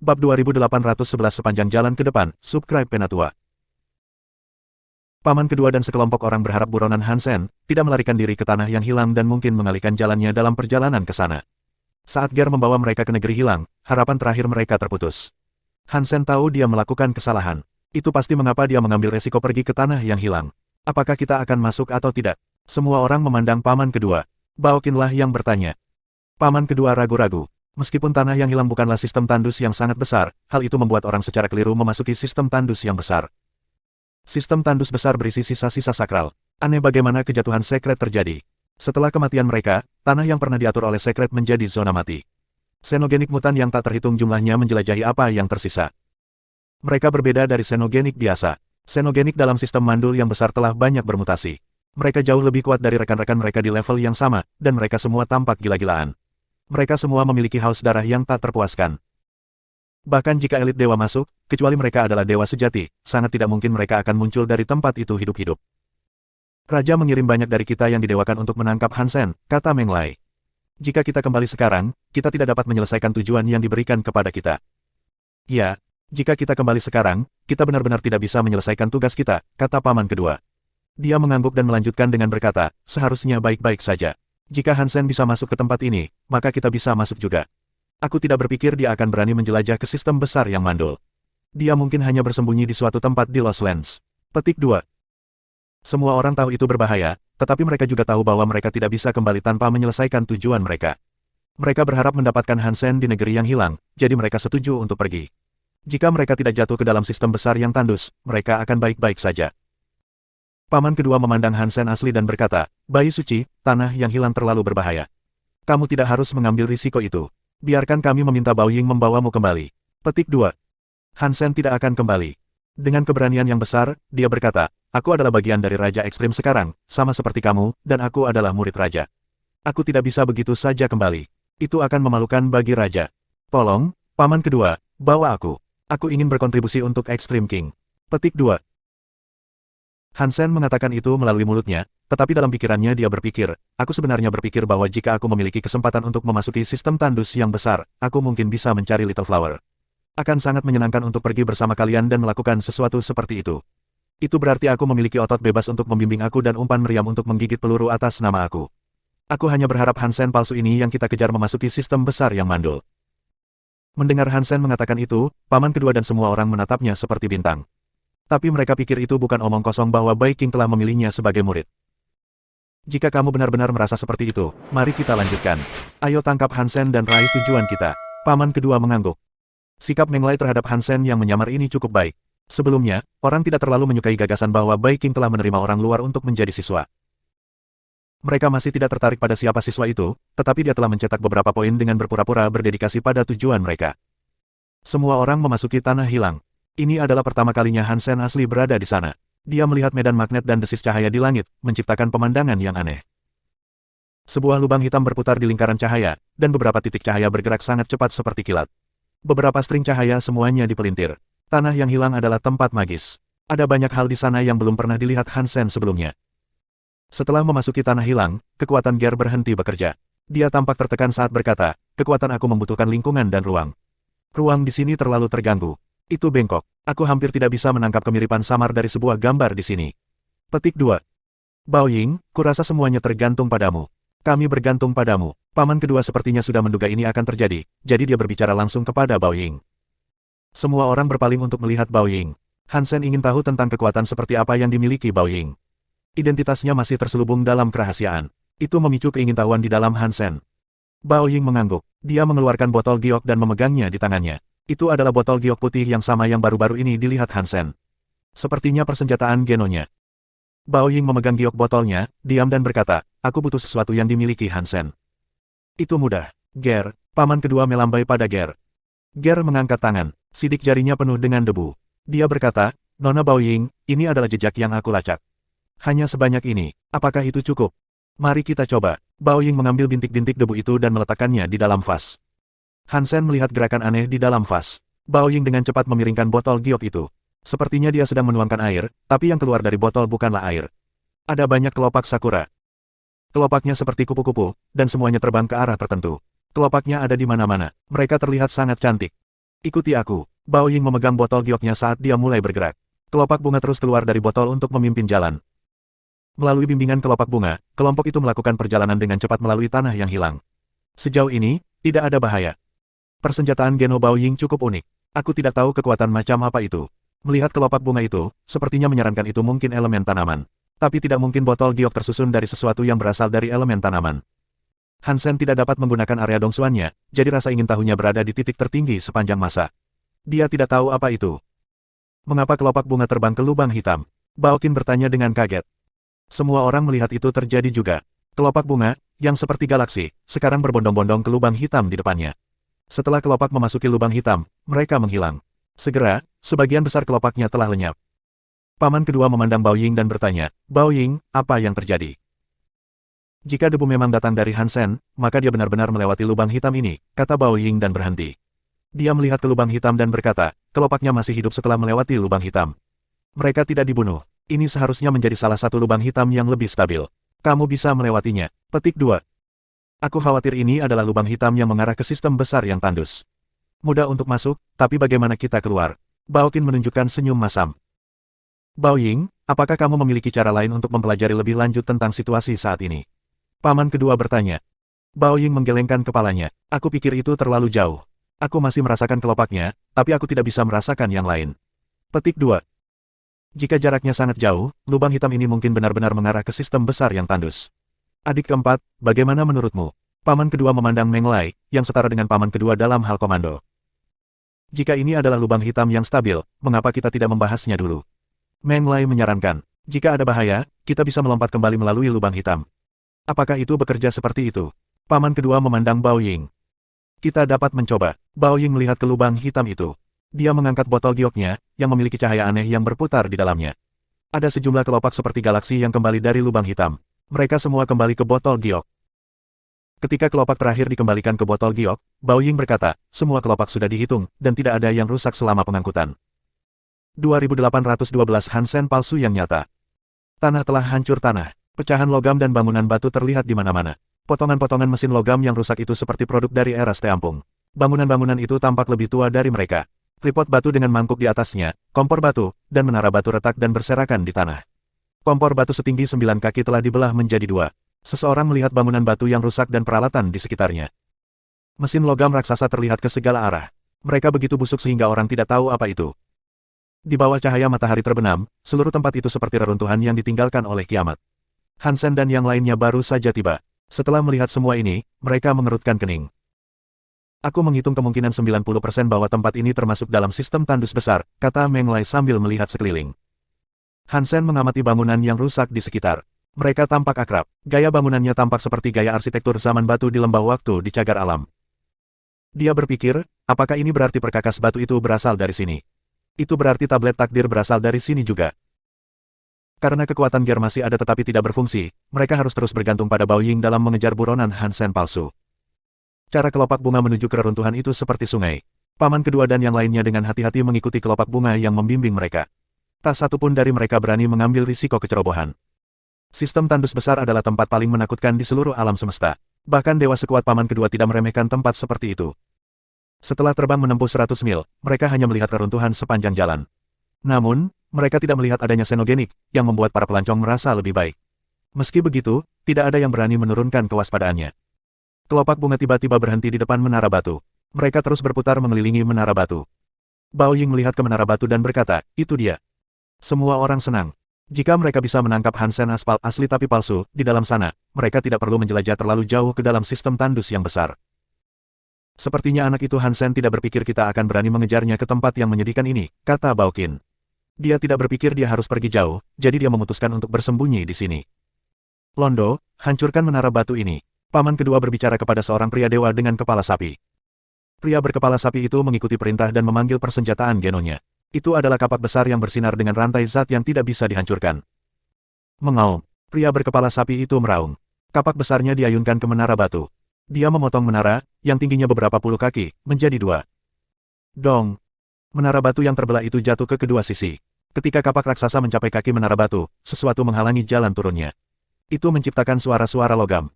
Bab 2811 sepanjang jalan ke depan, subscribe Penatua. Paman kedua dan sekelompok orang berharap buronan Hansen tidak melarikan diri ke tanah yang hilang dan mungkin mengalihkan jalannya dalam perjalanan ke sana. Saat Ger membawa mereka ke negeri hilang, harapan terakhir mereka terputus. Hansen tahu dia melakukan kesalahan. Itu pasti mengapa dia mengambil resiko pergi ke tanah yang hilang. Apakah kita akan masuk atau tidak? Semua orang memandang paman kedua. Baoqinlah yang bertanya. Paman kedua ragu-ragu. Meskipun tanah yang hilang bukanlah sistem tandus yang sangat besar, hal itu membuat orang secara keliru memasuki sistem tandus yang besar. Sistem tandus besar berisi sisa-sisa sakral. Aneh bagaimana kejatuhan sekret terjadi. Setelah kematian mereka, tanah yang pernah diatur oleh sekret menjadi zona mati. Xenogenik mutan yang tak terhitung jumlahnya menjelajahi apa yang tersisa. Mereka berbeda dari xenogenik biasa. Xenogenik dalam sistem mandul yang besar telah banyak bermutasi. Mereka jauh lebih kuat dari rekan-rekan mereka di level yang sama, dan mereka semua tampak gila-gilaan. Mereka semua memiliki haus darah yang tak terpuaskan. Bahkan jika elit dewa masuk, kecuali mereka adalah dewa sejati, sangat tidak mungkin mereka akan muncul dari tempat itu hidup-hidup. Raja mengirim banyak dari kita yang didewakan untuk menangkap Hansen, kata Meng Lai. Jika kita kembali sekarang, kita tidak dapat menyelesaikan tujuan yang diberikan kepada kita. Ya, jika kita kembali sekarang, kita benar-benar tidak bisa menyelesaikan tugas kita, kata paman kedua. Dia mengangguk dan melanjutkan dengan berkata, seharusnya baik-baik saja. Jika Hansen bisa masuk ke tempat ini, maka kita bisa masuk juga. Aku tidak berpikir dia akan berani menjelajah ke sistem besar yang mandul. Dia mungkin hanya bersembunyi di suatu tempat di Lost Lands. Petik 2. Semua orang tahu itu berbahaya, tetapi mereka juga tahu bahwa mereka tidak bisa kembali tanpa menyelesaikan tujuan mereka. Mereka berharap mendapatkan Hansen di negeri yang hilang, jadi mereka setuju untuk pergi. Jika mereka tidak jatuh ke dalam sistem besar yang tandus, mereka akan baik-baik saja. Paman kedua memandang Hansen asli dan berkata, Bayi suci, tanah yang hilang terlalu berbahaya. Kamu tidak harus mengambil risiko itu. Biarkan kami meminta Baoying membawamu kembali. Petik 2. Hansen tidak akan kembali. Dengan keberanian yang besar, dia berkata, aku adalah bagian dari Raja Ekstrim sekarang, sama seperti kamu, dan aku adalah murid Raja. Aku tidak bisa begitu saja kembali. Itu akan memalukan bagi Raja. Tolong, paman kedua, bawa aku. Aku ingin berkontribusi untuk Extreme King. Petik 2. Hansen mengatakan itu melalui mulutnya, tetapi dalam pikirannya dia berpikir, aku sebenarnya berpikir bahwa jika aku memiliki kesempatan untuk memasuki sistem tandus yang besar, aku mungkin bisa mencari Little Flower. Akan sangat menyenangkan untuk pergi bersama kalian dan melakukan sesuatu seperti itu. Itu berarti aku memiliki otot bebas untuk membimbing aku dan umpan meriam untuk menggigit peluru atas nama aku. Aku hanya berharap Hansen palsu ini yang kita kejar memasuki sistem besar yang mandul. Mendengar Hansen mengatakan itu, paman kedua dan semua orang menatapnya seperti bintang. Tapi mereka pikir itu bukan omong kosong bahwa Bai King telah memilihnya sebagai murid. Jika kamu benar-benar merasa seperti itu, mari kita lanjutkan. Ayo tangkap Hansen dan raih tujuan kita. Paman kedua mengangguk. Sikap Meng Lai terhadap Hansen yang menyamar ini cukup baik. Sebelumnya, orang tidak terlalu menyukai gagasan bahwa Bai King telah menerima orang luar untuk menjadi siswa. Mereka masih tidak tertarik pada siapa siswa itu, tetapi dia telah mencetak beberapa poin dengan berpura-pura berdedikasi pada tujuan mereka. Semua orang memasuki tanah hilang. Ini adalah pertama kalinya Hansen asli berada di sana. Dia melihat medan magnet dan desis cahaya di langit, menciptakan pemandangan yang aneh. Sebuah lubang hitam berputar di lingkaran cahaya, dan beberapa titik cahaya bergerak sangat cepat seperti kilat. Beberapa string cahaya semuanya dipelintir. Tanah yang hilang adalah tempat magis. Ada banyak hal di sana yang belum pernah dilihat Hansen sebelumnya. Setelah memasuki tanah hilang, kekuatan Ger berhenti bekerja. Dia tampak tertekan saat berkata, kekuatan aku membutuhkan lingkungan dan ruang. Ruang di sini terlalu terganggu. Itu bengkok. Aku hampir tidak bisa menangkap kemiripan samar dari sebuah gambar di sini. Petik 2. Baoying, kurasa semuanya tergantung padamu. Kami bergantung padamu. Paman kedua sepertinya sudah menduga ini akan terjadi, jadi dia berbicara langsung kepada Baoying. Semua orang berpaling untuk melihat Baoying. Hansen ingin tahu tentang kekuatan seperti apa yang dimiliki Baoying. Identitasnya masih terselubung dalam kerahasiaan. Itu memicu keingintahuan di dalam Hansen. Baoying mengangguk. Dia mengeluarkan botol giok dan memegangnya di tangannya. Itu adalah botol giok putih yang sama yang baru-baru ini dilihat Hansen. Sepertinya persenjataan genonya. Baoying memegang giok botolnya, diam dan berkata, aku butuh sesuatu yang dimiliki Hansen. Itu mudah. Ger, paman kedua melambai pada Ger. Ger mengangkat tangan, sidik jarinya penuh dengan debu. Dia berkata, Nona Baoying, ini adalah jejak yang aku lacak. Hanya sebanyak ini, apakah itu cukup? Mari kita coba. Baoying mengambil bintik-bintik debu itu dan meletakkannya di dalam vas. Hansen melihat gerakan aneh di dalam vas. Baoying dengan cepat memiringkan botol giok itu. Sepertinya dia sedang menuangkan air, tapi yang keluar dari botol bukanlah air. Ada banyak kelopak sakura. Kelopaknya seperti kupu-kupu, dan semuanya terbang ke arah tertentu. Kelopaknya ada di mana-mana. Mereka terlihat sangat cantik. Ikuti aku. Bao Ying memegang botol gioknya saat dia mulai bergerak. Kelopak bunga terus keluar dari botol untuk memimpin jalan. Melalui bimbingan kelopak bunga, kelompok itu melakukan perjalanan dengan cepat melalui tanah yang hilang. Sejauh ini, tidak ada bahaya. Persenjataan Geno Bao Ying cukup unik. Aku tidak tahu kekuatan macam apa itu. Melihat kelopak bunga itu, sepertinya menyarankan itu mungkin elemen tanaman. Tapi tidak mungkin botol giok tersusun dari sesuatu yang berasal dari elemen tanaman. Han Sen tidak dapat menggunakan area dongsuannya, jadi rasa ingin tahunya berada di titik tertinggi sepanjang masa. Dia tidak tahu apa itu. Mengapa kelopak bunga terbang ke lubang hitam? Bao Qin bertanya dengan kaget. Semua orang melihat itu terjadi juga. Kelopak bunga, yang seperti galaksi, sekarang berbondong-bondong ke lubang hitam di depannya. Setelah kelopak memasuki lubang hitam, mereka menghilang. Segera, sebagian besar kelopaknya telah lenyap. Paman kedua memandang Bao Ying dan bertanya, Bao Ying, apa yang terjadi? Jika debu memang datang dari Han Sen, maka dia benar-benar melewati lubang hitam ini, kata Bao Ying dan berhenti. Dia melihat ke lubang hitam dan berkata, kelopaknya masih hidup setelah melewati lubang hitam. Mereka tidak dibunuh. Ini seharusnya menjadi salah satu lubang hitam yang lebih stabil. Kamu bisa melewatinya. Petik 2. Aku khawatir ini adalah lubang hitam yang mengarah ke sistem besar yang tandus. Mudah untuk masuk, tapi bagaimana kita keluar? Bao Qin menunjukkan senyum masam. Bao Ying, apakah kamu memiliki cara lain untuk mempelajari lebih lanjut tentang situasi saat ini? Paman kedua bertanya. Bao Ying menggelengkan kepalanya. Aku pikir itu terlalu jauh. Aku masih merasakan kelopaknya, tapi aku tidak bisa merasakan yang lain. Petik 2. Jika jaraknya sangat jauh, lubang hitam ini mungkin benar-benar mengarah ke sistem besar yang tandus. Adik keempat, bagaimana menurutmu? Paman kedua memandang Meng Lai, yang setara dengan paman kedua dalam hal komando. Jika ini adalah lubang hitam yang stabil, mengapa kita tidak membahasnya dulu? Meng Lai menyarankan, jika ada bahaya, kita bisa melompat kembali melalui lubang hitam. Apakah itu bekerja seperti itu? Paman kedua memandang Bao Ying. Kita dapat mencoba. Bao Ying melihat ke lubang hitam itu. Dia mengangkat botol gioknya, yang memiliki cahaya aneh yang berputar di dalamnya. Ada sejumlah kelopak seperti galaksi yang kembali dari lubang hitam. Mereka semua kembali ke botol giok. Ketika kelopak terakhir dikembalikan ke botol giok, Bao Ying berkata, semua kelopak sudah dihitung, dan tidak ada yang rusak selama pengangkutan. 2812 Han Sen palsu yang nyata. Tanah telah hancur tanah. Pecahan logam dan bangunan batu terlihat di mana-mana. Potongan-potongan mesin logam yang rusak itu seperti produk dari era Steampung. Bangunan-bangunan itu tampak lebih tua dari mereka. Tripod batu dengan mangkuk di atasnya, kompor batu, dan menara batu retak dan berserakan di tanah. Kompor batu setinggi 9 kaki telah dibelah menjadi 2. Seseorang melihat bangunan batu yang rusak dan peralatan di sekitarnya. Mesin logam raksasa terlihat ke segala arah. Mereka begitu busuk sehingga orang tidak tahu apa itu. Di bawah cahaya matahari terbenam, seluruh tempat itu seperti reruntuhan yang ditinggalkan oleh kiamat. Han Sen dan yang lainnya baru saja tiba. Setelah melihat semua ini, mereka mengerutkan kening. Aku menghitung kemungkinan 90% bahwa tempat ini termasuk dalam sistem tandus besar, kata Meng Lai sambil melihat sekeliling. Han Sen mengamati bangunan yang rusak di sekitar. Mereka tampak akrab. Gaya bangunannya tampak seperti gaya arsitektur zaman batu di lembah waktu di cagar alam. Dia berpikir, apakah ini berarti perkakas batu itu berasal dari sini? Itu berarti tablet takdir berasal dari sini juga. Karena kekuatan Ger masih ada tetapi tidak berfungsi, mereka harus terus bergantung pada Bao Ying dalam mengejar buronan Han Sen palsu. Cara kelopak bunga menuju ke reruntuhan itu seperti sungai. Paman kedua dan yang lainnya dengan hati-hati mengikuti kelopak bunga yang membimbing mereka. Tak satu pun dari mereka berani mengambil risiko kecerobohan. Sistem tandus besar adalah tempat paling menakutkan di seluruh alam semesta. Bahkan dewa sekuat paman kedua tidak meremehkan tempat seperti itu. Setelah terbang menempuh 100 mil, mereka hanya melihat reruntuhan sepanjang jalan. Namun, mereka tidak melihat adanya xenogenik, yang membuat para pelancong merasa lebih baik. Meski begitu, tidak ada yang berani menurunkan kewaspadaannya. Kelopak bunga tiba-tiba berhenti di depan menara batu. Mereka terus berputar mengelilingi menara batu. Bao Ying melihat ke menara batu dan berkata, itu dia. Semua orang senang. Jika mereka bisa menangkap Han Sen aspal asli tapi palsu, di dalam sana, mereka tidak perlu menjelajah terlalu jauh ke dalam sistem tandus yang besar. Sepertinya anak itu Han Sen tidak berpikir kita akan berani mengejarnya ke tempat yang menyedihkan ini, kata Bao Qin. Dia tidak berpikir dia harus pergi jauh, jadi dia memutuskan untuk bersembunyi di sini. Londo, hancurkan menara batu ini. Paman kedua berbicara kepada seorang pria dewa dengan kepala sapi. Pria berkepala sapi itu mengikuti perintah dan memanggil persenjataan genonya. Itu adalah kapak besar yang bersinar dengan rantai zat yang tidak bisa dihancurkan. Mengaum, pria berkepala sapi itu meraung. Kapak besarnya diayunkan ke menara batu. Dia memotong menara, yang tingginya beberapa puluh kaki, menjadi 2. Dong. Menara batu yang terbelah itu jatuh ke kedua sisi. Ketika kapak raksasa mencapai kaki menara batu, sesuatu menghalangi jalan turunnya. Itu menciptakan suara-suara logam.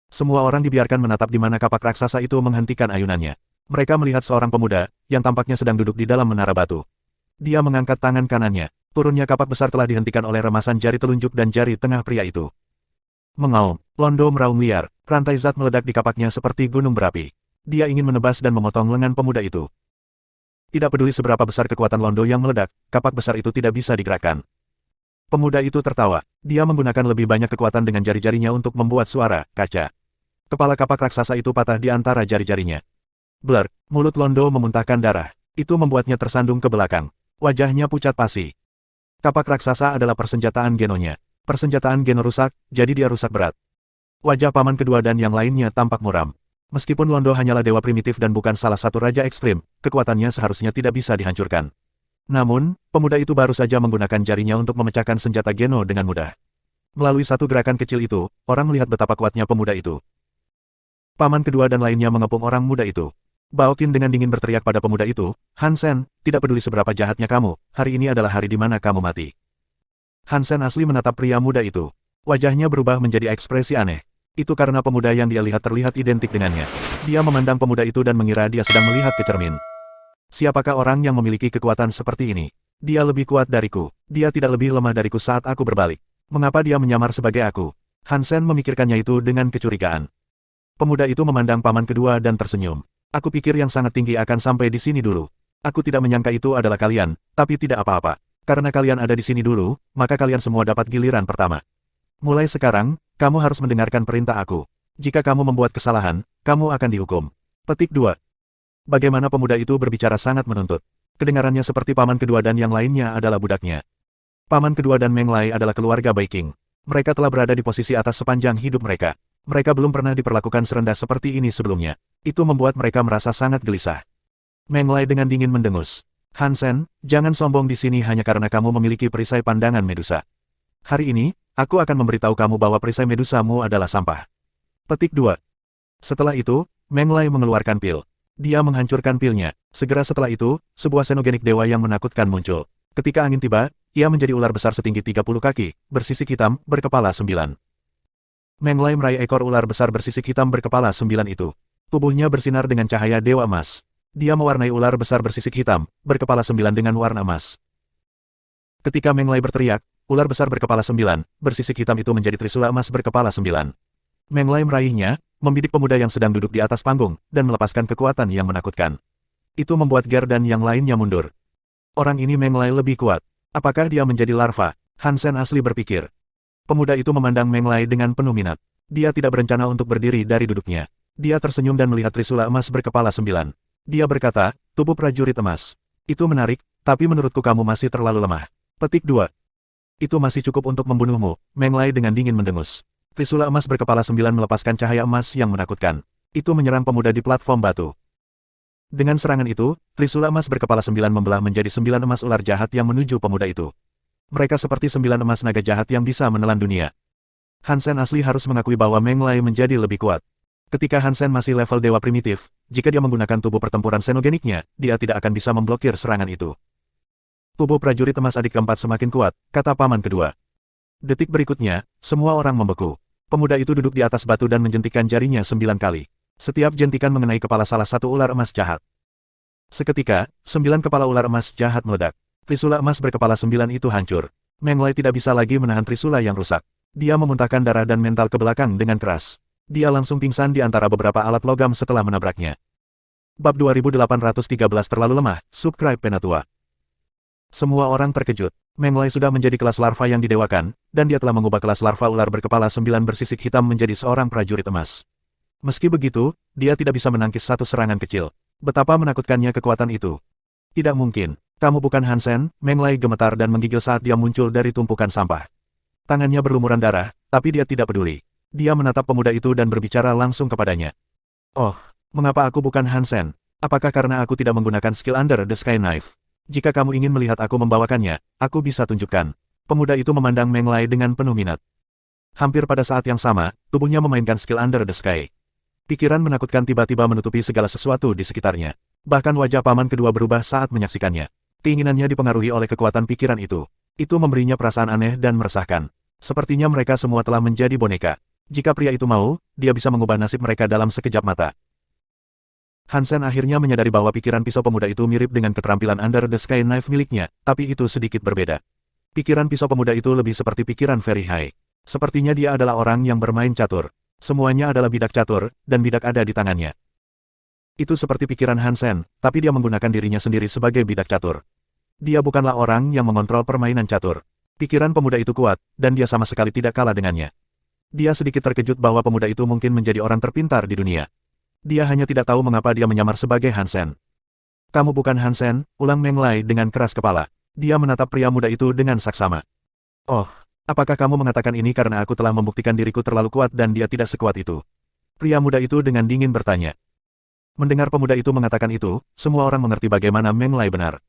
Semua orang dibiarkan menatap di mana kapak raksasa itu menghentikan ayunannya. Mereka melihat seorang pemuda, yang tampaknya sedang duduk di dalam menara batu. Dia mengangkat tangan kanannya. Turunnya kapak besar telah dihentikan oleh remasan jari telunjuk dan jari tengah pria itu. Mengaum, Londo meraung liar, rantai zat meledak di kapaknya seperti gunung berapi. Dia ingin menebas dan memotong lengan pemuda itu. Tidak peduli seberapa besar kekuatan Londo yang meledak, kapak besar itu tidak bisa digerakkan. Pemuda itu tertawa. Dia menggunakan lebih banyak kekuatan dengan jari-jarinya untuk membuat suara kaca. Kepala kapak raksasa itu patah di antara jari-jarinya. Blur, mulut Londo memuntahkan darah. Itu membuatnya tersandung ke belakang. Wajahnya pucat pasi. Kapak raksasa adalah persenjataan genonya. Persenjataan geno rusak, jadi dia rusak berat. Wajah paman kedua dan yang lainnya tampak muram. Meskipun Londo hanyalah dewa primitif dan bukan salah satu raja ekstrim, kekuatannya seharusnya tidak bisa dihancurkan. Namun, pemuda itu baru saja menggunakan jarinya untuk memecahkan senjata geno dengan mudah. Melalui satu gerakan kecil itu, orang melihat betapa kuatnya pemuda itu. Paman kedua dan lainnya mengepung orang muda itu. Baoqin dengan dingin berteriak pada pemuda itu, "Hansen, tidak peduli seberapa jahatnya kamu, hari ini adalah hari di mana kamu mati." Hansen asli menatap pria muda itu. Wajahnya berubah menjadi ekspresi aneh. Itu karena pemuda yang dia lihat terlihat identik dengannya. Dia memandang pemuda itu dan mengira dia sedang melihat ke cermin. Siapakah orang yang memiliki kekuatan seperti ini? Dia lebih kuat dariku. Dia tidak lebih lemah dariku saat aku berbalik. Mengapa dia menyamar sebagai aku? Hansen memikirkannya itu dengan kecurigaan. Pemuda itu memandang paman kedua dan tersenyum. Aku pikir yang sangat tinggi akan sampai di sini dulu. Aku tidak menyangka itu adalah kalian, tapi tidak apa-apa. Karena kalian ada di sini dulu, maka kalian semua dapat giliran pertama. Mulai sekarang, kamu harus mendengarkan perintah aku. Jika kamu membuat kesalahan, kamu akan dihukum. Petik 2. Bagaimana pemuda itu berbicara sangat menuntut. Kedengarannya seperti paman kedua dan yang lainnya adalah budaknya. Paman kedua dan Meng Lai adalah keluarga Baiking. Mereka telah berada di posisi atas sepanjang hidup mereka. Mereka belum pernah diperlakukan serendah seperti ini sebelumnya. Itu membuat mereka merasa sangat gelisah. Meng Lai dengan dingin mendengus. Hansen, jangan sombong di sini hanya karena kamu memiliki perisai pandangan Medusa. Hari ini, aku akan memberitahu kamu bahwa perisai Medusamu adalah sampah. Petik 2. Setelah itu, Meng Lai mengeluarkan pil. Dia menghancurkan pilnya. Segera setelah itu, sebuah xenogenik dewa yang menakutkan muncul. Ketika angin tiba, ia menjadi ular besar setinggi 30 kaki, bersisik hitam, berkepala 9. Meng Lai meraih ekor ular besar bersisik hitam berkepala 9 itu. Tubuhnya bersinar dengan cahaya dewa emas. Dia mewarnai ular besar bersisik hitam, berkepala 9 dengan warna emas. Ketika Meng Lai berteriak, ular besar berkepala 9, bersisik hitam itu menjadi trisula emas berkepala 9. Meng Lai meraihnya, membidik pemuda yang sedang duduk di atas panggung, dan melepaskan kekuatan yang menakutkan. Itu membuat Ger dan yang lainnya mundur. Orang ini Meng Lai lebih kuat. Apakah dia menjadi larva? Hansen asli berpikir. Pemuda itu memandang Meng Lai dengan penuh minat. Dia tidak berencana untuk berdiri dari duduknya. Dia tersenyum dan melihat trisula emas berkepala 9. Dia berkata, tubuh prajurit emas. Itu menarik, tapi menurutku kamu masih terlalu lemah. Petik 2. Itu masih cukup untuk membunuhmu, Meng Lai dengan dingin mendengus. Trisula emas berkepala 9 melepaskan cahaya emas yang menakutkan. Itu menyerang pemuda di platform batu. Dengan serangan itu, trisula emas berkepala 9 membelah menjadi 9 emas ular jahat yang menuju pemuda itu. Mereka seperti 9 emas naga jahat yang bisa menelan dunia. Hansen asli harus mengakui bahwa Meng Lai menjadi lebih kuat. Ketika Hansen masih level dewa primitif, jika dia menggunakan tubuh pertempuran xenogeniknya, dia tidak akan bisa memblokir serangan itu. Tubuh prajurit emas adik keempat semakin kuat, kata paman kedua. Detik berikutnya, semua orang membeku. Pemuda itu duduk di atas batu dan menjentikkan jarinya 9 kali. Setiap jentikan mengenai kepala salah satu ular emas jahat. Seketika, 9 kepala ular emas jahat meledak. Trisula emas berkepala 9 itu hancur. Meng Lai tidak bisa lagi menahan trisula yang rusak. Dia memuntahkan darah dan mental ke belakang dengan keras. Dia langsung pingsan di antara beberapa alat logam setelah menabraknya. Bab 2813 terlalu lemah, subscribe Penatua. Semua orang terkejut. Meng Lai sudah menjadi kelas larva yang didewakan, dan dia telah mengubah kelas larva ular berkepala 9 bersisik hitam menjadi seorang prajurit emas. Meski begitu, dia tidak bisa menangkis satu serangan kecil. Betapa menakutkannya kekuatan itu. Tidak mungkin. Kamu bukan Hansen, Meng Lai gemetar dan menggigil saat dia muncul dari tumpukan sampah. Tangannya berlumuran darah, tapi dia tidak peduli. Dia menatap pemuda itu dan berbicara langsung kepadanya. Oh, mengapa aku bukan Hansen? Apakah karena aku tidak menggunakan skill Under the Sky Knife? Jika kamu ingin melihat aku membawakannya, aku bisa tunjukkan. Pemuda itu memandang Meng Lai dengan penuh minat. Hampir pada saat yang sama, tubuhnya memainkan skill Under the Sky. Pikiran menakutkan tiba-tiba menutupi segala sesuatu di sekitarnya. Bahkan wajah paman kedua berubah saat menyaksikannya. Keinginannya dipengaruhi oleh kekuatan pikiran itu. Itu memberinya perasaan aneh dan meresahkan. Sepertinya mereka semua telah menjadi boneka. Jika pria itu mau, dia bisa mengubah nasib mereka dalam sekejap mata. Hansen akhirnya menyadari bahwa pikiran pisau pemuda itu mirip dengan keterampilan Under the Sky Knife miliknya, tapi itu sedikit berbeda. Pikiran pisau pemuda itu lebih seperti pikiran Very High. Sepertinya dia adalah orang yang bermain catur. Semuanya adalah bidak catur, dan bidak ada di tangannya. Itu seperti pikiran Hansen, tapi dia menggunakan dirinya sendiri sebagai bidak catur. Dia bukanlah orang yang mengontrol permainan catur. Pikiran pemuda itu kuat, dan dia sama sekali tidak kalah dengannya. Dia sedikit terkejut bahwa pemuda itu mungkin menjadi orang terpintar di dunia. Dia hanya tidak tahu mengapa dia menyamar sebagai Hansen. Kamu bukan Hansen, ulang Meng Lai dengan keras kepala. Dia menatap pria muda itu dengan saksama. Oh, apakah kamu mengatakan ini karena aku telah membuktikan diriku terlalu kuat dan dia tidak sekuat itu? Pria muda itu dengan dingin bertanya. Mendengar pemuda itu mengatakan itu, semua orang mengerti bagaimana Meng Lai benar.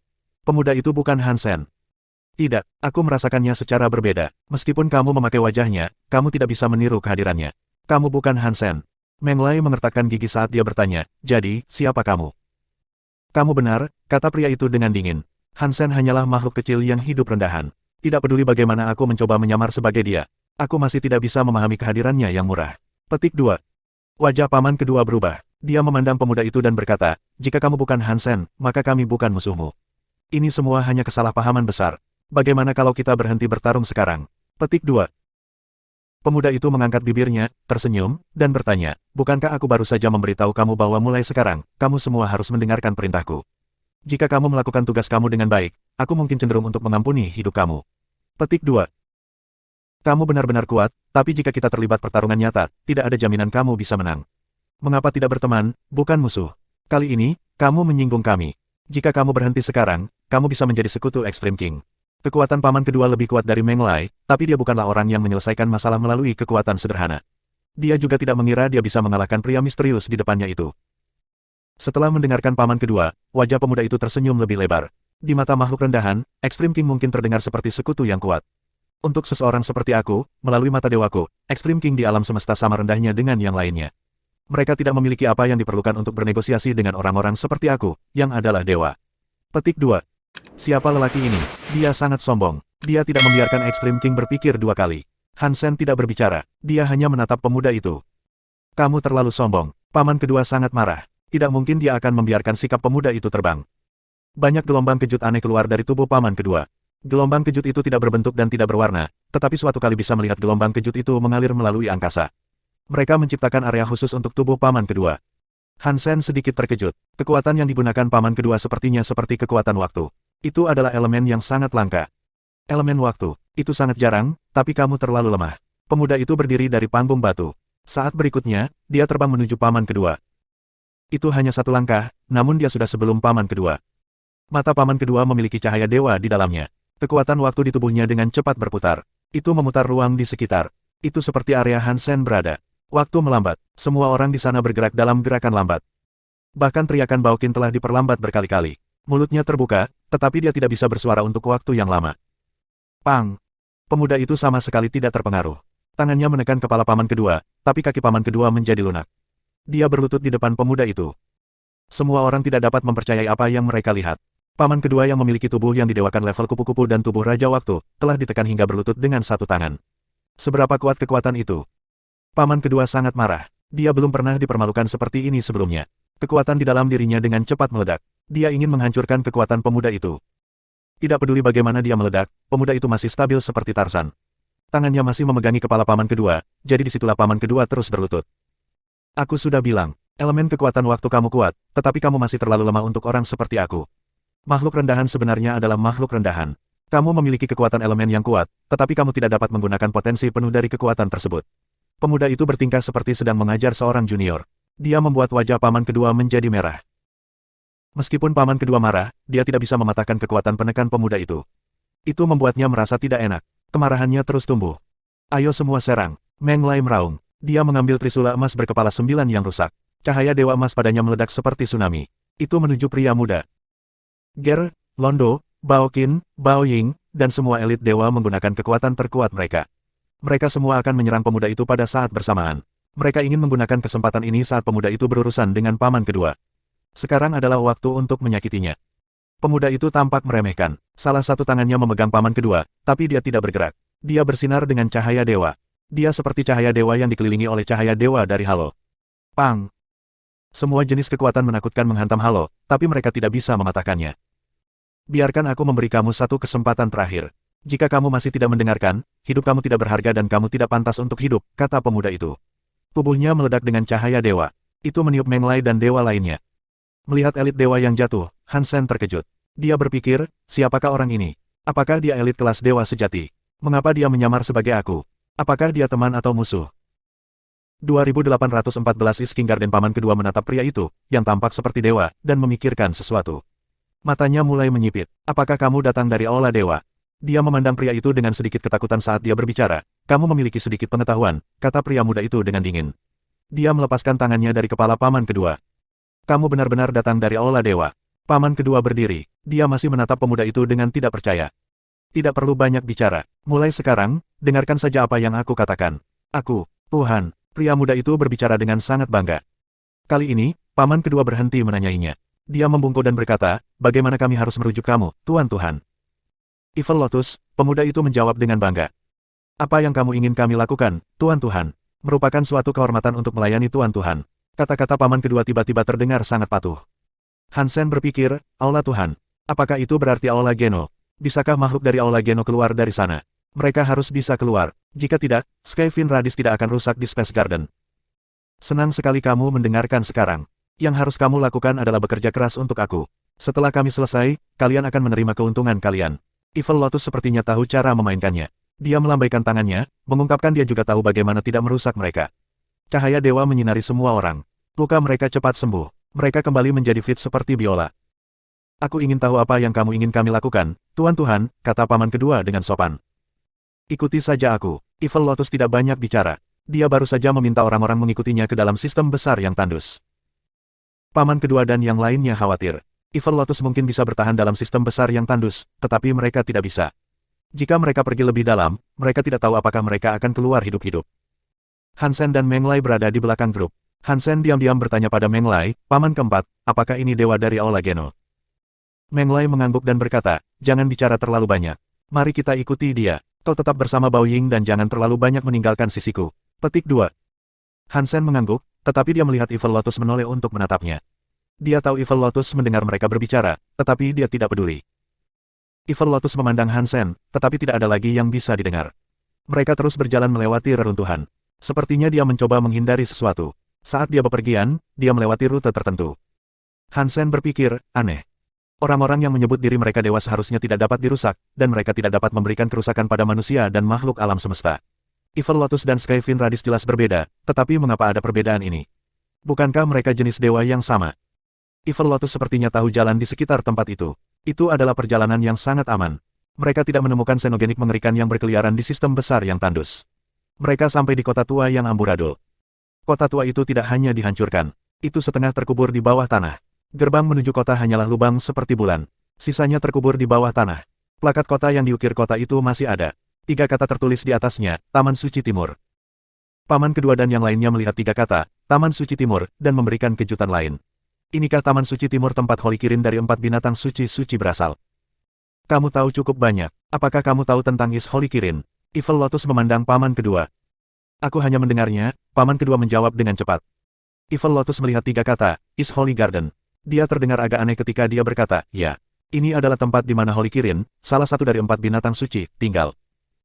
Pemuda itu bukan Hansen. Tidak, aku merasakannya secara berbeda. Meskipun kamu memakai wajahnya, kamu tidak bisa meniru kehadirannya. Kamu bukan Hansen. Meng Lai mengertakkan gigi saat dia bertanya, jadi, siapa kamu? Kamu benar, kata pria itu dengan dingin. Hansen hanyalah makhluk kecil yang hidup rendahan. Tidak peduli bagaimana aku mencoba menyamar sebagai dia. Aku masih tidak bisa memahami kehadirannya yang murah. Petik 2. Wajah paman kedua berubah. Dia memandang pemuda itu dan berkata, jika kamu bukan Hansen, maka kami bukan musuhmu. Ini semua hanya kesalahpahaman besar. Bagaimana kalau kita berhenti bertarung sekarang? Petik 2. Pemuda itu mengangkat bibirnya, tersenyum, dan bertanya, bukankah aku baru saja memberitahu kamu bahwa mulai sekarang, kamu semua harus mendengarkan perintahku. Jika kamu melakukan tugas kamu dengan baik, aku mungkin cenderung untuk mengampuni hidup kamu. Petik 2. Kamu benar-benar kuat, tapi jika kita terlibat pertarungan nyata, tidak ada jaminan kamu bisa menang. Mengapa tidak berteman, bukan musuh? Kali ini, kamu menyinggung kami. Jika kamu berhenti sekarang, kamu bisa menjadi sekutu Extreme King. Kekuatan paman kedua lebih kuat dari Meng Lai, tapi dia bukanlah orang yang menyelesaikan masalah melalui kekuatan sederhana. Dia juga tidak mengira dia bisa mengalahkan pria misterius di depannya itu. Setelah mendengarkan paman kedua, wajah pemuda itu tersenyum lebih lebar. Di mata makhluk rendahan, Extreme King mungkin terdengar seperti sekutu yang kuat. Untuk seseorang seperti aku, melalui mata dewaku, Extreme King di alam semesta sama rendahnya dengan yang lainnya. Mereka tidak memiliki apa yang diperlukan untuk bernegosiasi dengan orang-orang seperti aku, yang adalah dewa. Petik 2. Siapa lelaki ini? Dia sangat sombong. Dia tidak membiarkan Extreme King berpikir dua kali. Hansen tidak berbicara. Dia hanya menatap pemuda itu. Kamu terlalu sombong. Paman kedua sangat marah. Tidak mungkin dia akan membiarkan sikap pemuda itu terbang. Banyak gelombang kejut aneh keluar dari tubuh paman kedua. Gelombang kejut itu tidak berbentuk dan tidak berwarna, tetapi suatu kali bisa melihat gelombang kejut itu mengalir melalui angkasa. Mereka menciptakan area khusus untuk tubuh paman kedua. Hansen sedikit terkejut. Kekuatan yang digunakan paman kedua sepertinya seperti kekuatan waktu. Itu adalah elemen yang sangat langka. Elemen waktu. Itu sangat jarang, tapi kamu terlalu lemah. Pemuda itu berdiri dari panggung batu. Saat berikutnya, dia terbang menuju paman kedua. Itu hanya satu langkah, namun dia sudah sebelum paman kedua. Mata paman kedua memiliki cahaya dewa di dalamnya. Kekuatan waktu di tubuhnya dengan cepat berputar. Itu memutar ruang di sekitar. Itu seperti area Hansen berada. Waktu melambat. Semua orang di sana bergerak dalam gerakan lambat. Bahkan teriakan Baoqin telah diperlambat berkali-kali. Mulutnya terbuka, tetapi dia tidak bisa bersuara untuk waktu yang lama. Pang! Pemuda itu sama sekali tidak terpengaruh. Tangannya menekan kepala paman kedua, tapi kaki paman kedua menjadi lunak. Dia berlutut di depan pemuda itu. Semua orang tidak dapat mempercayai apa yang mereka lihat. Paman kedua yang memiliki tubuh yang didewakan level kupu-kupu dan tubuh Raja Waktu, telah ditekan hingga berlutut dengan satu tangan. Seberapa kuat kekuatan itu? Paman kedua sangat marah. Dia belum pernah dipermalukan seperti ini sebelumnya. Kekuatan di dalam dirinya dengan cepat meledak. Dia ingin menghancurkan kekuatan pemuda itu. Tidak peduli bagaimana dia meledak, pemuda itu masih stabil seperti Tarzan. Tangannya masih memegangi kepala paman kedua, jadi disitulah paman kedua terus berlutut. Aku sudah bilang, elemen kekuatan waktu kamu kuat, tetapi kamu masih terlalu lemah untuk orang seperti aku. Makhluk rendahan sebenarnya adalah makhluk rendahan. Kamu memiliki kekuatan elemen yang kuat, tetapi kamu tidak dapat menggunakan potensi penuh dari kekuatan tersebut. Pemuda itu bertingkah seperti sedang mengajar seorang junior. Dia membuat wajah paman kedua menjadi merah. Meskipun paman kedua marah, dia tidak bisa mematahkan kekuatan penekan pemuda itu. Itu membuatnya merasa tidak enak. Kemarahannya terus tumbuh. Ayo semua serang. Meng Lai meraung. Dia mengambil trisula emas berkepala 9 yang rusak. Cahaya dewa emas padanya meledak seperti tsunami. Itu menuju pria muda. Ger, Londo, Baoqin, Baoying, dan semua elit dewa menggunakan kekuatan terkuat mereka. Mereka semua akan menyerang pemuda itu pada saat bersamaan. Mereka ingin menggunakan kesempatan ini saat pemuda itu berurusan dengan paman kedua. Sekarang adalah waktu untuk menyakitinya. Pemuda itu tampak meremehkan. Salah satu tangannya memegang paman kedua, tapi dia tidak bergerak. Dia bersinar dengan cahaya dewa. Dia seperti cahaya dewa yang dikelilingi oleh cahaya dewa dari halo. Pang! Semua jenis kekuatan menakutkan menghantam Halo, tapi mereka tidak bisa mematahkannya. Biarkan aku memberi kamu satu kesempatan terakhir. Jika kamu masih tidak mendengarkan, hidup kamu tidak berharga dan kamu tidak pantas untuk hidup, kata pemuda itu. Tubuhnya meledak dengan cahaya dewa. Itu meniup Meng Lai dan dewa lainnya. Melihat elit dewa yang jatuh, Han Sen terkejut. Dia berpikir, siapakah orang ini? Apakah dia elit kelas dewa sejati? Mengapa dia menyamar sebagai aku? Apakah dia teman atau musuh? 2814 Is King Garden. Paman kedua menatap pria itu, yang tampak seperti dewa, dan memikirkan sesuatu. Matanya mulai menyipit. Apakah kamu datang dari Aula Dewa? Dia memandang pria itu dengan sedikit ketakutan saat dia berbicara. Kamu memiliki sedikit pengetahuan, kata pria muda itu dengan dingin. Dia melepaskan tangannya dari kepala paman kedua. Kamu benar-benar datang dari Aula Dewa. Paman kedua berdiri. Dia masih menatap pemuda itu dengan tidak percaya. Tidak perlu banyak bicara. Mulai sekarang, dengarkan saja apa yang aku katakan. Aku, Tuhan. Pria muda itu berbicara dengan sangat bangga. Kali ini, paman kedua berhenti menanyainya. Dia membungkuk dan berkata, bagaimana kami harus merujuk kamu, Tuan Tuhan? Evil Lotus, pemuda itu menjawab dengan bangga. Apa yang kamu ingin kami lakukan, Tuan Tuhan? Merupakan suatu kehormatan untuk melayani Tuan Tuhan. Kata-kata paman kedua tiba-tiba terdengar sangat patuh. Han Sen berpikir, Aula Tuhan. Apakah itu berarti Aula Geno? Bisakah makhluk dari Aula Geno keluar dari sana? Mereka harus bisa keluar. Jika tidak, Skyfin Radis tidak akan rusak di Space Garden. Senang sekali kamu mendengarkan sekarang. Yang harus kamu lakukan adalah bekerja keras untuk aku. Setelah kami selesai, kalian akan menerima keuntungan kalian. Evil Lotus sepertinya tahu cara memainkannya. Dia melambaikan tangannya, mengungkapkan dia juga tahu bagaimana tidak merusak mereka. Cahaya dewa menyinari semua orang. Luka mereka cepat sembuh. Mereka kembali menjadi fit seperti biola. Aku ingin tahu apa yang kamu ingin kami lakukan, Tuan Tuhan, kata paman kedua dengan sopan. Ikuti saja aku. Evil Lotus tidak banyak bicara. Dia baru saja meminta orang-orang mengikutinya ke dalam sistem besar yang tandus. Paman kedua dan yang lainnya khawatir. Evil Lotus mungkin bisa bertahan dalam sistem besar yang tandus, tetapi mereka tidak bisa. Jika mereka pergi lebih dalam, mereka tidak tahu apakah mereka akan keluar hidup-hidup. Han Sen dan Meng Lai berada di belakang grup. Han Sen diam-diam bertanya pada Meng Lai, paman keempat, apakah ini dewa dari Aula Geno? Meng Lai mengangguk dan berkata, jangan bicara terlalu banyak. Mari kita ikuti dia. Kau tetap bersama Bao Ying dan jangan terlalu banyak meninggalkan sisiku. Petik 2. Han Sen mengangguk, tetapi dia melihat Evil Lotus menoleh untuk menatapnya. Dia tahu Evil Lotus mendengar mereka berbicara, tetapi dia tidak peduli. Evil Lotus memandang Han Sen, tetapi tidak ada lagi yang bisa didengar. Mereka terus berjalan melewati reruntuhan. Sepertinya dia mencoba menghindari sesuatu. Saat dia bepergian, dia melewati rute tertentu. Han Sen berpikir, aneh. Orang-orang yang menyebut diri mereka dewa seharusnya tidak dapat dirusak, dan mereka tidak dapat memberikan kerusakan pada manusia dan makhluk alam semesta. Evil Lotus dan Skyfin Radis jelas berbeda, tetapi mengapa ada perbedaan ini? Bukankah mereka jenis dewa yang sama? Evil Lotus sepertinya tahu jalan di sekitar tempat itu. Itu adalah perjalanan yang sangat aman. Mereka tidak menemukan xenogenik mengerikan yang berkeliaran di sistem besar yang tandus. Mereka sampai di kota tua yang amburadul. Kota tua itu tidak hanya dihancurkan. Itu setengah terkubur di bawah tanah. Gerbang menuju kota hanyalah lubang seperti bulan. Sisanya terkubur di bawah tanah. Plakat kota yang diukir kota itu masih ada. 3 kata tertulis di atasnya, Taman Suci Timur. Paman kedua dan yang lainnya melihat 3 kata, Taman Suci Timur, dan memberikan kejutan lain. Inikah Taman Suci Timur tempat Holy Kirin dari 4 binatang suci berasal? Kamu tahu cukup banyak. Apakah kamu tahu tentang Is Holy Kirin? Evil Lotus memandang paman kedua. Aku hanya mendengarnya, paman kedua menjawab dengan cepat. Evil Lotus melihat 3 kata, Is Holy Garden. Dia terdengar agak aneh ketika dia berkata, ya. Ini adalah tempat di mana Holy Kirin, salah satu dari 4 binatang suci, tinggal.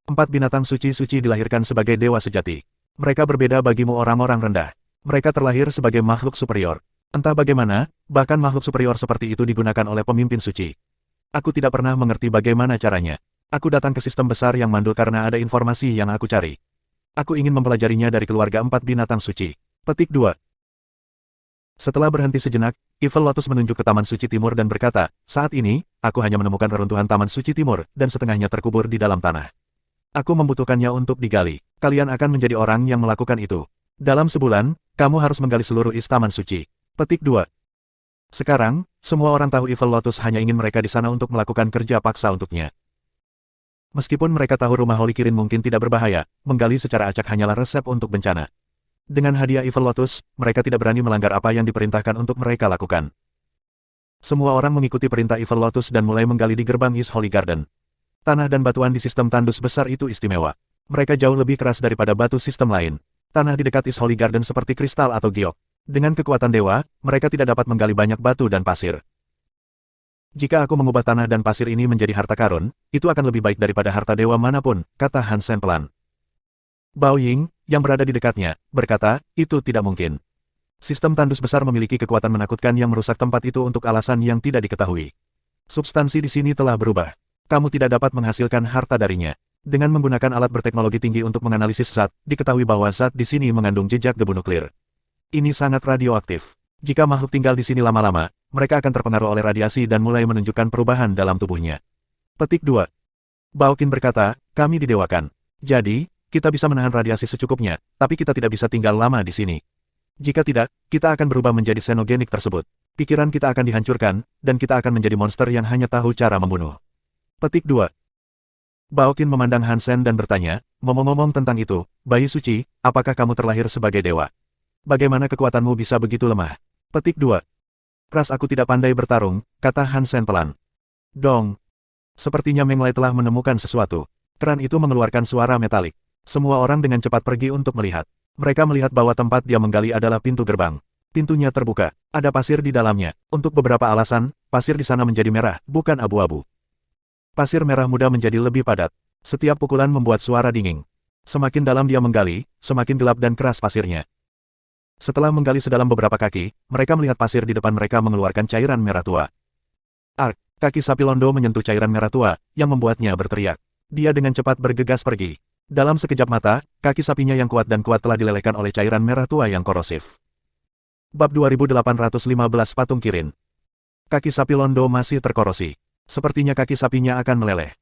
4 binatang suci dilahirkan sebagai dewa sejati. Mereka berbeda bagimu orang-orang rendah. Mereka terlahir sebagai makhluk superior. Entah bagaimana, bahkan makhluk superior seperti itu digunakan oleh pemimpin suci. Aku tidak pernah mengerti bagaimana caranya. Aku datang ke sistem besar yang mandul karena ada informasi yang aku cari. Aku ingin mempelajarinya dari keluarga 4 binatang suci. Petik 2. Setelah berhenti sejenak, Evil Lotus menunjuk ke Taman Suci Timur dan berkata, saat ini, aku hanya menemukan reruntuhan Taman Suci Timur, dan setengahnya terkubur di dalam tanah. Aku membutuhkannya untuk digali. Kalian akan menjadi orang yang melakukan itu. Dalam sebulan, kamu harus menggali seluruh is Taman Suci. Petik 2. Sekarang, semua orang tahu Evil Lotus hanya ingin mereka di sana untuk melakukan kerja paksa untuknya. Meskipun mereka tahu rumah Holy Kirin mungkin tidak berbahaya, menggali secara acak hanyalah resep untuk bencana. Dengan hadiah Evil Lotus, mereka tidak berani melanggar apa yang diperintahkan untuk mereka lakukan. Semua orang mengikuti perintah Evil Lotus dan mulai menggali di gerbang Is Holy Garden. Tanah dan batuan di sistem tandus besar itu istimewa. Mereka jauh lebih keras daripada batu sistem lain. Tanah di dekat Is Holy Garden seperti kristal atau giok. Dengan kekuatan dewa, mereka tidak dapat menggali banyak batu dan pasir. Jika aku mengubah tanah dan pasir ini menjadi harta karun, itu akan lebih baik daripada harta dewa manapun, kata Han Sen pelan. Bao Ying, yang berada di dekatnya, berkata, itu tidak mungkin. Sistem tandus besar memiliki kekuatan menakutkan yang merusak tempat itu untuk alasan yang tidak diketahui. Substansi di sini telah berubah. Kamu tidak dapat menghasilkan harta darinya. Dengan menggunakan alat berteknologi tinggi untuk menganalisis zat, diketahui bahwa zat di sini mengandung jejak debu nuklir. Ini sangat radioaktif. Jika makhluk tinggal di sini lama-lama, mereka akan terpengaruh oleh radiasi dan mulai menunjukkan perubahan dalam tubuhnya. Petik 2. Bao Qin berkata, kami didewakan. Jadi, kita bisa menahan radiasi secukupnya, tapi kita tidak bisa tinggal lama di sini. Jika tidak, kita akan berubah menjadi xenogenik tersebut. Pikiran kita akan dihancurkan, dan kita akan menjadi monster yang hanya tahu cara membunuh. Petik 2. Bao Qin memandang Han Sen dan bertanya, ngomong-ngomong tentang itu, bayi suci, apakah kamu terlahir sebagai dewa? Bagaimana kekuatanmu bisa begitu lemah? Petik 2. Ras aku tidak pandai bertarung, kata Han Sen pelan. Dong. Sepertinya Meng Lai telah menemukan sesuatu. Keran itu mengeluarkan suara metalik. Semua orang dengan cepat pergi untuk melihat. Mereka melihat bahwa tempat dia menggali adalah pintu gerbang. Pintunya terbuka. Ada pasir di dalamnya. Untuk beberapa alasan, pasir di sana menjadi merah, bukan abu-abu. Pasir merah muda menjadi lebih padat. Setiap pukulan membuat suara dingin. Semakin dalam dia menggali, semakin gelap dan keras pasirnya. Setelah menggali sedalam beberapa kaki, mereka melihat pasir di depan mereka mengeluarkan cairan merah tua. Ark, kaki sapi Londo menyentuh cairan merah tua, yang membuatnya berteriak. Dia dengan cepat bergegas pergi. Dalam sekejap mata, kaki sapinya yang kuat dan kuat telah dilelehkan oleh cairan merah tua yang korosif. Bab 2815 Patung Kirin. Kaki sapi Londo masih terkorosi. Sepertinya kaki sapinya akan meleleh.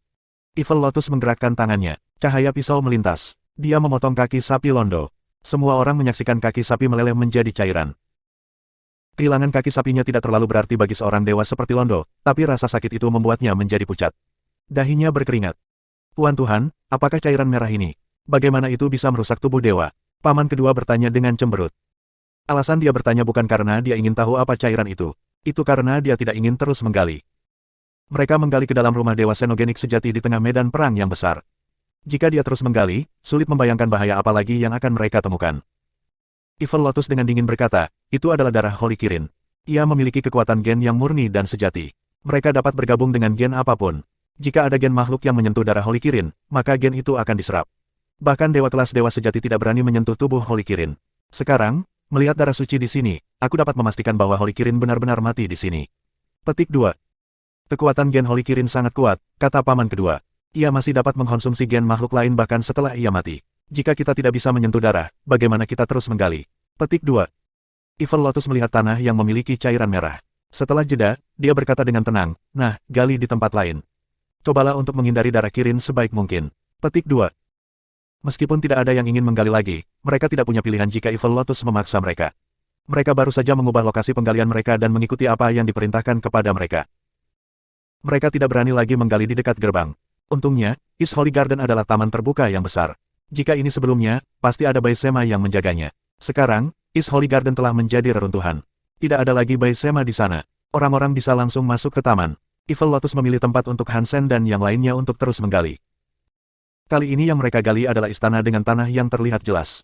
Evil Lotus menggerakkan tangannya. Cahaya pisau melintas. Dia memotong kaki sapi Londo. Semua orang menyaksikan kaki sapi meleleh menjadi cairan. Kehilangan kaki sapinya tidak terlalu berarti bagi seorang dewa seperti Londo, tapi rasa sakit itu membuatnya menjadi pucat. Dahinya berkeringat. Tuan Tuhan, apakah cairan merah ini? Bagaimana itu bisa merusak tubuh dewa? Paman kedua bertanya dengan cemberut. Alasan dia bertanya bukan karena dia ingin tahu apa cairan itu. Itu karena dia tidak ingin terus menggali. Mereka menggali ke dalam rumah dewa xenogenik sejati di tengah medan perang yang besar. Jika dia terus menggali, sulit membayangkan bahaya apa lagi yang akan mereka temukan. Evil Lotus dengan dingin berkata, itu adalah darah Holy Kirin. Ia memiliki kekuatan gen yang murni dan sejati. Mereka dapat bergabung dengan gen apapun. Jika ada gen makhluk yang menyentuh darah Holy Kirin, maka gen itu akan diserap. Bahkan dewa kelas dewa sejati tidak berani menyentuh tubuh Holy Kirin. Sekarang, melihat darah suci di sini, aku dapat memastikan bahwa Holy Kirin benar-benar mati di sini. Petik 2. Kekuatan gen Holy Kirin sangat kuat, kata paman kedua. Ia masih dapat mengkonsumsi gen makhluk lain bahkan setelah ia mati. Jika kita tidak bisa menyentuh darah, bagaimana kita terus menggali? Petik 2. Evil Lotus melihat tanah yang memiliki cairan merah. Setelah jeda, dia berkata dengan tenang, nah, gali di tempat lain. Cobalah untuk menghindari darah Kirin sebaik mungkin. Petik 2. Meskipun tidak ada yang ingin menggali lagi, mereka tidak punya pilihan jika Evil Lotus memaksa mereka. Mereka baru saja mengubah lokasi penggalian mereka dan mengikuti apa yang diperintahkan kepada mereka. Mereka tidak berani lagi menggali di dekat gerbang. Untungnya, East Holy Garden adalah taman terbuka yang besar. Jika ini sebelumnya, pasti ada Bai Sema yang menjaganya. Sekarang, East Holy Garden telah menjadi reruntuhan. Tidak ada lagi Bai Sema di sana. Orang-orang bisa langsung masuk ke taman. Evil Lotus memilih tempat untuk Han Sen dan yang lainnya untuk terus menggali. Kali ini yang mereka gali adalah istana dengan tanah yang terlihat jelas.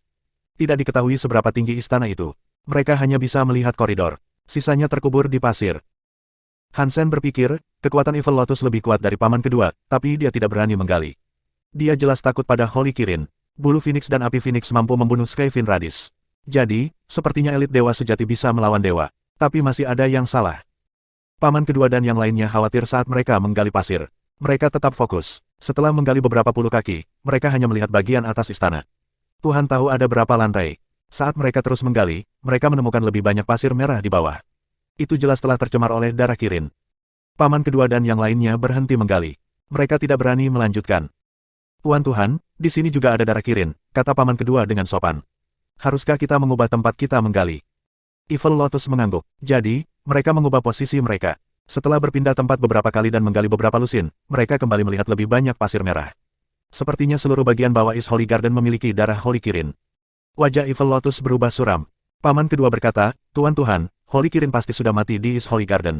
Tidak diketahui seberapa tinggi istana itu. Mereka hanya bisa melihat koridor. Sisanya terkubur di pasir. Han Sen berpikir, kekuatan Evil Lotus lebih kuat dari paman kedua, tapi dia tidak berani menggali. Dia jelas takut pada Holy Kirin. Bulu Phoenix dan api Phoenix mampu membunuh Skyfin Radis. Jadi, sepertinya elit dewa sejati bisa melawan dewa. Tapi masih ada yang salah. Paman kedua dan yang lainnya khawatir saat mereka menggali pasir. Mereka tetap fokus. Setelah menggali beberapa puluh kaki, mereka hanya melihat bagian atas istana. Tuhan tahu ada berapa lantai. Saat mereka terus menggali, mereka menemukan lebih banyak pasir merah di bawah. Itu jelas telah tercemar oleh darah Kirin. Paman kedua dan yang lainnya berhenti menggali. Mereka tidak berani melanjutkan. Tuan Tuhan, di sini juga ada darah Kirin, kata paman kedua dengan sopan. Haruskah kita mengubah tempat kita menggali? Evil Lotus mengangguk. Jadi, mereka mengubah posisi mereka. Setelah berpindah tempat beberapa kali dan menggali beberapa lusin, mereka kembali melihat lebih banyak pasir merah. Sepertinya seluruh bagian bawah East Holy Garden memiliki darah Holy Kirin. Wajah Evil Lotus berubah suram. Paman kedua berkata, Tuan Tuhan, Holy Kirin pasti sudah mati di East Holy Garden.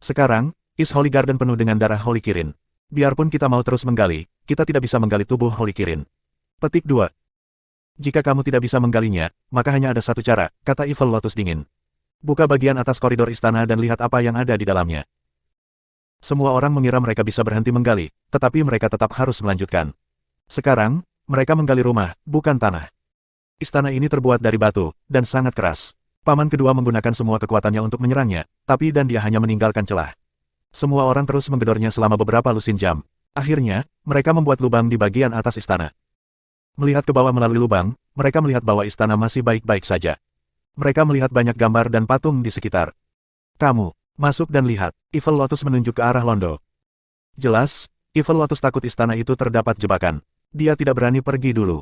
Sekarang, East Holy Garden penuh dengan darah Holy Kirin. Biarpun kita mau terus menggali, kita tidak bisa menggali tubuh Holy Kirin. Petik 2. Jika kamu tidak bisa menggalinya, maka hanya ada satu cara, kata Evil Lotus dingin. Buka bagian atas koridor istana dan lihat apa yang ada di dalamnya. Semua orang mengira mereka bisa berhenti menggali, tetapi mereka tetap harus melanjutkan. Sekarang, mereka menggali rumah, bukan tanah. Istana ini terbuat dari batu, dan sangat keras. Paman kedua menggunakan semua kekuatannya untuk menyerangnya, tapi dan dia hanya meninggalkan celah. Semua orang terus menggedornya selama beberapa lusin jam. Akhirnya, mereka membuat lubang di bagian atas istana. Melihat ke bawah melalui lubang, mereka melihat bahwa istana masih baik-baik saja. Mereka melihat banyak gambar dan patung di sekitar. Kamu, masuk dan lihat. Evil Lotus menunjuk ke arah Londo. Jelas, Evil Lotus takut istana itu terdapat jebakan. Dia tidak berani pergi dulu.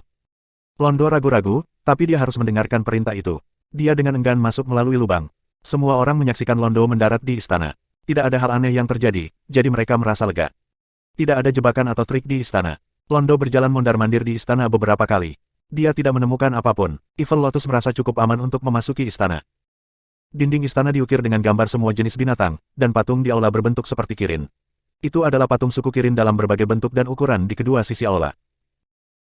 Londo ragu-ragu, tapi dia harus mendengarkan perintah itu. Dia dengan enggan masuk melalui lubang. Semua orang menyaksikan Londo mendarat di istana. Tidak ada hal aneh yang terjadi, jadi mereka merasa lega. Tidak ada jebakan atau trik di istana. Londo berjalan mondar-mandir di istana beberapa kali. Dia tidak menemukan apapun. Evil Lotus merasa cukup aman untuk memasuki istana. Dinding istana diukir dengan gambar semua jenis binatang, dan patung di aula berbentuk seperti kirin. Itu adalah patung suku kirin dalam berbagai bentuk dan ukuran di kedua sisi aula.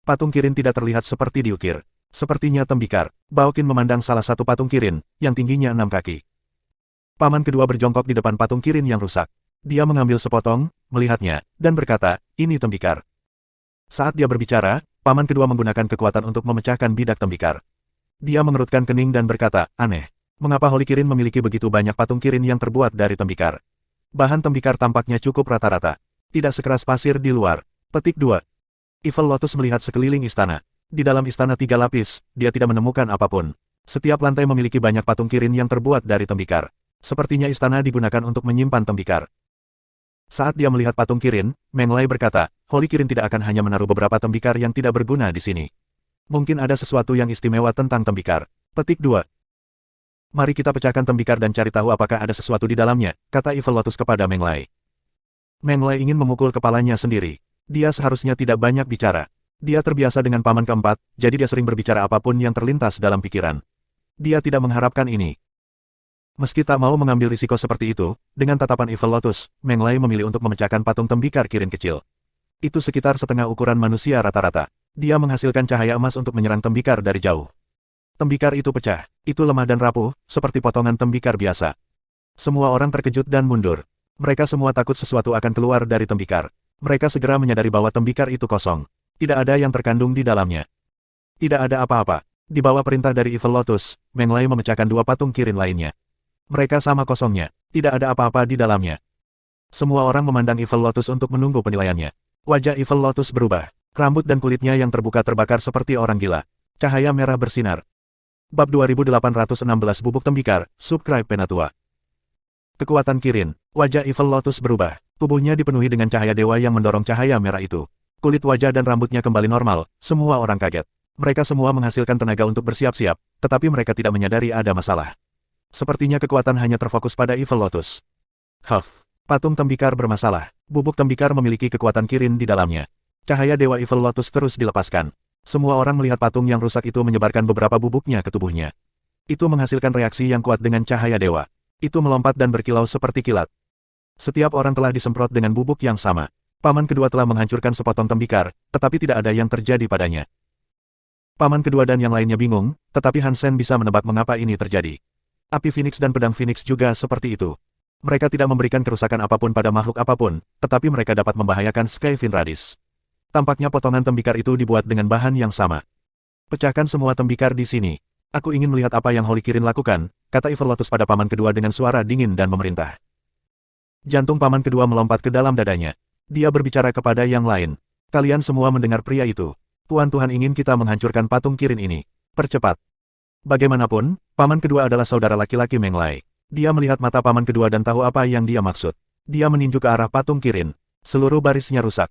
Patung kirin tidak terlihat seperti diukir. Sepertinya tembikar. Baoqin memandang salah satu patung kirin, yang tingginya 6 kaki. Paman kedua berjongkok di depan patung kirin yang rusak. Dia mengambil sepotong, melihatnya, dan berkata, ini tembikar. Saat dia berbicara, paman kedua menggunakan kekuatan untuk memecahkan bidak tembikar. Dia mengerutkan kening dan berkata, aneh. Mengapa Holy Kirin memiliki begitu banyak patung kirin yang terbuat dari tembikar? Bahan tembikar tampaknya cukup rata-rata. Tidak sekeras pasir di luar. Petik 2. Evil Lotus melihat sekeliling istana. Di dalam istana 3 lapis, dia tidak menemukan apapun. Setiap lantai memiliki banyak patung kirin yang terbuat dari tembikar. Sepertinya istana digunakan untuk menyimpan tembikar. Saat dia melihat patung kirin, Meng Lai berkata, Holy Kirin tidak akan hanya menaruh beberapa tembikar yang tidak berguna di sini. Mungkin ada sesuatu yang istimewa tentang tembikar. Petik 2. Mari kita pecahkan tembikar dan cari tahu apakah ada sesuatu di dalamnya, kata Evil Lotus kepada Meng Lai. Meng Lai ingin memukul kepalanya sendiri. Dia seharusnya tidak banyak bicara. Dia terbiasa dengan paman keempat, jadi dia sering berbicara apapun yang terlintas dalam pikiran. Dia tidak mengharapkan ini. Meski tak mau mengambil risiko seperti itu, dengan tatapan Evil Lotus, Meng Lai memilih untuk memecahkan patung tembikar kirin kecil. Itu sekitar setengah ukuran manusia rata-rata. Dia menghasilkan cahaya emas untuk menyerang tembikar dari jauh. Tembikar itu pecah. Itu lemah dan rapuh, seperti potongan tembikar biasa. Semua orang terkejut dan mundur. Mereka semua takut sesuatu akan keluar dari tembikar. Mereka segera menyadari bahwa tembikar itu kosong. Tidak ada yang terkandung di dalamnya. Tidak ada apa-apa. Di bawah perintah dari Evil Lotus, Meng Lai memecahkan 2 patung kirin lainnya. Mereka sama kosongnya. Tidak ada apa-apa di dalamnya. Semua orang memandang Evil Lotus untuk menunggu penilaiannya. Wajah Evil Lotus berubah. Rambut dan kulitnya yang terbuka terbakar seperti orang gila. Cahaya merah bersinar. Bab 2816 Bubuk Tembikar, Subscribe Penatua. Kekuatan Kirin. Wajah Evil Lotus berubah. Tubuhnya dipenuhi dengan cahaya dewa yang mendorong cahaya merah itu. Kulit wajah dan rambutnya kembali normal. Semua orang kaget. Mereka semua menghasilkan tenaga untuk bersiap-siap, tetapi mereka tidak menyadari ada masalah. Sepertinya kekuatan hanya terfokus pada Evil Lotus. Huff. Patung tembikar bermasalah. Bubuk tembikar memiliki kekuatan kirin di dalamnya. Cahaya dewa Evil Lotus terus dilepaskan. Semua orang melihat patung yang rusak itu menyebarkan beberapa bubuknya ke tubuhnya. Itu menghasilkan reaksi yang kuat dengan cahaya dewa. Itu melompat dan berkilau seperti kilat. Setiap orang telah disemprot dengan bubuk yang sama. Paman kedua telah menghancurkan sepotong tembikar, tetapi tidak ada yang terjadi padanya. Paman kedua dan yang lainnya bingung, tetapi Hansen bisa menebak mengapa ini terjadi. Api Phoenix dan pedang Phoenix juga seperti itu. Mereka tidak memberikan kerusakan apapun pada makhluk apapun, tetapi mereka dapat membahayakan Skyfin Radis. Tampaknya potongan tembikar itu dibuat dengan bahan yang sama. Pecahkan semua tembikar di sini. Aku ingin melihat apa yang Holy Kirin lakukan, kata Evil Lotus pada paman kedua dengan suara dingin dan memerintah. Jantung paman kedua melompat ke dalam dadanya. Dia berbicara kepada yang lain. Kalian semua mendengar pria itu. Tuan Tuhan ingin kita menghancurkan patung Kirin ini. Percepat. Bagaimanapun, paman kedua adalah saudara laki-laki Meng Lai. Dia melihat mata paman kedua dan tahu apa yang dia maksud. Dia meninju ke arah patung Kirin. Seluruh barisnya rusak.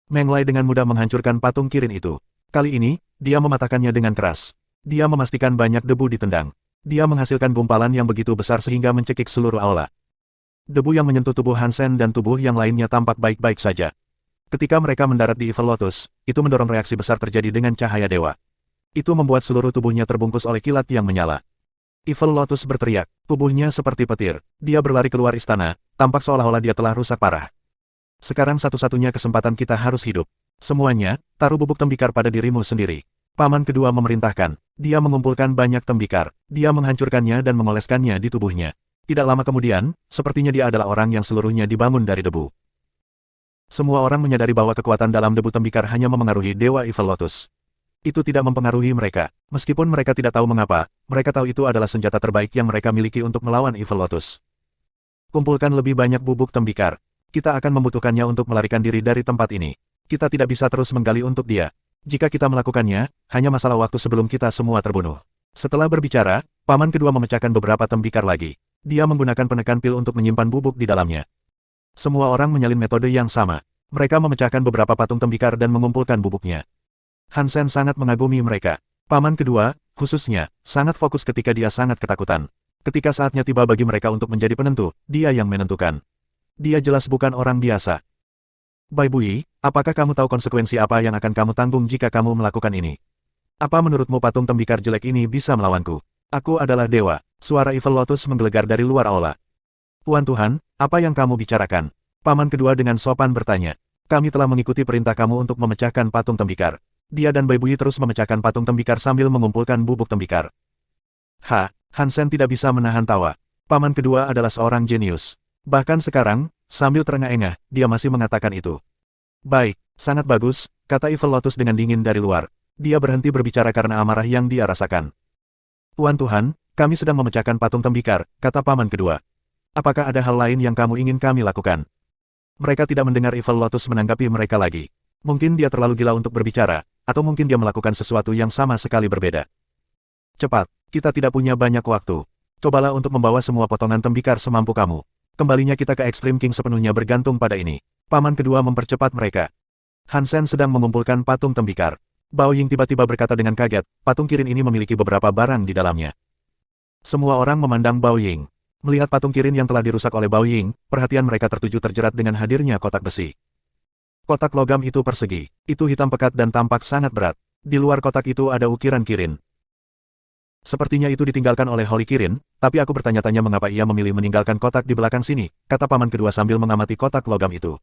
Meng Lai dengan mudah menghancurkan patung Kirin itu. Kali ini, dia mematahkannya dengan keras. Dia memastikan banyak debu ditendang. Dia menghasilkan gumpalan yang begitu besar sehingga mencekik seluruh aula. Debu yang menyentuh tubuh Hansen dan tubuh yang lainnya tampak baik-baik saja. Ketika mereka mendarat di Evil Lotus, itu mendorong reaksi besar terjadi dengan cahaya dewa. Itu membuat seluruh tubuhnya terbungkus oleh kilat yang menyala. Evil Lotus berteriak, tubuhnya seperti petir. Dia berlari keluar istana, tampak seolah-olah dia telah rusak parah. Sekarang satu-satunya kesempatan kita harus hidup. Semuanya, taruh bubuk tembikar pada dirimu sendiri. Paman kedua memerintahkan. Dia mengumpulkan banyak tembikar. Dia menghancurkannya dan mengoleskannya di tubuhnya. Tidak lama kemudian, sepertinya dia adalah orang yang seluruhnya dibangun dari debu. Semua orang menyadari bahwa kekuatan dalam debu tembikar hanya memengaruhi Dewa Evil Lotus. Itu tidak mempengaruhi mereka. Meskipun mereka tidak tahu mengapa, mereka tahu itu adalah senjata terbaik yang mereka miliki untuk melawan Evil Lotus. Kumpulkan lebih banyak bubuk tembikar. Kita akan membutuhkannya untuk melarikan diri dari tempat ini. Kita tidak bisa terus menggali untuk dia. Jika kita melakukannya, hanya masalah waktu sebelum kita semua terbunuh. Setelah berbicara, paman kedua memecahkan beberapa tembikar lagi. Dia menggunakan penekan pil untuk menyimpan bubuk di dalamnya. Semua orang menyalin metode yang sama. Mereka memecahkan beberapa patung tembikar dan mengumpulkan bubuknya. Hansen sangat mengagumi mereka. Paman kedua, khususnya, sangat fokus ketika dia sangat ketakutan. Ketika saatnya tiba bagi mereka untuk menjadi penentu, dia yang menentukan. Dia jelas bukan orang biasa. Bai Bui, apakah kamu tahu konsekuensi apa yang akan kamu tanggung jika kamu melakukan ini? Apa menurutmu patung tembikar jelek ini bisa melawanku? Aku adalah dewa. Suara Evil Lotus menggelegar dari luar aula. Tuan Tuhan, apa yang kamu bicarakan? Paman kedua dengan sopan bertanya. Kami telah mengikuti perintah kamu untuk memecahkan patung tembikar. Dia dan Bai Bui terus memecahkan patung tembikar sambil mengumpulkan bubuk tembikar. Hansen tidak bisa menahan tawa. Paman kedua adalah seorang jenius. Bahkan sekarang, sambil terengah-engah, dia masih mengatakan itu. Baik, sangat bagus, kata Evil Lotus dengan dingin dari luar. Dia berhenti berbicara karena amarah yang dia rasakan. Tuan Tuhan, kami sedang memecahkan patung tembikar, kata paman kedua. Apakah ada hal lain yang kamu ingin kami lakukan? Mereka tidak mendengar Evil Lotus menanggapi mereka lagi. Mungkin dia terlalu gila untuk berbicara, atau mungkin dia melakukan sesuatu yang sama sekali berbeda. Cepat, kita tidak punya banyak waktu. Cobalah untuk membawa semua potongan tembikar semampu kamu. Kembalinya kita ke Extreme King sepenuhnya bergantung pada ini. Paman kedua mempercepat mereka. Hansen sedang mengumpulkan patung tembikar. Bao Ying tiba-tiba berkata dengan kaget, patung kirin ini memiliki beberapa barang di dalamnya. Semua orang memandang Bao Ying. Melihat patung kirin yang telah dirusak oleh Bao Ying, perhatian mereka tertuju terjerat dengan hadirnya kotak besi. Kotak logam itu persegi. Itu hitam pekat dan tampak sangat berat. Di luar kotak itu ada ukiran kirin. Sepertinya itu ditinggalkan oleh Holy Kirin, tapi aku bertanya-tanya mengapa ia memilih meninggalkan kotak di belakang sini, kata paman kedua sambil mengamati kotak logam itu.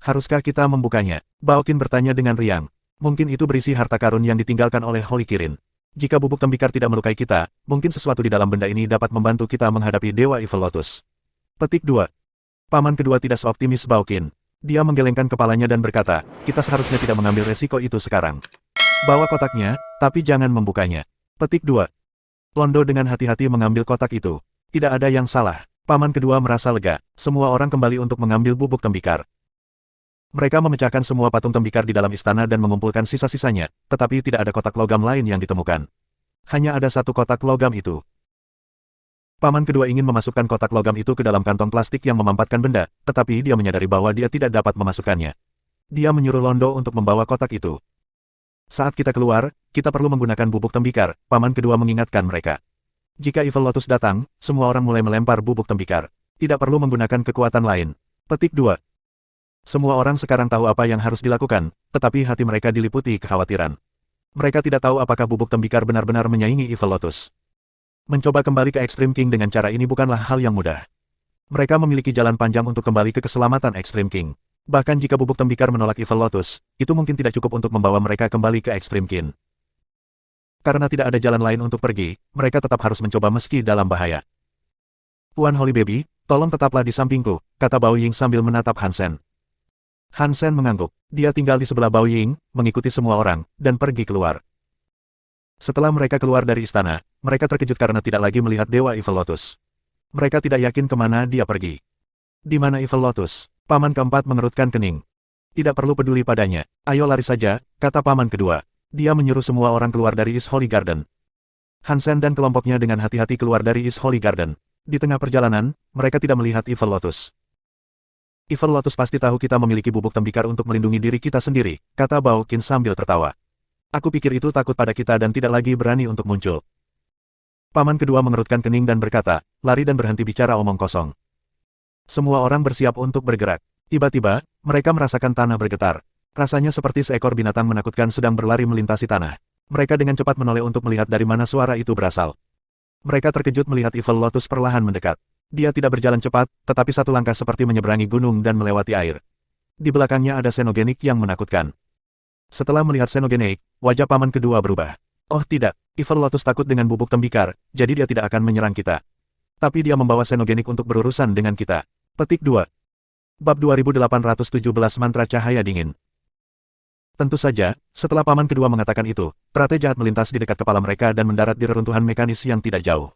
Haruskah kita membukanya? Bao Qin bertanya dengan riang. Mungkin itu berisi harta karun yang ditinggalkan oleh Holy Kirin. Jika bubuk tembikar tidak melukai kita, mungkin sesuatu di dalam benda ini dapat membantu kita menghadapi Dewa Evil Lotus. Petik 2. Paman kedua tidak seoptimis Bao Qin. Dia menggelengkan kepalanya dan berkata, kita seharusnya tidak mengambil resiko itu sekarang. Bawa kotaknya, tapi jangan membukanya. Petik 2. Londo dengan hati-hati mengambil kotak itu. Tidak ada yang salah. Paman kedua merasa lega. Semua orang kembali untuk mengambil bubuk tembikar. Mereka memecahkan semua patung tembikar di dalam istana dan mengumpulkan sisa-sisanya, tetapi tidak ada kotak logam lain yang ditemukan. Hanya ada satu kotak logam itu. Paman kedua ingin memasukkan kotak logam itu ke dalam kantong plastik yang memampatkan benda, tetapi dia menyadari bahwa dia tidak dapat memasukkannya. Dia menyuruh Londo untuk membawa kotak itu. Saat kita keluar, kita perlu menggunakan bubuk tembikar, paman kedua mengingatkan mereka. Jika Evil Lotus datang, semua orang mulai melempar bubuk tembikar. Tidak perlu menggunakan kekuatan lain. Petik 2. Semua orang sekarang tahu apa yang harus dilakukan, tetapi hati mereka diliputi kekhawatiran. Mereka tidak tahu apakah bubuk tembikar benar-benar menyaingi Evil Lotus. Mencoba kembali ke Extreme King dengan cara ini bukanlah hal yang mudah. Mereka memiliki jalan panjang untuk kembali ke keselamatan Extreme King. Bahkan jika bubuk tembikar menolak Evil Lotus, itu mungkin tidak cukup untuk membawa mereka kembali ke Extreme King. Karena tidak ada jalan lain untuk pergi, mereka tetap harus mencoba meski dalam bahaya. Tuan Holy Baby, tolong tetaplah di sampingku, kata Bao Ying sambil menatap Hansen. Hansen mengangguk. Dia tinggal di sebelah Bao Ying, mengikuti semua orang, dan pergi keluar. Setelah mereka keluar dari istana, mereka terkejut karena tidak lagi melihat Dewa Evil Lotus. Mereka tidak yakin kemana dia pergi. Di mana Evil Lotus? Paman keempat mengerutkan kening. Tidak perlu peduli padanya. Ayo lari saja, kata paman kedua. Dia menyuruh semua orang keluar dari East Holy Garden. Hansen dan kelompoknya dengan hati-hati keluar dari East Holy Garden. Di tengah perjalanan, mereka tidak melihat Evil Lotus. Evil Lotus pasti tahu kita memiliki bubuk tembikar untuk melindungi diri kita sendiri, kata Bao Qin sambil tertawa. Aku pikir itu takut pada kita dan tidak lagi berani untuk muncul. Paman kedua mengerutkan kening dan berkata, lari dan berhenti bicara omong kosong. Semua orang bersiap untuk bergerak. Tiba-tiba, mereka merasakan tanah bergetar. Rasanya seperti seekor binatang menakutkan sedang berlari melintasi tanah. Mereka dengan cepat menoleh untuk melihat dari mana suara itu berasal. Mereka terkejut melihat Evil Lotus perlahan mendekat. Dia tidak berjalan cepat, tetapi satu langkah seperti menyeberangi gunung dan melewati air. Di belakangnya ada Xenogenik yang menakutkan. Setelah melihat Xenogeneik, wajah paman kedua berubah. Oh tidak, Evil Lotus takut dengan bubuk tembikar, jadi dia tidak akan menyerang kita. Tapi dia membawa Xenogeneik untuk berurusan dengan kita. Petik 2. Bab 2817 Mantra Cahaya Dingin. Tentu saja, setelah paman kedua mengatakan itu, teratai jahat melintas di dekat kepala mereka dan mendarat di reruntuhan mekanis yang tidak jauh.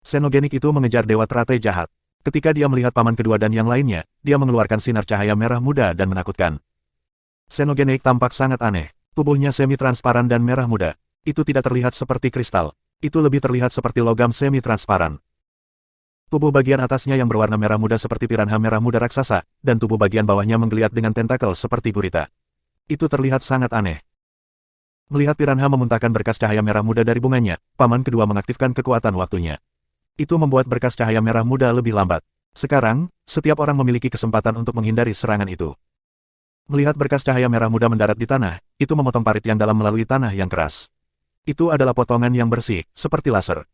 Xenogeneik itu mengejar dewa teratai jahat. Ketika dia melihat paman kedua dan yang lainnya, dia mengeluarkan sinar cahaya merah muda dan menakutkan. Xenogeneik tampak sangat aneh. Tubuhnya semi-transparan dan merah muda. Itu tidak terlihat seperti kristal. Itu lebih terlihat seperti logam semi-transparan. Tubuh bagian atasnya yang berwarna merah muda seperti piranha merah muda raksasa, dan tubuh bagian bawahnya menggeliat dengan tentakel seperti gurita. Itu terlihat sangat aneh. Melihat piranha memuntahkan berkas cahaya merah muda dari bunganya, paman kedua mengaktifkan kekuatan waktunya. Itu membuat berkas cahaya merah muda lebih lambat. Sekarang, setiap orang memiliki kesempatan untuk menghindari serangan itu. Melihat berkas cahaya merah muda mendarat di tanah, itu memotong parit yang dalam melalui tanah yang keras. Itu adalah potongan yang bersih, seperti laser.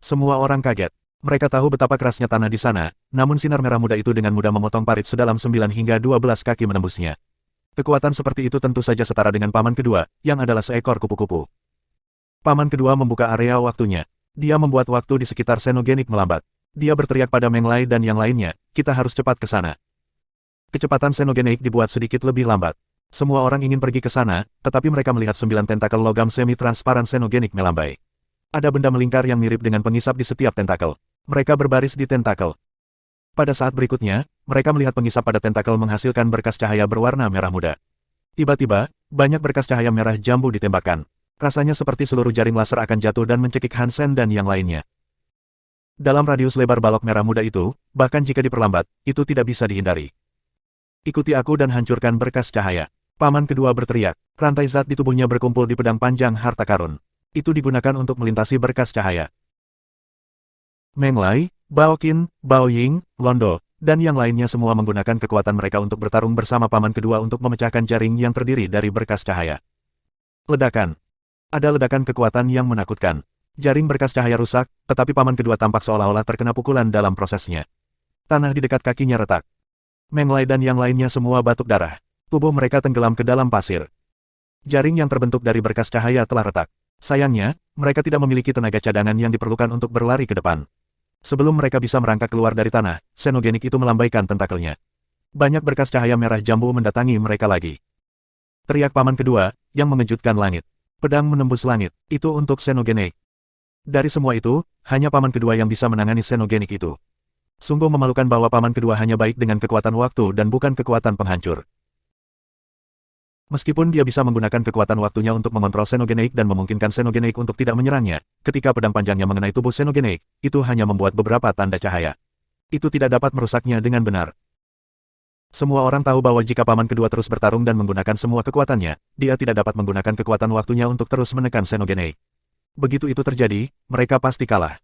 Semua orang kaget. Mereka tahu betapa kerasnya tanah di sana, namun sinar merah muda itu dengan mudah memotong parit sedalam 9 hingga 12 kaki menembusnya. Kekuatan seperti itu tentu saja setara dengan paman kedua, yang adalah seekor kupu-kupu. Paman kedua membuka area waktunya. Dia membuat waktu di sekitar Xenogeneik melambat. Dia berteriak pada Menglai dan yang lainnya, kita harus cepat ke sana. Kecepatan Xenogeneik dibuat sedikit lebih lambat. Semua orang ingin pergi ke sana, tetapi mereka melihat 9 tentakel logam semi-transparan Xenogeneik melambai. Ada benda melingkar yang mirip dengan pengisap di setiap tentakel. Mereka berbaris di tentakel. Pada saat berikutnya, mereka melihat pengisap pada tentakel menghasilkan berkas cahaya berwarna merah muda. Tiba-tiba, banyak berkas cahaya merah jambu ditembakkan. Rasanya seperti seluruh jaring laser akan jatuh dan mencekik Hansen dan yang lainnya. Dalam radius lebar balok merah muda itu, bahkan jika diperlambat, itu tidak bisa dihindari. Ikuti aku dan hancurkan berkas cahaya. Paman kedua berteriak. Rantai zat di tubuhnya berkumpul di pedang panjang harta karun. Itu digunakan untuk melintasi berkas cahaya. Menglai, Baoqin, Baoying, Londo, dan yang lainnya semua menggunakan kekuatan mereka untuk bertarung bersama paman kedua untuk memecahkan jaring yang terdiri dari berkas cahaya. Ledakan. Ada ledakan kekuatan yang menakutkan. Jaring berkas cahaya rusak, tetapi paman kedua tampak seolah-olah terkena pukulan dalam prosesnya. Tanah di dekat kakinya retak. Menglai dan yang lainnya semua batuk darah. Tubuh mereka tenggelam ke dalam pasir. Jaring yang terbentuk dari berkas cahaya telah retak. Sayangnya, mereka tidak memiliki tenaga cadangan yang diperlukan untuk berlari ke depan. Sebelum mereka bisa merangkak keluar dari tanah, Xenogeneik itu melambaikan tentakelnya. Banyak berkas cahaya merah jambu mendatangi mereka lagi. Teriak paman kedua, yang mengejutkan langit. Pedang menembus langit, itu untuk Xenogeneik. Dari semua itu, hanya paman kedua yang bisa menangani Xenogeneik itu. Sungguh memalukan bahwa paman kedua hanya baik dengan kekuatan waktu dan bukan kekuatan penghancur. Meskipun dia bisa menggunakan kekuatan waktunya untuk mengontrol Xenogeneik dan memungkinkan Xenogeneik untuk tidak menyerangnya, ketika pedang panjangnya mengenai tubuh Xenogeneik, itu hanya membuat beberapa tanda cahaya. Itu tidak dapat merusaknya dengan benar. Semua orang tahu bahwa jika paman kedua terus bertarung dan menggunakan semua kekuatannya, dia tidak dapat menggunakan kekuatan waktunya untuk terus menekan Xenogeneik. Begitu itu terjadi, mereka pasti kalah.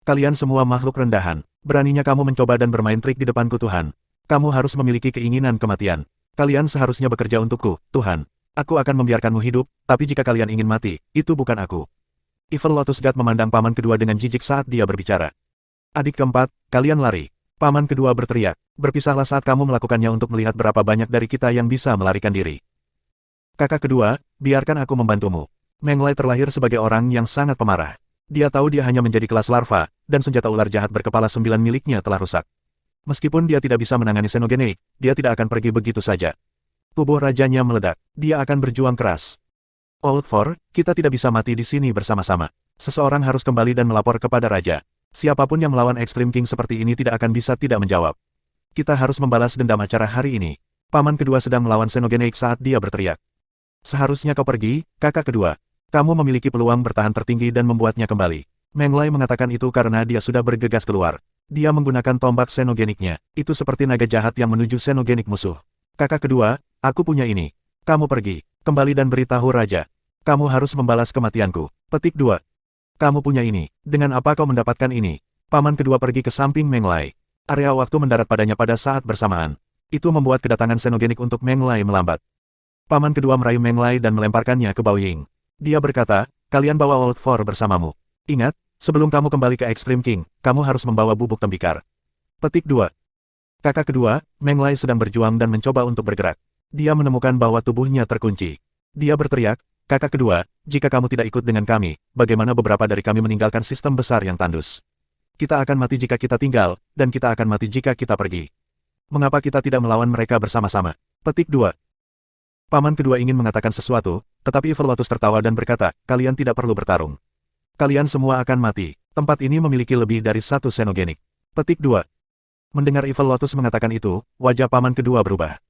Kalian semua makhluk rendahan. Beraninya kamu mencoba dan bermain trik di depanku Tuhan. Kamu harus memiliki keinginan kematian. Kalian seharusnya bekerja untukku, Tuhan. Aku akan membiarkanmu hidup, tapi jika kalian ingin mati, itu bukan aku. Evil Lotus God memandang paman kedua dengan jijik saat dia berbicara. Adik keempat, kalian lari. Paman kedua berteriak. Berpisahlah saat kamu melakukannya untuk melihat berapa banyak dari kita yang bisa melarikan diri. Kakak kedua, biarkan aku membantumu. Menglai terlahir sebagai orang yang sangat pemarah. Dia tahu dia hanya menjadi kelas larva, dan senjata ular jahat berkepala 9 miliknya telah rusak. Meskipun dia tidak bisa menangani Xenogeneik, dia tidak akan pergi begitu saja. Tubuh rajanya meledak. Dia akan berjuang keras. Old Four, kita tidak bisa mati di sini bersama-sama. Seseorang harus kembali dan melapor kepada raja. Siapapun yang melawan Extreme King seperti ini tidak akan bisa tidak menjawab. Kita harus membalas dendam acara hari ini. Paman kedua sedang melawan Xenogeneik saat dia berteriak. Seharusnya kau pergi, kakak kedua. Kamu memiliki peluang bertahan tertinggi dan membuatnya kembali. Menglai mengatakan itu karena dia sudah bergegas keluar. Dia menggunakan tombak Xenogeneiknya. Itu seperti naga jahat yang menuju Xenogeneik musuh. Kakak kedua, aku punya ini. Kamu pergi, kembali dan beritahu raja. Kamu harus membalas kematianku. Petik 2. Kamu punya ini. Dengan apa kau mendapatkan ini? Paman kedua pergi ke samping Menglai. Area waktu mendarat padanya pada saat bersamaan. Itu membuat kedatangan Xenogeneik untuk Menglai melambat. Paman kedua meraih Menglai dan melemparkannya ke Baoying. Dia berkata, kalian bawa Old Four bersamamu. Ingat, sebelum kamu kembali ke Extreme King, kamu harus membawa bubuk tembikar. Petik 2. Kakak kedua, Menglai sedang berjuang dan mencoba untuk bergerak. Dia menemukan bahwa tubuhnya terkunci. Dia berteriak, kakak kedua, jika kamu tidak ikut dengan kami, bagaimana beberapa dari kami meninggalkan sistem besar yang tandus? Kita akan mati jika kita tinggal, dan kita akan mati jika kita pergi. Mengapa kita tidak melawan mereka bersama-sama? Petik 2. Paman kedua ingin mengatakan sesuatu, tetapi Evil Lotus tertawa dan berkata, kalian tidak perlu bertarung. Kalian semua akan mati. Tempat ini memiliki lebih dari satu xenogenik. Petik 2. Mendengar Evil Lotus mengatakan itu, wajah paman kedua berubah.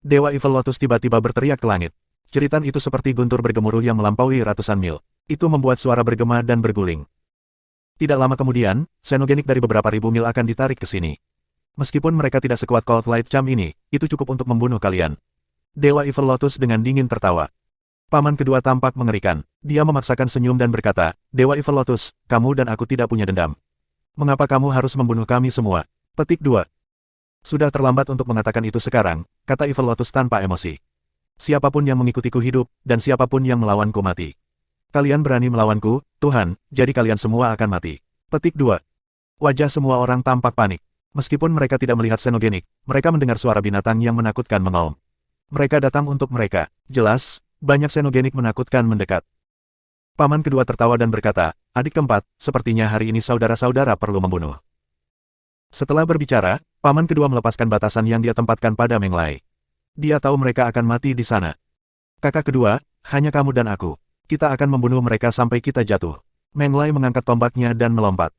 Dewa Evil Lotus tiba-tiba berteriak ke langit. Jeritan itu seperti guntur bergemuruh yang melampaui ratusan mil. Itu membuat suara bergema dan berguling. Tidak lama kemudian, xenogenik dari beberapa ribu mil akan ditarik ke sini. Meskipun mereka tidak sekuat Cold Light Charm ini, itu cukup untuk membunuh kalian. Dewa Evil Lotus dengan dingin tertawa. Paman kedua tampak mengerikan. Dia memaksakan senyum dan berkata, Dewa Evil Lotus, kamu dan aku tidak punya dendam. Mengapa kamu harus membunuh kami semua? Petik 2. Sudah terlambat untuk mengatakan itu sekarang, kata Evil Lotus tanpa emosi. Siapapun yang mengikutiku hidup, dan siapapun yang melawanku mati. Kalian berani melawanku, Tuhan, jadi kalian semua akan mati. Petik 2. Wajah semua orang tampak panik. Meskipun mereka tidak melihat xenogenik, mereka mendengar suara binatang yang menakutkan mengaum. Mereka datang untuk mereka. Jelas, banyak xenogenik menakutkan mendekat. Paman kedua tertawa dan berkata, adik keempat, sepertinya hari ini saudara-saudara perlu membunuh. Setelah berbicara, paman kedua melepaskan batasan yang dia tempatkan pada Meng Lai. Dia tahu mereka akan mati di sana. Kakak kedua, hanya kamu dan aku. Kita akan membunuh mereka sampai kita jatuh. Meng Lai mengangkat tombaknya dan melompat.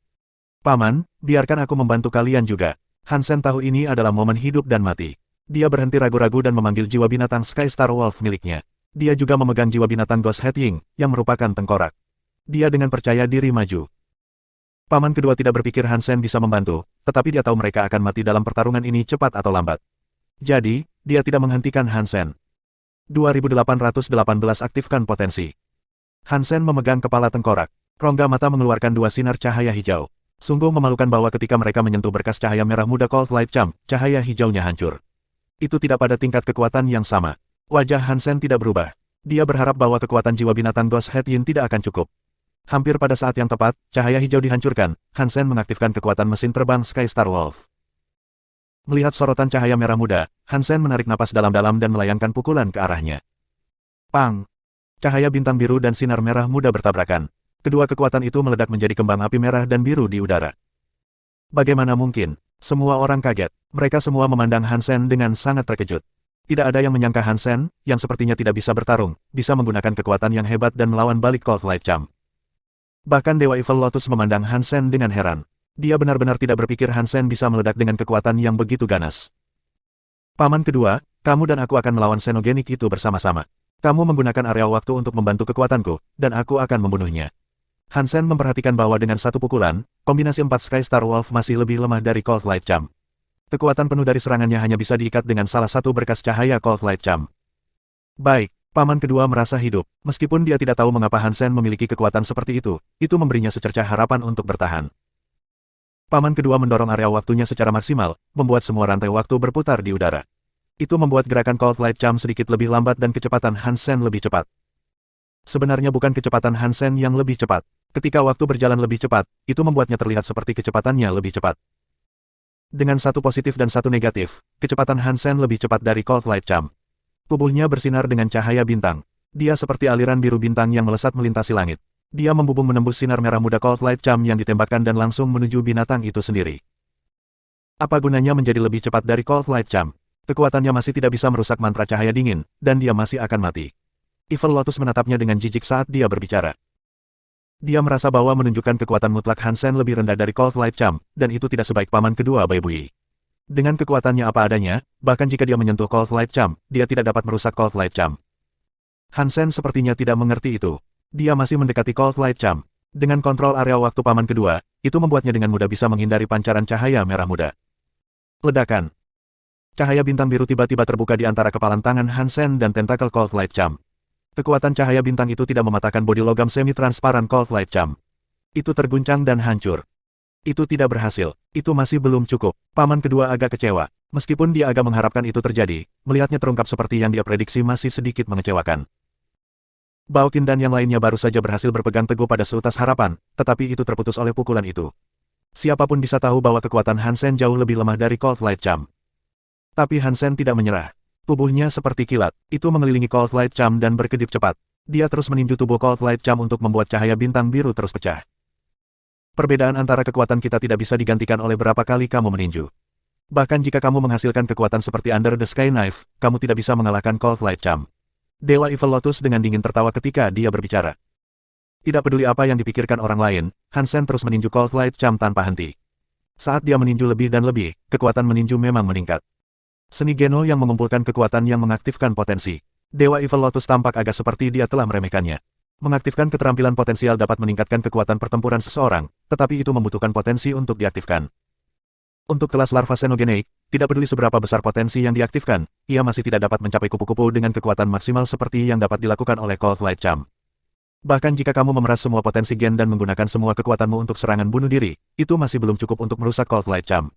Paman, biarkan aku membantu kalian juga. Hansen tahu ini adalah momen hidup dan mati. Dia berhenti ragu-ragu dan memanggil jiwa binatang Sky Star Wolf miliknya. Dia juga memegang jiwa binatang Ghost Head Ying, yang merupakan tengkorak. Dia dengan percaya diri maju. Paman kedua tidak berpikir Hansen bisa membantu, tetapi dia tahu mereka akan mati dalam pertarungan ini cepat atau lambat. Jadi, dia tidak menghentikan Hansen. 2818 aktifkan potensi. Hansen memegang kepala tengkorak. Rongga mata mengeluarkan dua sinar cahaya hijau. Sungguh memalukan bahwa ketika mereka menyentuh berkas cahaya merah muda Cold Light Charm, cahaya hijaunya hancur. Itu tidak pada tingkat kekuatan yang sama. Wajah Hansen tidak berubah. Dia berharap bahwa kekuatan jiwa binatang Ghost Head Yin tidak akan cukup. Hampir pada saat yang tepat, cahaya hijau dihancurkan, Hansen mengaktifkan kekuatan mesin terbang Sky Star Wolf. Melihat sorotan cahaya merah muda, Hansen menarik napas dalam-dalam dan melayangkan pukulan ke arahnya. Pang! Cahaya bintang biru dan sinar merah muda bertabrakan. Kedua kekuatan itu meledak menjadi kembang api merah dan biru di udara. Bagaimana mungkin? Semua orang kaget. Mereka semua memandang Hansen dengan sangat terkejut. Tidak ada yang menyangka Hansen, yang sepertinya tidak bisa bertarung, bisa menggunakan kekuatan yang hebat dan melawan balik Cold Light Charm. Bahkan Dewa Evil Lotus memandang Hansen dengan heran. Dia benar-benar tidak berpikir Hansen bisa meledak dengan kekuatan yang begitu ganas. Paman kedua, kamu dan aku akan melawan xenogenik itu bersama-sama. Kamu menggunakan area waktu untuk membantu kekuatanku, dan aku akan membunuhnya. Hansen memperhatikan bahwa dengan satu pukulan, kombinasi 4 Sky Star Wolf masih lebih lemah dari Cold Light Charm. Kekuatan penuh dari serangannya hanya bisa diikat dengan salah satu berkas cahaya Cold Light Charm. Baik, paman kedua merasa hidup. Meskipun dia tidak tahu mengapa Hansen memiliki kekuatan seperti itu memberinya secercah harapan untuk bertahan. Paman kedua mendorong area waktunya secara maksimal, membuat semua rantai waktu berputar di udara. Itu membuat gerakan Cold Light Charm sedikit lebih lambat dan kecepatan Hansen lebih cepat. Sebenarnya bukan kecepatan Hansen yang lebih cepat. Ketika waktu berjalan lebih cepat, itu membuatnya terlihat seperti kecepatannya lebih cepat. Dengan satu positif dan satu negatif, kecepatan Hansen lebih cepat dari Cold Light Charm. Tubuhnya bersinar dengan cahaya bintang. Dia seperti aliran biru bintang yang melesat melintasi langit. Dia membubung menembus sinar merah muda Cold Light Charm yang ditembakkan dan langsung menuju binatang itu sendiri. Apa gunanya menjadi lebih cepat dari Cold Light Charm? Kekuatannya masih tidak bisa merusak mantra cahaya dingin, dan dia masih akan mati. Evil Lotus menatapnya dengan jijik saat dia berbicara. Dia merasa bahwa menunjukkan kekuatan mutlak Hansen lebih rendah dari Cold Light Charm, dan itu tidak sebaik paman kedua Baibui. Dengan kekuatannya apa adanya, bahkan jika dia menyentuh Cold Light Charm, dia tidak dapat merusak Cold Light Charm. Hansen sepertinya tidak mengerti itu. Dia masih mendekati Cold Light Charm. Dengan kontrol area waktu paman kedua, itu membuatnya dengan mudah bisa menghindari pancaran cahaya merah muda. Ledakan. Cahaya bintang biru tiba-tiba terbuka di antara kepalan tangan Hansen dan tentakel Cold Light Charm. Kekuatan cahaya bintang itu tidak mematahkan bodi logam semi-transparan Cold Light Charm. Itu terguncang dan hancur. Itu tidak berhasil. Itu masih belum cukup. Paman kedua agak kecewa. Meskipun dia agak mengharapkan itu terjadi, melihatnya terungkap seperti yang dia prediksi masih sedikit mengecewakan. Baoqin dan yang lainnya baru saja berhasil berpegang teguh pada seutas harapan, tetapi itu terputus oleh pukulan itu. Siapapun bisa tahu bahwa kekuatan Hansen jauh lebih lemah dari Cold Light Charm. Tapi Hansen tidak menyerah. Tubuhnya seperti kilat, itu mengelilingi Cold Light Charm dan berkedip cepat. Dia terus meninju tubuh Cold Light Charm untuk membuat cahaya bintang biru terus pecah. Perbedaan antara kekuatan kita tidak bisa digantikan oleh berapa kali kamu meninju. Bahkan jika kamu menghasilkan kekuatan seperti Under the Sky Knife, kamu tidak bisa mengalahkan Cold Light Charm. Dewa Evil Lotus dengan dingin tertawa ketika dia berbicara. Tidak peduli apa yang dipikirkan orang lain, Hansen terus meninju Cold Light Charm tanpa henti. Saat dia meninju lebih dan lebih, kekuatan meninju memang meningkat. Seni Geno yang mengumpulkan kekuatan yang mengaktifkan potensi. Dewa Evil Lotus tampak agak seperti dia telah meremehkannya. Mengaktifkan keterampilan potensial dapat meningkatkan kekuatan pertempuran seseorang, tetapi itu membutuhkan potensi untuk diaktifkan. Untuk kelas larva Xenogeneik, tidak peduli seberapa besar potensi yang diaktifkan, ia masih tidak dapat mencapai kupu-kupu dengan kekuatan maksimal seperti yang dapat dilakukan oleh Cold Light Charm. Bahkan jika kamu memeras semua potensi gen dan menggunakan semua kekuatanmu untuk serangan bunuh diri, itu masih belum cukup untuk merusak Cold Light Charm.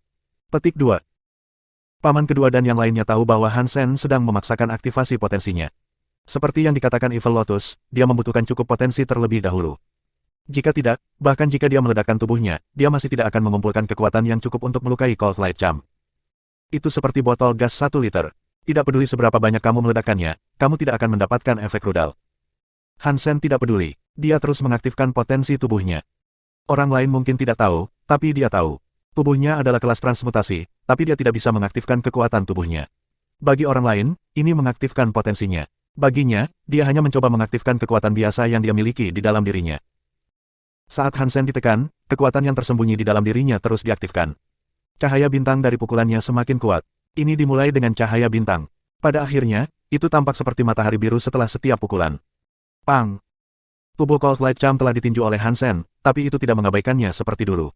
Petik 2. Paman kedua dan yang lainnya tahu bahwa Hansen sedang memaksakan aktivasi potensinya. Seperti yang dikatakan Evil Lotus, dia membutuhkan cukup potensi terlebih dahulu. Jika tidak, bahkan jika dia meledakkan tubuhnya, dia masih tidak akan mengumpulkan kekuatan yang cukup untuk melukai Cold Light Charm. Itu seperti botol gas 1 liter. Tidak peduli seberapa banyak kamu meledakkannya, kamu tidak akan mendapatkan efek rudal. Hansen tidak peduli, dia terus mengaktifkan potensi tubuhnya. Orang lain mungkin tidak tahu, tapi dia tahu. Tubuhnya adalah kelas transmutasi, tapi dia tidak bisa mengaktifkan kekuatan tubuhnya. Bagi orang lain, ini mengaktifkan potensinya. Baginya, dia hanya mencoba mengaktifkan kekuatan biasa yang dia miliki di dalam dirinya. Saat Hansen ditekan, kekuatan yang tersembunyi di dalam dirinya terus diaktifkan. Cahaya bintang dari pukulannya semakin kuat. Ini dimulai dengan cahaya bintang. Pada akhirnya, itu tampak seperti matahari biru setelah setiap pukulan. Pang! Tubuh Cold Light Charm telah ditinju oleh Hansen, tapi itu tidak mengabaikannya seperti dulu.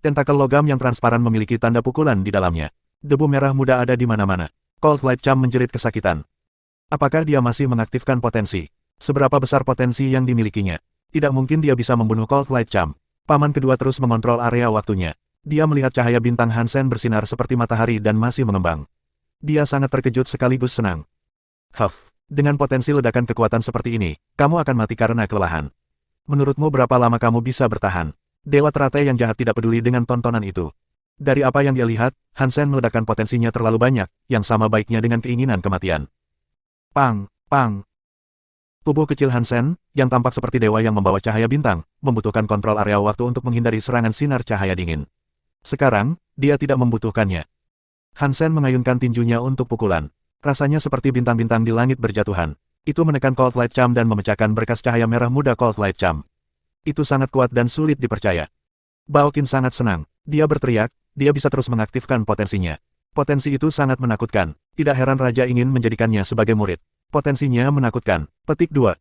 Tentakel logam yang transparan memiliki tanda pukulan di dalamnya. Debu merah muda ada di mana-mana. Cold Light Charm menjerit kesakitan. Apakah dia masih mengaktifkan potensi? Seberapa besar potensi yang dimilikinya? Tidak mungkin dia bisa membunuh Cold Light Charm. Paman kedua terus mengontrol area waktunya. Dia melihat cahaya bintang Hansen bersinar seperti matahari dan masih mengembang. Dia sangat terkejut sekaligus senang. Huff, dengan potensi ledakan kekuatan seperti ini, kamu akan mati karena kelelahan. Menurutmu berapa lama kamu bisa bertahan? Dewa teratai yang jahat tidak peduli dengan tontonan itu. Dari apa yang dia lihat, Hansen meledakkan potensinya terlalu banyak, yang sama baiknya dengan keinginan kematian. Pang, pang. Tubuh kecil Hansen, yang tampak seperti dewa yang membawa cahaya bintang, membutuhkan kontrol area waktu untuk menghindari serangan sinar cahaya dingin. Sekarang, dia tidak membutuhkannya. Hansen mengayunkan tinjunya untuk pukulan. Rasanya seperti bintang-bintang di langit berjatuhan. Itu menekan Cold Light Charm dan memecahkan berkas cahaya merah muda Cold Light Charm. Itu sangat kuat dan sulit dipercaya. Baoqin sangat senang. Dia berteriak, dia bisa terus mengaktifkan potensinya. Potensi itu sangat menakutkan. Tidak heran raja ingin menjadikannya sebagai murid. Potensinya menakutkan. Petik 2.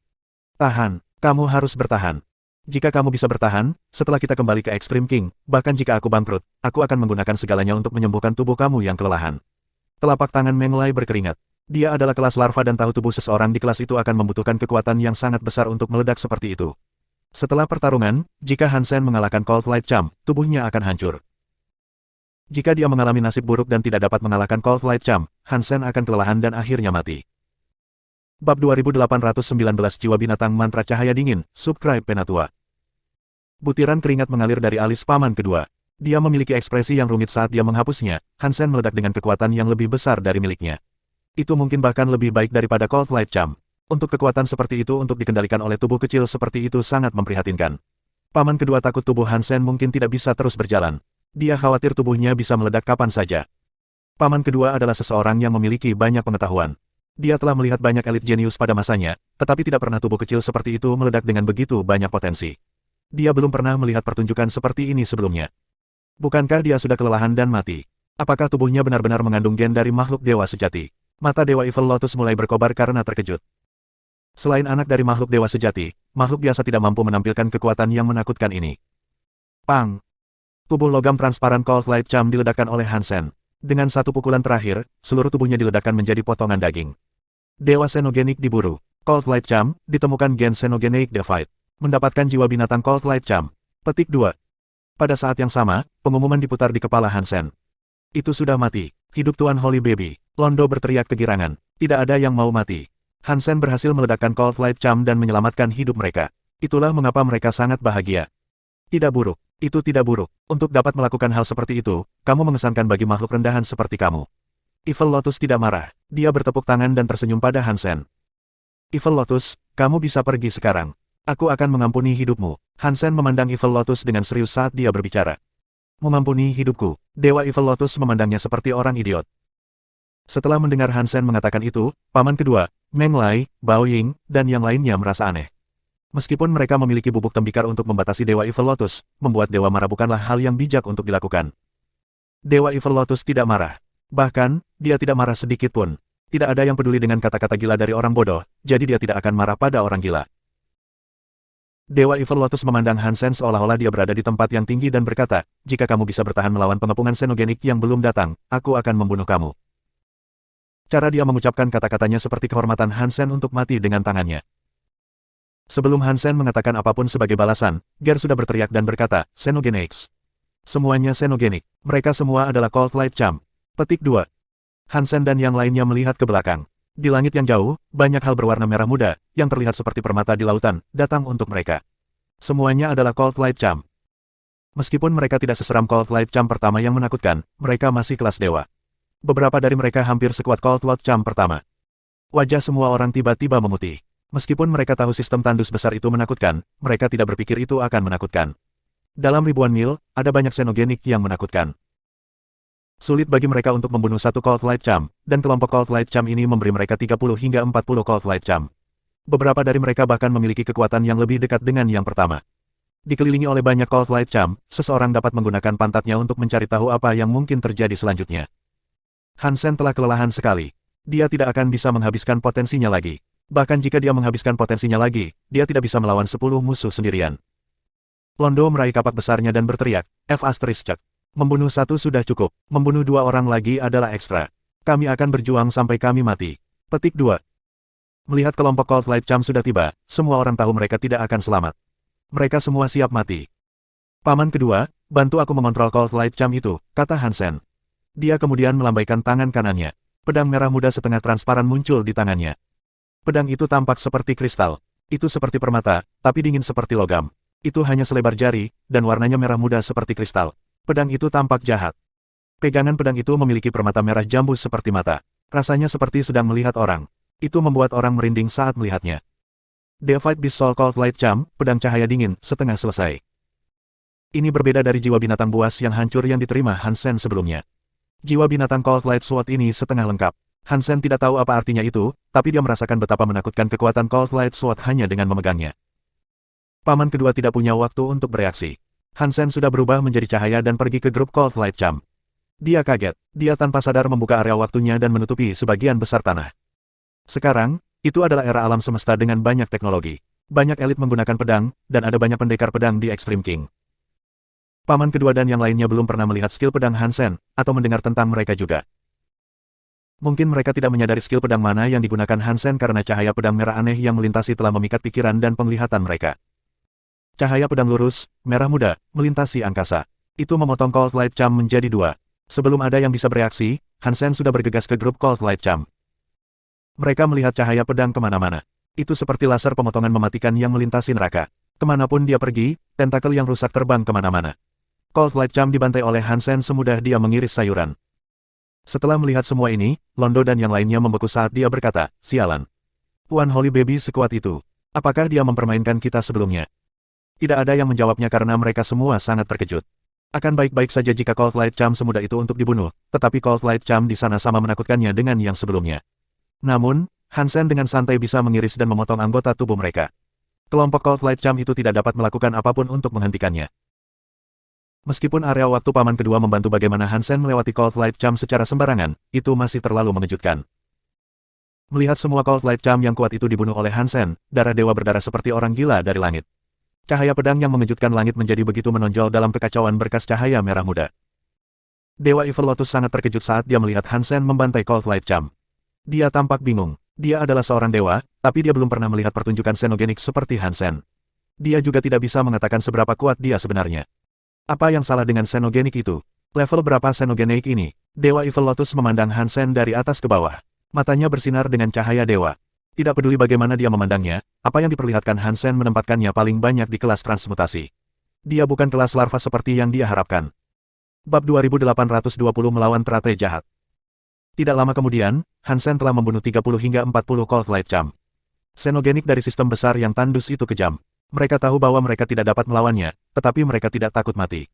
Tahan, kamu harus bertahan. Jika kamu bisa bertahan, setelah kita kembali ke Extreme King, bahkan jika aku bangkrut, aku akan menggunakan segalanya untuk menyembuhkan tubuh kamu yang kelelahan. Telapak tangan Menglai berkeringat. Dia adalah kelas larva dan tahu tubuh seseorang di kelas itu akan membutuhkan kekuatan yang sangat besar untuk meledak seperti itu. Setelah pertarungan, jika Hansen mengalahkan Cold Light Charm, tubuhnya akan hancur. Jika dia mengalami nasib buruk dan tidak dapat mengalahkan Cold Light Charm, Hansen akan kelelahan dan akhirnya mati. Bab 2819 Jiwa Binatang Mantra Cahaya Dingin, Subscribe Penatua. Butiran keringat mengalir dari alis paman kedua. Dia memiliki ekspresi yang rumit saat dia menghapusnya. Hansen meledak dengan kekuatan yang lebih besar dari miliknya. Itu mungkin bahkan lebih baik daripada Cold Light Charm. Untuk kekuatan seperti itu untuk dikendalikan oleh tubuh kecil seperti itu sangat memprihatinkan. Paman kedua takut tubuh Hansen mungkin tidak bisa terus berjalan. Dia khawatir tubuhnya bisa meledak kapan saja. Paman kedua adalah seseorang yang memiliki banyak pengetahuan. Dia telah melihat banyak elit jenius pada masanya, tetapi tidak pernah tubuh kecil seperti itu meledak dengan begitu banyak potensi. Dia belum pernah melihat pertunjukan seperti ini sebelumnya. Bukankah dia sudah kelelahan dan mati? Apakah tubuhnya benar-benar mengandung gen dari makhluk dewa sejati? Mata Dewa Evil Lotus mulai berkobar karena terkejut. Selain anak dari makhluk dewa sejati, makhluk biasa tidak mampu menampilkan kekuatan yang menakutkan ini. Pang! Tubuh logam transparan Cold Light Charm diledakkan oleh Hansen. Dengan satu pukulan terakhir, seluruh tubuhnya diledakkan menjadi potongan daging. Dewa Xenogeneik diburu. Cold Light Charm, ditemukan gen Xenogeneik Divide. Mendapatkan jiwa binatang Cold Light Charm. Petik 2. Pada saat yang sama, pengumuman diputar di kepala Hansen. Itu sudah mati. Hidup Tuan Holy Baby. Londo berteriak kegirangan. Tidak ada yang mau mati. Hansen berhasil meledakkan Cold Light Charm dan menyelamatkan hidup mereka. Itulah mengapa mereka sangat bahagia. Tidak buruk. Itu tidak buruk. Untuk dapat melakukan hal seperti itu, kamu mengesankan bagi makhluk rendahan seperti kamu. Evil Lotus tidak marah. Dia bertepuk tangan dan tersenyum pada Hansen. Evil Lotus, kamu bisa pergi sekarang. Aku akan mengampuni hidupmu. Hansen memandang Evil Lotus dengan serius saat dia berbicara. Mengampuni hidupku. Dewa Evil Lotus memandangnya seperti orang idiot. Setelah mendengar Hansen mengatakan itu, paman kedua, Meng Lai, Bao Ying, dan yang lainnya merasa aneh. Meskipun mereka memiliki bubuk tembikar untuk membatasi Dewa Evil Lotus, membuat Dewa Marah bukanlah hal yang bijak untuk dilakukan. Dewa Evil Lotus tidak marah. Bahkan, dia tidak marah sedikit pun. Tidak ada yang peduli dengan kata-kata gila dari orang bodoh, jadi dia tidak akan marah pada orang gila. Dewa Evil Lotus memandang Hansen seolah-olah dia berada di tempat yang tinggi dan berkata, jika kamu bisa bertahan melawan pengepungan xenogenik yang belum datang, aku akan membunuh kamu. Cara dia mengucapkan kata-katanya seperti kehormatan Hansen untuk mati dengan tangannya. Sebelum Hansen mengatakan apapun sebagai balasan, Ger sudah berteriak dan berkata, Xenogenix. Semuanya xenogenik. Mereka semua adalah Cold Light Champ. Petik 2. Hansen dan yang lainnya melihat ke belakang. Di langit yang jauh, banyak hal berwarna merah muda, yang terlihat seperti permata di lautan, datang untuk mereka. Semuanya adalah Cold Light Champ. Meskipun mereka tidak seseram Cold Light Champ pertama yang menakutkan, mereka masih kelas dewa. Beberapa dari mereka hampir sekuat Cold Light Champ pertama. Wajah semua orang tiba-tiba memutih. Meskipun mereka tahu sistem tandus besar itu menakutkan, mereka tidak berpikir itu akan menakutkan. Dalam ribuan mil, ada banyak xenogenik yang menakutkan. Sulit bagi mereka untuk membunuh satu Cold Light Champ, dan kelompok Cold Light Champ ini memberi mereka 30 hingga 40 Cold Light Champ. Beberapa dari mereka bahkan memiliki kekuatan yang lebih dekat dengan yang pertama. Dikelilingi oleh banyak Cold Light Champ, seseorang dapat menggunakan pantatnya untuk mencari tahu apa yang mungkin terjadi selanjutnya. Hansen telah kelelahan sekali. Dia tidak akan bisa menghabiskan potensinya lagi. Bahkan jika dia menghabiskan potensinya lagi, dia tidak bisa melawan 10 musuh sendirian. Londo meraih kapak besarnya dan berteriak, F***. Membunuh satu sudah cukup, membunuh dua orang lagi adalah ekstra. Kami akan berjuang sampai kami mati. Petik 2. Melihat kelompok Cold Light Champ sudah tiba, semua orang tahu mereka tidak akan selamat. Mereka semua siap mati. Paman kedua, bantu aku mengontrol Cold Light Champ itu, kata Hansen. Dia kemudian melambaikan tangan kanannya. Pedang merah muda setengah transparan muncul di tangannya. Pedang itu tampak seperti kristal. Itu seperti permata, tapi dingin seperti logam. Itu hanya selebar jari, dan warnanya merah muda seperti kristal. Pedang itu tampak jahat. Pegangan pedang itu memiliki permata merah jambu seperti mata. Rasanya seperti sedang melihat orang. Itu membuat orang merinding saat melihatnya. Divide this soul Cold Light Champ, pedang cahaya dingin, setengah selesai. Ini berbeda dari jiwa binatang buas yang hancur yang diterima Hansen sebelumnya. Jiwa binatang Cold Light Sword ini setengah lengkap. Hansen tidak tahu apa artinya itu, tapi dia merasakan betapa menakutkan kekuatan Cold Light Sword hanya dengan memegangnya. Paman kedua tidak punya waktu untuk bereaksi. Hansen sudah berubah menjadi cahaya dan pergi ke grup Cold Light Champ. Dia kaget. Dia tanpa sadar membuka area waktunya dan menutupi sebagian besar tanah. Sekarang, itu adalah era alam semesta dengan banyak teknologi. Banyak elit menggunakan pedang, dan ada banyak pendekar pedang di Extreme King. Paman kedua dan yang lainnya belum pernah melihat skill pedang Hansen, atau mendengar tentang mereka juga. Mungkin mereka tidak menyadari skill pedang mana yang digunakan Hansen karena cahaya pedang merah aneh yang melintasi telah memikat pikiran dan penglihatan mereka. Cahaya pedang lurus, merah muda, melintasi angkasa. Itu memotong Cold Light Champ menjadi dua. Sebelum ada yang bisa bereaksi, Hansen sudah bergegas ke grup Cold Light Champ. Mereka melihat cahaya pedang kemana-mana. Itu seperti laser pemotongan mematikan yang melintasi neraka. Kemanapun dia pergi, tentakel yang rusak terbang kemana-mana. Cold Light Champ dibantai oleh Hansen semudah dia mengiris sayuran. Setelah melihat semua ini, Londo dan yang lainnya membeku saat dia berkata, sialan. Tuan Holy Baby sekuat itu. Apakah dia mempermainkan kita sebelumnya? Tidak ada yang menjawabnya karena mereka semua sangat terkejut. Akan baik-baik saja jika Cold Light Champ semudah itu untuk dibunuh, tetapi Cold Light Champ di sana sama menakutkannya dengan yang sebelumnya. Namun, Hansen dengan santai bisa mengiris dan memotong anggota tubuh mereka. Kelompok Cold Light Champ itu tidak dapat melakukan apapun untuk menghentikannya. Meskipun area waktu paman kedua membantu bagaimana Hansen melewati Cold Light Champ secara sembarangan, itu masih terlalu mengejutkan. Melihat semua Cold Light Champ yang kuat itu dibunuh oleh Hansen, darah dewa berdarah seperti orang gila dari langit. Cahaya pedang yang mengejutkan langit menjadi begitu menonjol dalam kekacauan berkas cahaya merah muda. Dewa Evil Lotus sangat terkejut saat dia melihat Hansen membantai Cold Light Champ. Dia tampak bingung. Dia adalah seorang dewa, tapi dia belum pernah melihat pertunjukan xenogenik seperti Hansen. Dia juga tidak bisa mengatakan seberapa kuat dia sebenarnya. Apa yang salah dengan xenogenik itu? Level berapa xenogenik ini? Dewa Evil Lotus memandang Hansen dari atas ke bawah. Matanya bersinar dengan cahaya dewa. Tidak peduli bagaimana dia memandangnya, apa yang diperlihatkan Hansen menempatkannya paling banyak di kelas transmutasi. Dia bukan kelas larva seperti yang dia harapkan. Bab 2820 melawan teratai jahat. Tidak lama kemudian, Hansen telah membunuh 30 hingga 40 Cold Light Charm. Xenogenik dari sistem besar yang tandus itu kejam. Mereka tahu bahwa mereka tidak dapat melawannya, tetapi mereka tidak takut mati.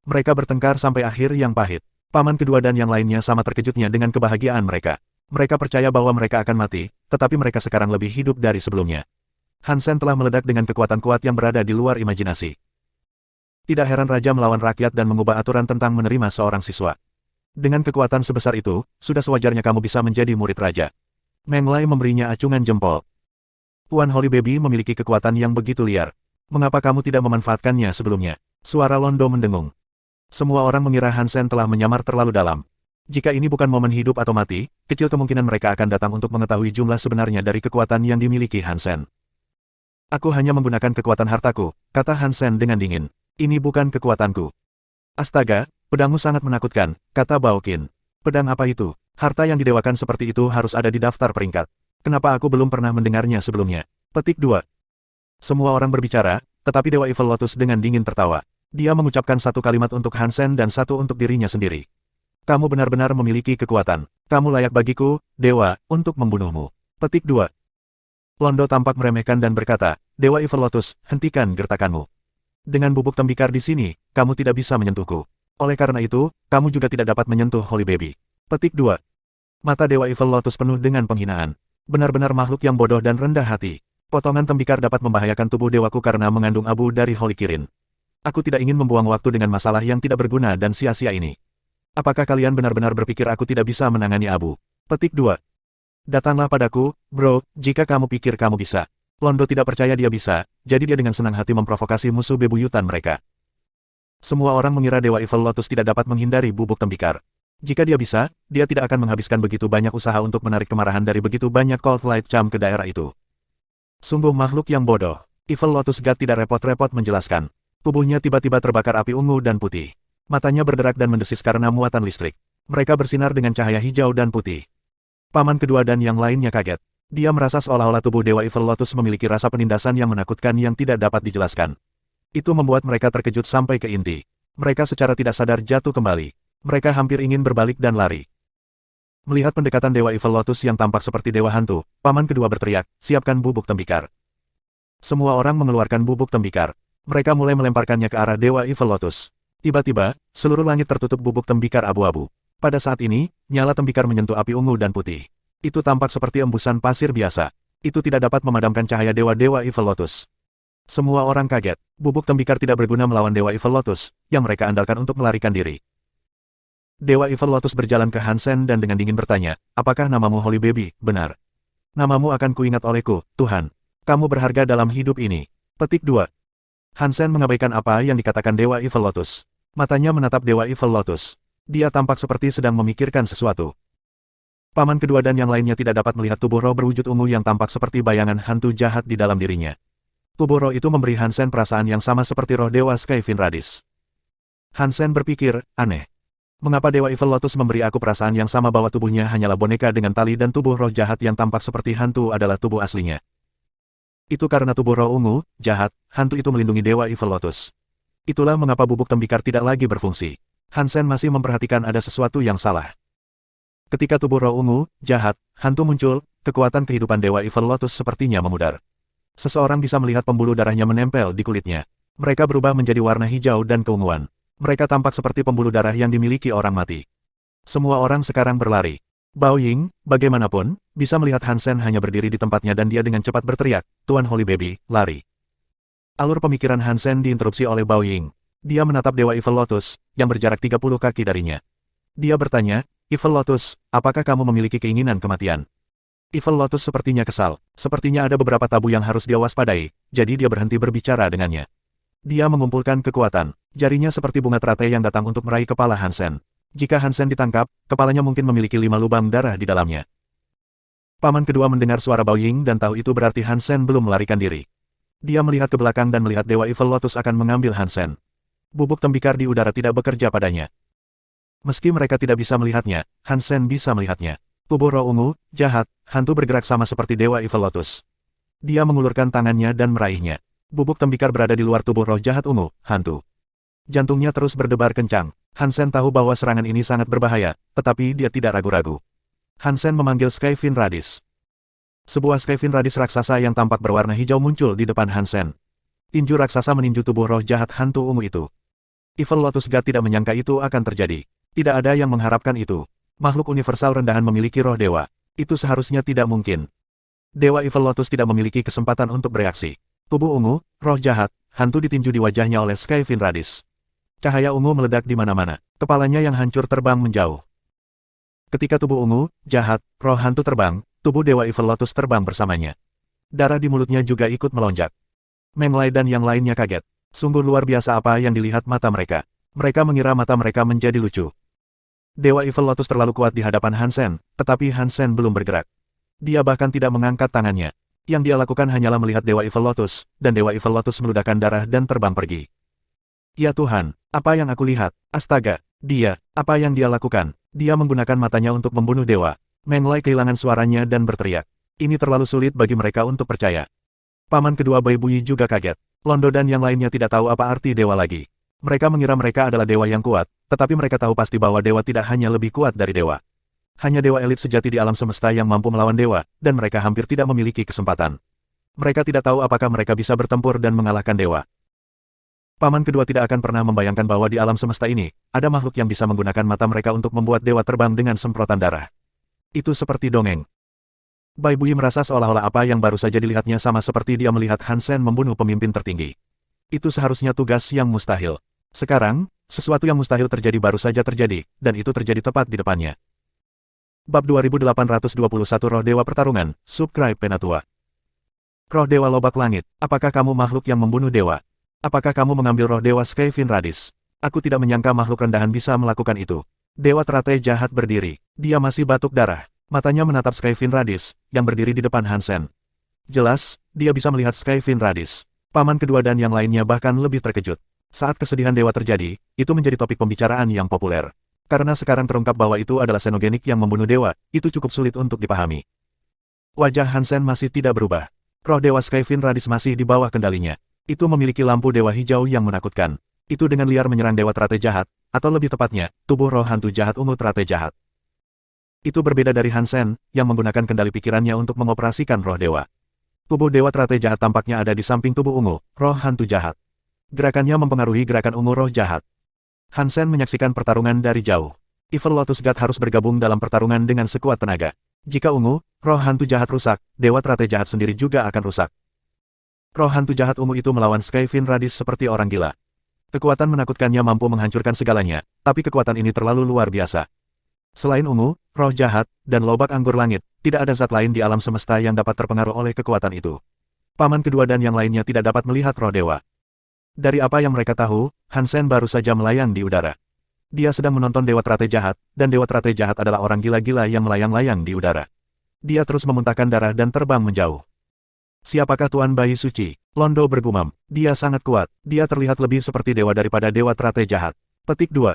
Mereka bertengkar sampai akhir yang pahit. Paman kedua dan yang lainnya sama terkejutnya dengan kebahagiaan mereka. Mereka percaya bahwa mereka akan mati, tetapi mereka sekarang lebih hidup dari sebelumnya. Hansen telah meledak dengan kekuatan kuat yang berada di luar imajinasi. Tidak heran raja melawan rakyat dan mengubah aturan tentang menerima seorang siswa. Dengan kekuatan sebesar itu, sudah sewajarnya kamu bisa menjadi murid raja. Meng Lai memberinya acungan jempol. Tuan Holy Baby memiliki kekuatan yang begitu liar. Mengapa kamu tidak memanfaatkannya sebelumnya? Suara Londo mendengung. Semua orang mengira Hansen telah menyamar terlalu dalam. Jika ini bukan momen hidup atau mati, kecil kemungkinan mereka akan datang untuk mengetahui jumlah sebenarnya dari kekuatan yang dimiliki Hansen. Aku hanya menggunakan kekuatan hartaku, kata Hansen dengan dingin. Ini bukan kekuatanku. Astaga, pedangmu sangat menakutkan, kata Baoqin. Pedang apa itu? Harta yang didewakan seperti itu harus ada di daftar peringkat. Kenapa aku belum pernah mendengarnya sebelumnya? Petik 2. Semua orang berbicara, tetapi Dewa Evil Lotus dengan dingin tertawa. Dia mengucapkan satu kalimat untuk Hansen dan satu untuk dirinya sendiri. Kamu benar-benar memiliki kekuatan. Kamu layak bagiku, Dewa, untuk membunuhmu. Petik 2. Londo tampak meremehkan dan berkata, Dewa Evil Lotus, hentikan gertakanmu. Dengan bubuk tembikar di sini, kamu tidak bisa menyentuhku. Oleh karena itu, kamu juga tidak dapat menyentuh Holy Baby. Petik 2. Mata Dewa Evil Lotus penuh dengan penghinaan. Benar-benar makhluk yang bodoh dan rendah hati. Potongan tembikar dapat membahayakan tubuh dewaku karena mengandung abu dari Holy Kirin. Aku tidak ingin membuang waktu dengan masalah yang tidak berguna dan sia-sia ini. Apakah kalian benar-benar berpikir aku tidak bisa menangani abu? Petik 2. Datanglah padaku, bro, jika kamu pikir kamu bisa. Londo tidak percaya dia bisa, jadi dia dengan senang hati memprovokasi musuh bebuyutan mereka. Semua orang mengira Dewa Evil Lotus tidak dapat menghindari bubuk tembikar. Jika dia bisa, dia tidak akan menghabiskan begitu banyak usaha untuk menarik kemarahan dari begitu banyak Cold Light Charm ke daerah itu. Sungguh makhluk yang bodoh. Evil Lotus God tidak repot-repot menjelaskan. Tubuhnya tiba-tiba terbakar api ungu dan putih. Matanya berderak dan mendesis karena muatan listrik. Mereka bersinar dengan cahaya hijau dan putih. Paman kedua dan yang lainnya kaget. Dia merasa seolah-olah tubuh Dewa Evil Lotus memiliki rasa penindasan yang menakutkan yang tidak dapat dijelaskan. Itu membuat mereka terkejut sampai ke inti. Mereka secara tidak sadar jatuh kembali. Mereka hampir ingin berbalik dan lari. Melihat pendekatan Dewa Evil Lotus yang tampak seperti dewa hantu, paman kedua berteriak, siapkan bubuk tembikar. Semua orang mengeluarkan bubuk tembikar. Mereka mulai melemparkannya ke arah Dewa Evil Lotus. Tiba-tiba, seluruh langit tertutup bubuk tembikar abu-abu. Pada saat ini, nyala tembikar menyentuh api ungu dan putih. Itu tampak seperti embusan pasir biasa. Itu tidak dapat memadamkan cahaya dewa-dewa Evil Lotus. Semua orang kaget. Bubuk tembikar tidak berguna melawan Dewa Evil Lotus, yang mereka andalkan untuk melarikan diri. Dewa Evil Lotus berjalan ke Hansen dan dengan dingin bertanya, apakah namamu Holy Baby? Benar. Namamu akan kuingat olehku, Tuhan. Kamu berharga dalam hidup ini. Petik 2. Hansen mengabaikan apa yang dikatakan Dewa Evil Lotus. Matanya menatap Dewa Evil Lotus. Dia tampak seperti sedang memikirkan sesuatu. Paman kedua dan yang lainnya tidak dapat melihat tubuh roh berwujud ungu yang tampak seperti bayangan hantu jahat di dalam dirinya. Tubuh roh itu memberi Hansen perasaan yang sama seperti roh Dewa Skyfin Radis. Hansen berpikir, aneh. Mengapa Dewa Evil Lotus memberi aku perasaan yang sama bahwa tubuhnya hanyalah boneka dengan tali dan tubuh roh jahat yang tampak seperti hantu adalah tubuh aslinya? Itu karena tubuh roh ungu, jahat, hantu itu melindungi Dewa Evil Lotus. Itulah mengapa bubuk tembikar tidak lagi berfungsi. Hansen masih memperhatikan ada sesuatu yang salah. Ketika tubuh roh ungu, jahat, hantu muncul, kekuatan kehidupan Dewa Evil Lotus sepertinya memudar. Seseorang bisa melihat pembuluh darahnya menempel di kulitnya. Mereka berubah menjadi warna hijau dan keunguan. Mereka tampak seperti pembuluh darah yang dimiliki orang mati. Semua orang sekarang berlari. Bao Ying, bagaimanapun, bisa melihat Hansen hanya berdiri di tempatnya dan dia dengan cepat berteriak, Tuan Holy Baby, lari. Alur pemikiran Hansen diinterupsi oleh Bao Ying. Dia menatap Dewa Evil Lotus, yang berjarak 30 kaki darinya. Dia bertanya, Evil Lotus, apakah kamu memiliki keinginan kematian? Evil Lotus sepertinya kesal. Sepertinya ada beberapa tabu yang harus dia waspadai, jadi dia berhenti berbicara dengannya. Dia mengumpulkan kekuatan. Jarinya seperti bunga teratai yang datang untuk meraih kepala Hansen. Jika Hansen ditangkap, kepalanya mungkin memiliki 5 lubang darah di dalamnya. Paman kedua mendengar suara Bao Ying dan tahu itu berarti Hansen belum melarikan diri. Dia melihat ke belakang dan melihat Dewa Evil Lotus akan mengambil Hansen. Bubuk tembikar di udara tidak bekerja padanya. Meski mereka tidak bisa melihatnya, Hansen bisa melihatnya. Tubuh roh ungu, jahat, hantu bergerak sama seperti Dewa Evil Lotus. Dia mengulurkan tangannya dan meraihnya. Bubuk tembikar berada di luar tubuh roh jahat ungu, hantu. Jantungnya terus berdebar kencang. Hansen tahu bahwa serangan ini sangat berbahaya, tetapi dia tidak ragu-ragu. Hansen memanggil Skyfin Radis. Sebuah Skyfin Radis raksasa yang tampak berwarna hijau muncul di depan Hansen. Tinju raksasa meninju tubuh roh jahat hantu ungu itu. Evil Lotus God tidak menyangka itu akan terjadi. Tidak ada yang mengharapkan itu. Makhluk universal rendahan memiliki roh dewa. Itu seharusnya tidak mungkin. Dewa Evil Lotus tidak memiliki kesempatan untuk bereaksi. Tubuh ungu, roh jahat, hantu ditinju di wajahnya oleh Skyfin Radis. Cahaya ungu meledak di mana-mana. Kepalanya yang hancur terbang menjauh. Ketika tubuh ungu, jahat, roh hantu terbang, tubuh Dewa Evil Lotus terbang bersamanya. Darah di mulutnya juga ikut melonjak. Meng Lai dan yang lainnya kaget. Sungguh luar biasa apa yang dilihat mata mereka. Mereka mengira mata mereka menjadi lucu. Dewa Evil Lotus terlalu kuat di hadapan Hansen, tetapi Hansen belum bergerak. Dia bahkan tidak mengangkat tangannya. Yang dia lakukan hanyalah melihat Dewa Evil Lotus, dan Dewa Evil Lotus meludahkan darah dan terbang pergi. Ya Tuhan, apa yang aku lihat? Astaga, apa yang dia lakukan? Dia menggunakan matanya untuk membunuh dewa. Meng Lai kehilangan suaranya dan berteriak. Ini terlalu sulit bagi mereka untuk percaya. Paman kedua Bai Bui juga kaget. Londo dan yang lainnya tidak tahu apa arti dewa lagi. Mereka mengira mereka adalah dewa yang kuat, tetapi mereka tahu pasti bahwa dewa tidak hanya lebih kuat dari dewa. Hanya dewa elit sejati di alam semesta yang mampu melawan dewa, dan mereka hampir tidak memiliki kesempatan. Mereka tidak tahu apakah mereka bisa bertempur dan mengalahkan dewa. Paman kedua tidak akan pernah membayangkan bahwa di alam semesta ini, ada makhluk yang bisa menggunakan mata mereka untuk membuat dewa terbang dengan semprotan darah. Itu seperti dongeng. Bai Bui merasa seolah-olah apa yang baru saja dilihatnya sama seperti dia melihat Hansen membunuh pemimpin tertinggi. Itu seharusnya tugas yang mustahil. Sekarang, sesuatu yang mustahil terjadi baru saja terjadi, dan itu terjadi tepat di depannya. Bab 2821 Roh Dewa Pertarungan, Subscribe Penatua. Roh Dewa Lobak Langit, apakah kamu makhluk yang membunuh dewa? Apakah kamu mengambil roh dewa Skyfin Radis? Aku tidak menyangka makhluk rendahan bisa melakukan itu. Dewa teratai jahat berdiri. Dia masih batuk darah. Matanya menatap Skyfin Radis, yang berdiri di depan Hansen. Jelas, dia bisa melihat Skyfin Radis. Paman kedua dan yang lainnya bahkan lebih terkejut. Saat kesedihan dewa terjadi, itu menjadi topik pembicaraan yang populer. Karena sekarang terungkap bahwa itu adalah xenogenik yang membunuh dewa, itu cukup sulit untuk dipahami. Wajah Hansen masih tidak berubah. Roh dewa Skyfin Radis masih di bawah kendalinya. Itu memiliki lampu dewa hijau yang menakutkan. Itu dengan liar menyerang dewa teratai jahat, atau lebih tepatnya, tubuh roh hantu jahat ungu teratai jahat. Itu berbeda dari Hansen, yang menggunakan kendali pikirannya untuk mengoperasikan roh dewa. Tubuh dewa teratai jahat tampaknya ada di samping tubuh ungu, roh hantu jahat. Gerakannya mempengaruhi gerakan ungu roh jahat. Hansen menyaksikan pertarungan dari jauh. Evil Lotus God harus bergabung dalam pertarungan dengan sekuat tenaga. Jika ungu, roh hantu jahat rusak, dewa teratai jahat sendiri juga akan rusak. Roh hantu jahat ungu itu melawan Skyfin Radis seperti orang gila. Kekuatan menakutkannya mampu menghancurkan segalanya, tapi kekuatan ini terlalu luar biasa. Selain ungu, roh jahat, dan lobak anggur langit, tidak ada zat lain di alam semesta yang dapat terpengaruh oleh kekuatan itu. Paman kedua dan yang lainnya tidak dapat melihat roh dewa. Dari apa yang mereka tahu, Hansen baru saja melayang di udara. Dia sedang menonton dewa teratai jahat, dan dewa teratai jahat adalah orang gila-gila yang melayang-layang di udara. Dia terus memuntahkan darah dan terbang menjauh. Siapakah Tuan Bayi Suci? Londo bergumam. Dia sangat kuat. Dia terlihat lebih seperti dewa daripada dewa teratai jahat. Petik 2.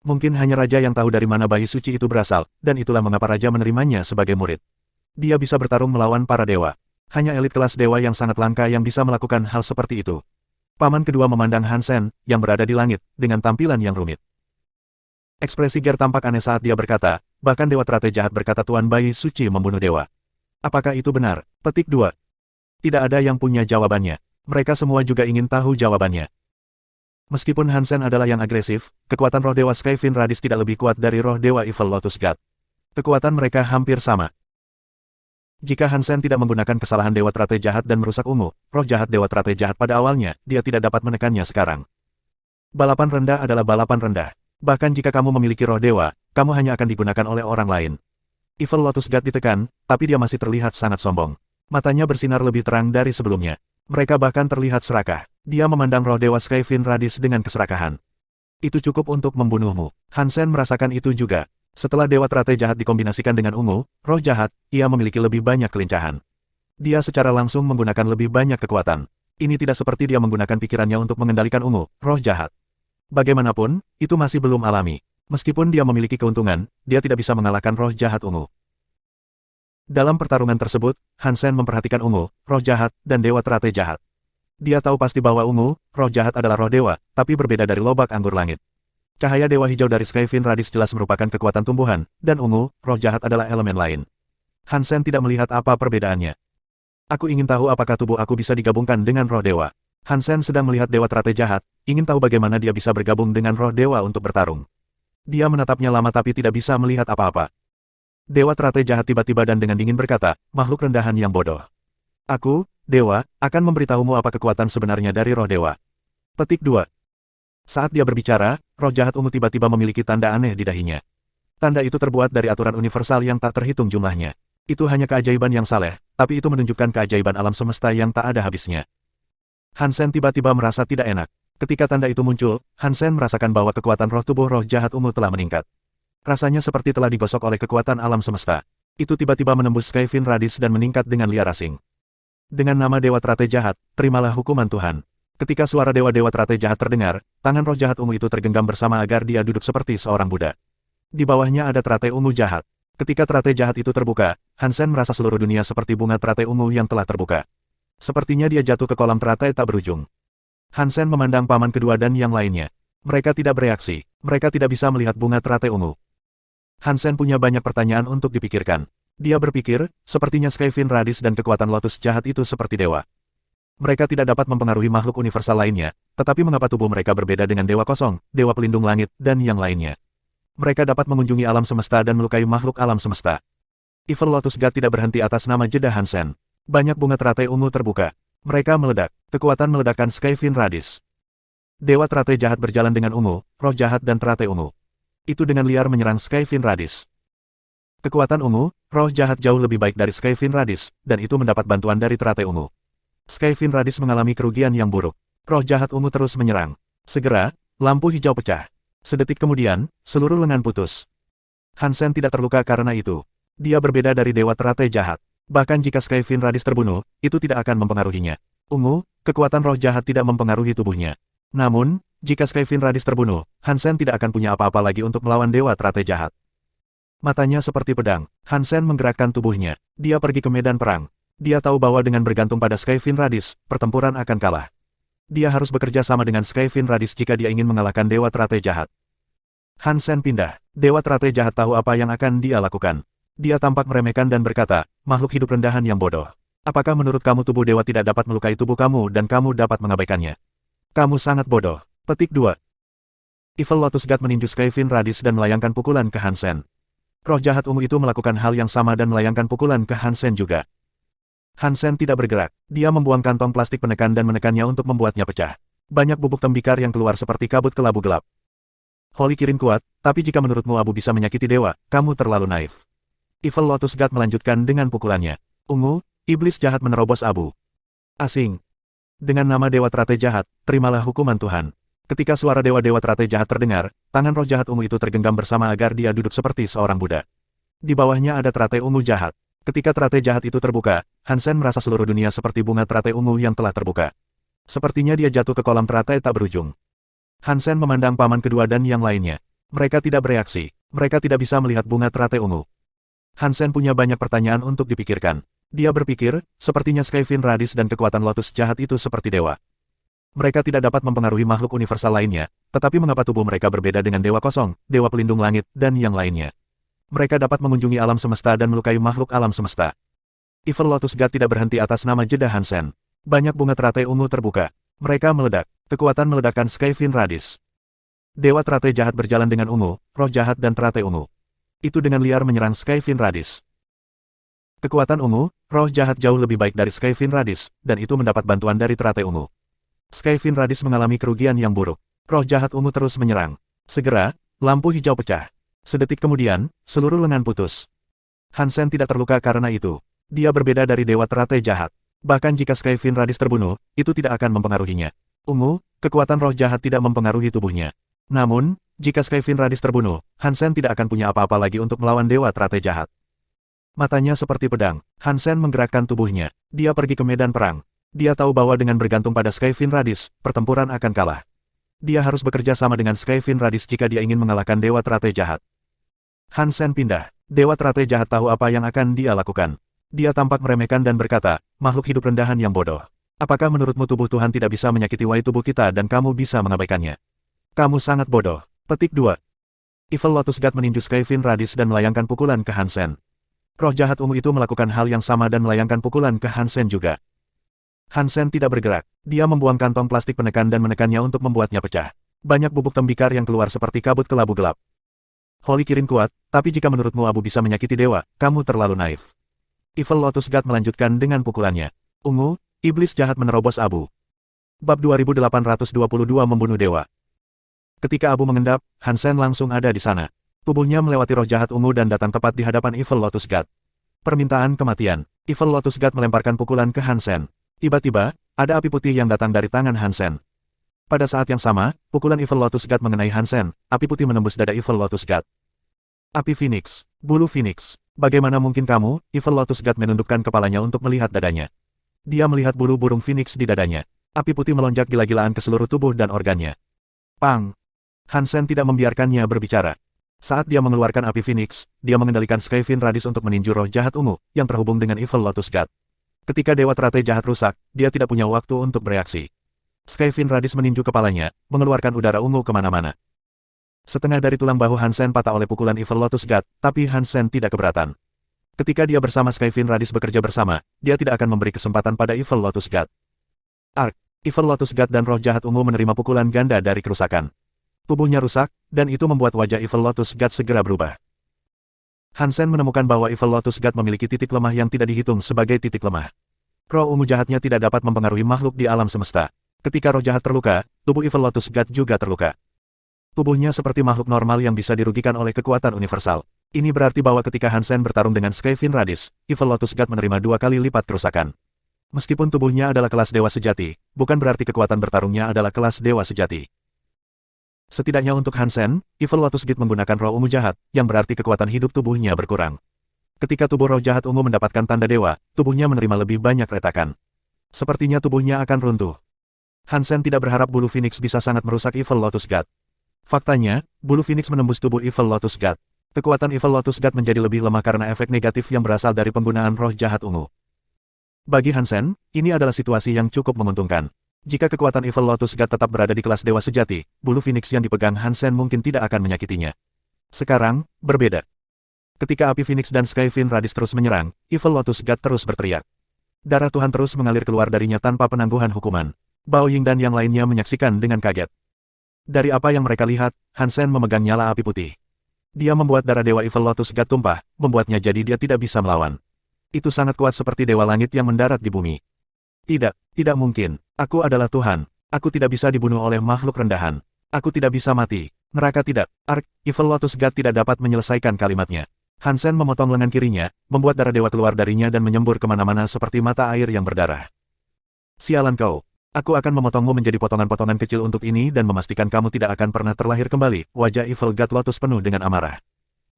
Mungkin hanya raja yang tahu dari mana bayi suci itu berasal, dan itulah mengapa raja menerimanya sebagai murid. Dia bisa bertarung melawan para dewa. Hanya elit kelas dewa yang sangat langka yang bisa melakukan hal seperti itu. Paman kedua memandang Hansen, yang berada di langit, dengan tampilan yang rumit. Ekspresi Ger tampak aneh saat dia berkata, bahkan dewa teratai jahat berkata Tuan Bayi Suci membunuh dewa. Apakah itu benar? Petik 2. Tidak ada yang punya jawabannya. Mereka semua juga ingin tahu jawabannya. Meskipun Hansen adalah yang agresif, kekuatan roh dewa Skyfin Radis tidak lebih kuat dari roh dewa Evil Lotus God. Kekuatan mereka hampir sama. Jika Hansen tidak menggunakan kesalahan dewa teratai jahat dan merusak ungu, roh jahat dewa teratai jahat pada awalnya, dia tidak dapat menekannya sekarang. Balapan rendah adalah balapan rendah. Bahkan jika kamu memiliki roh dewa, kamu hanya akan digunakan oleh orang lain. Evil Lotus God ditekan, tapi dia masih terlihat sangat sombong. Matanya bersinar lebih terang dari sebelumnya. Mereka bahkan terlihat serakah. Dia memandang roh dewa Skyfin Radis dengan keserakahan. Itu cukup untuk membunuhmu. Hansen merasakan itu juga. Setelah dewa teratai jahat dikombinasikan dengan ungu, roh jahat, ia memiliki lebih banyak kelincahan. Dia secara langsung menggunakan lebih banyak kekuatan. Ini tidak seperti dia menggunakan pikirannya untuk mengendalikan ungu, roh jahat. Bagaimanapun, itu masih belum alami. Meskipun dia memiliki keuntungan, dia tidak bisa mengalahkan roh jahat ungu. Dalam pertarungan tersebut, Hansen memperhatikan ungu, roh jahat, dan dewa teratai jahat. Dia tahu pasti bahwa ungu, roh jahat adalah roh dewa, tapi berbeda dari lobak anggur langit. Cahaya Dewa Hijau dari Skyfin Radis jelas merupakan kekuatan tumbuhan, dan ungu, roh jahat adalah elemen lain. Hansen tidak melihat apa perbedaannya. Aku ingin tahu apakah tubuh aku bisa digabungkan dengan roh dewa. Hansen sedang melihat dewa teratai jahat, ingin tahu bagaimana dia bisa bergabung dengan roh dewa untuk bertarung. Dia menatapnya lama tapi tidak bisa melihat apa-apa. Dewa teratai jahat tiba-tiba dan dengan dingin berkata, makhluk rendahan yang bodoh. Aku, dewa, akan memberitahumu apa kekuatan sebenarnya dari roh dewa. Petik 2. Saat dia berbicara, roh jahat ungu tiba-tiba memiliki tanda aneh di dahinya. Tanda itu terbuat dari aturan universal yang tak terhitung jumlahnya. Itu hanya keajaiban yang saleh, tapi itu menunjukkan keajaiban alam semesta yang tak ada habisnya. Hansen tiba-tiba merasa tidak enak. Ketika tanda itu muncul, Hansen merasakan bahwa kekuatan roh tubuh roh jahat ungu telah meningkat. Rasanya seperti telah digosok oleh kekuatan alam semesta. Itu tiba-tiba menembus Skyfin Radis dan meningkat dengan liar asing. Dengan nama Dewa Teratai Jahat, terimalah hukuman Tuhan. Ketika suara Dewa-Dewa Teratai Jahat terdengar, tangan roh jahat ungu itu tergenggam bersama agar dia duduk seperti seorang Buddha. Di bawahnya ada teratai ungu jahat. Ketika teratai jahat itu terbuka, Hansen merasa seluruh dunia seperti bunga teratai ungu yang telah terbuka. Sepertinya dia jatuh ke kolam teratai tak berujung. Hansen memandang paman kedua dan yang lainnya. Mereka tidak bereaksi. Mereka tidak bisa melihat bunga teratai ungu. Hansen punya banyak pertanyaan untuk dipikirkan. Dia berpikir, sepertinya Skyfin Radis dan kekuatan Lotus jahat itu seperti dewa. Mereka tidak dapat mempengaruhi makhluk universal lainnya, tetapi mengapa tubuh mereka berbeda dengan Dewa Kosong, Dewa Pelindung Langit, dan yang lainnya? Mereka dapat mengunjungi alam semesta dan melukai makhluk alam semesta. Evil Lotus God tidak berhenti atas nama jeda Hansen. Banyak bunga teratai ungu terbuka. Mereka meledak. Kekuatan meledakkan Skyfin Radis. Dewa teratai jahat berjalan dengan ungu, roh jahat dan teratai ungu. Itu dengan liar menyerang Skyfin Radis. Kekuatan ungu, roh jahat jauh lebih baik dari Skyfin Radis, dan itu mendapat bantuan dari teratai ungu. Skyfin Radis mengalami kerugian yang buruk. Roh jahat ungu terus menyerang. Segera, lampu hijau pecah. Sedetik kemudian, seluruh lengan putus. Hansen tidak terluka karena itu. Dia berbeda dari Dewa Teratai Jahat. Bahkan jika Skyfin Radis terbunuh, itu tidak akan mempengaruhinya. Ungu, kekuatan roh jahat tidak mempengaruhi tubuhnya. Namun, jika Skyfin Radis terbunuh, Hansen tidak akan punya apa-apa lagi untuk melawan Dewa Teratai Jahat. Matanya seperti pedang. Hansen menggerakkan tubuhnya. Dia pergi ke medan perang. Dia tahu bahwa dengan bergantung pada Skyfin Radis, pertempuran akan kalah. Dia harus bekerja sama dengan Skyfin Radis jika dia ingin mengalahkan Dewa Teratai Jahat. Hansen pindah. Dewa Teratai Jahat tahu apa yang akan dia lakukan. Dia tampak meremehkan dan berkata, makhluk hidup rendahan yang bodoh. Apakah menurut kamu tubuh dewa tidak dapat melukai tubuh kamu dan kamu dapat mengabaikannya? Kamu sangat bodoh. Petik 2. Evil Lotus God meninju Skyfin Radis dan melayangkan pukulan ke Hansen. Roh jahat ungu itu melakukan hal yang sama dan melayangkan pukulan ke Hansen juga. Hansen tidak bergerak. Dia membuang kantong plastik penekan dan menekannya untuk membuatnya pecah. Banyak bubuk tembikar yang keluar seperti kabut kelabu gelap. Holy Kirin kuat, tapi jika menurutmu abu bisa menyakiti dewa, kamu terlalu naif. Evil Lotus God melanjutkan dengan pukulannya. Ungu, iblis jahat menerobos abu. Asing. Dengan nama Dewa Teratai Jahat, terimalah hukuman Tuhan. Ketika suara Dewa-Dewa Teratai Jahat terdengar, tangan roh jahat ungu itu tergenggam bersama agar dia duduk seperti seorang Buddha. Di bawahnya ada teratai ungu jahat. Ketika teratai jahat itu terbuka, Hansen merasa seluruh dunia seperti bunga teratai ungu yang telah terbuka. Sepertinya dia jatuh ke kolam teratai tak berujung. Hansen memandang paman kedua dan yang lainnya. Mereka tidak bereaksi. Mereka tidak bisa melihat bunga teratai ungu. Hansen punya banyak pertanyaan untuk dipikirkan. Dia berpikir, sepertinya Skyfin Radis dan kekuatan Lotus jahat itu seperti dewa. Mereka tidak dapat mempengaruhi makhluk universal lainnya, tetapi mengapa tubuh mereka berbeda dengan Dewa Kosong, Dewa Pelindung Langit, dan yang lainnya? Mereka dapat mengunjungi alam semesta dan melukai makhluk alam semesta. Evil Lotus God tidak berhenti atas nama jeda Hansen. Banyak bunga teratai ungu terbuka. Mereka meledak. Kekuatan meledakkan Skyfin Radis. Dewa Teratai Jahat berjalan dengan ungu, roh jahat dan teratai ungu. Itu dengan liar menyerang Skyfin Radis. Kekuatan ungu, roh jahat jauh lebih baik dari Skyfin Radis, dan itu mendapat bantuan dari teratai ungu. Skyfin Radis mengalami kerugian yang buruk. Roh jahat ungu terus menyerang. Segera, lampu hijau pecah. Sedetik kemudian, seluruh lengan putus. Hansen tidak terluka karena itu. Dia berbeda dari Dewa Teratai Jahat. Bahkan jika Skyfin Radis terbunuh, itu tidak akan mempengaruhinya. Ungu, kekuatan roh jahat tidak mempengaruhi tubuhnya. Namun, jika Skyfin Radis terbunuh, Hansen tidak akan punya apa-apa lagi untuk melawan Dewa Teratai Jahat. Matanya seperti pedang. Hansen menggerakkan tubuhnya. Dia pergi ke medan perang. Dia tahu bahwa dengan bergantung pada Skyfin Radis, pertempuran akan kalah. Dia harus bekerja sama dengan Skyfin Radis jika dia ingin mengalahkan Dewa Teratai Jahat. Hansen pindah. Dewa Teratai Jahat tahu apa yang akan dia lakukan. Dia tampak meremehkan dan berkata, makhluk hidup rendahan yang bodoh. Apakah menurutmu tubuh Tuhan tidak bisa menyakiti wai tubuh kita dan kamu bisa mengabaikannya? Kamu sangat bodoh. Petik 2. Evil Lotus God meninju Skyfin Radis dan melayangkan pukulan ke Hansen. Roh jahat ungu itu melakukan hal yang sama dan melayangkan pukulan ke Hansen juga. Hansen tidak bergerak. Dia membuang kantong plastik penekan dan menekannya untuk membuatnya pecah. Banyak bubuk tembikar yang keluar seperti kabut kelabu gelap. Holy Kirin kuat, tapi jika menurutmu abu bisa menyakiti dewa, kamu terlalu naif. Evil Lotus God melanjutkan dengan pukulannya. Ungu, iblis jahat menerobos abu. Bab 2822 membunuh dewa. Ketika abu mengendap, Hansen langsung ada di sana. Tubuhnya melewati roh jahat ungu dan datang tepat di hadapan Evil Lotus God. Permintaan kematian. Evil Lotus God melemparkan pukulan ke Hansen. Tiba-tiba, ada api putih yang datang dari tangan Hansen. Pada saat yang sama, pukulan Evil Lotus God mengenai Hansen, api putih menembus dada Evil Lotus God. Api Phoenix, bulu Phoenix. Bagaimana mungkin kamu, Evil Lotus God menundukkan kepalanya untuk melihat dadanya. Dia melihat bulu burung Phoenix di dadanya. Api putih melonjak gila-gilaan ke seluruh tubuh dan organnya. Pang! Hansen tidak membiarkannya berbicara. Saat dia mengeluarkan api Phoenix, dia mengendalikan Skyfin Radis untuk meninju roh jahat ungu, yang terhubung dengan Evil Lotus God. Ketika dewa teratai jahat rusak, dia tidak punya waktu untuk bereaksi. Skyfin Radis meninju kepalanya, mengeluarkan udara ungu kemana-mana. Setengah dari tulang bahu Hansen patah oleh pukulan Evil Lotus God, tapi Hansen tidak keberatan. Ketika dia bersama Skyfin Radis bekerja bersama, dia tidak akan memberi kesempatan pada Evil Lotus God. Ark, Evil Lotus God dan roh jahat ungu menerima pukulan ganda dari kerusakan. Tubuhnya rusak, dan itu membuat wajah Evil Lotus God segera berubah. Hansen menemukan bahwa Evil Lotus God memiliki titik lemah yang tidak dihitung sebagai titik lemah. Roh ungu jahatnya tidak dapat mempengaruhi makhluk di alam semesta. Ketika roh jahat terluka, tubuh Evil Lotus God juga terluka. Tubuhnya seperti makhluk normal yang bisa dirugikan oleh kekuatan universal. Ini berarti bahwa ketika Hansen bertarung dengan Skyfin Radis, Evil Lotus God menerima 2 kali lipat kerusakan. Meskipun tubuhnya adalah kelas dewa sejati, bukan berarti kekuatan bertarungnya adalah kelas dewa sejati. Setidaknya untuk Hansen, Evil Lotus God menggunakan roh ungu jahat, yang berarti kekuatan hidup tubuhnya berkurang. Ketika tubuh roh jahat ungu mendapatkan tanda dewa, tubuhnya menerima lebih banyak retakan. Sepertinya tubuhnya akan runtuh. Hansen tidak berharap bulu Phoenix bisa sangat merusak Evil Lotus God. Faktanya, bulu Phoenix menembus tubuh Evil Lotus God. Kekuatan Evil Lotus God menjadi lebih lemah karena efek negatif yang berasal dari penggunaan roh jahat ungu. Bagi Hansen, ini adalah situasi yang cukup menguntungkan. Jika kekuatan Evil Lotus God tetap berada di kelas dewa sejati, bulu Phoenix yang dipegang Hansen mungkin tidak akan menyakitinya. Sekarang, berbeda. Ketika api Phoenix dan Skyfin Radis terus menyerang, Evil Lotus God terus berteriak. Darah Tuhan terus mengalir keluar darinya tanpa penangguhan hukuman. Bao Ying dan yang lainnya menyaksikan dengan kaget. Dari apa yang mereka lihat, Hansen memegang nyala api putih. Dia membuat darah dewa Evil Lotus God tumpah, membuatnya jadi dia tidak bisa melawan. Itu sangat kuat seperti dewa langit yang mendarat di bumi. Tidak mungkin. Aku adalah Tuhan. Aku tidak bisa dibunuh oleh makhluk rendahan. Aku tidak bisa mati. Neraka tidak. Ark, Evil Lotus God tidak dapat menyelesaikan kalimatnya. Hansen memotong lengan kirinya, membuat darah dewa keluar darinya dan menyembur kemana-mana seperti mata air yang berdarah. Sialan kau. Aku akan memotongmu menjadi potongan-potongan kecil untuk ini dan memastikan kamu tidak akan pernah terlahir kembali. Wajah Evil God Lotus penuh dengan amarah.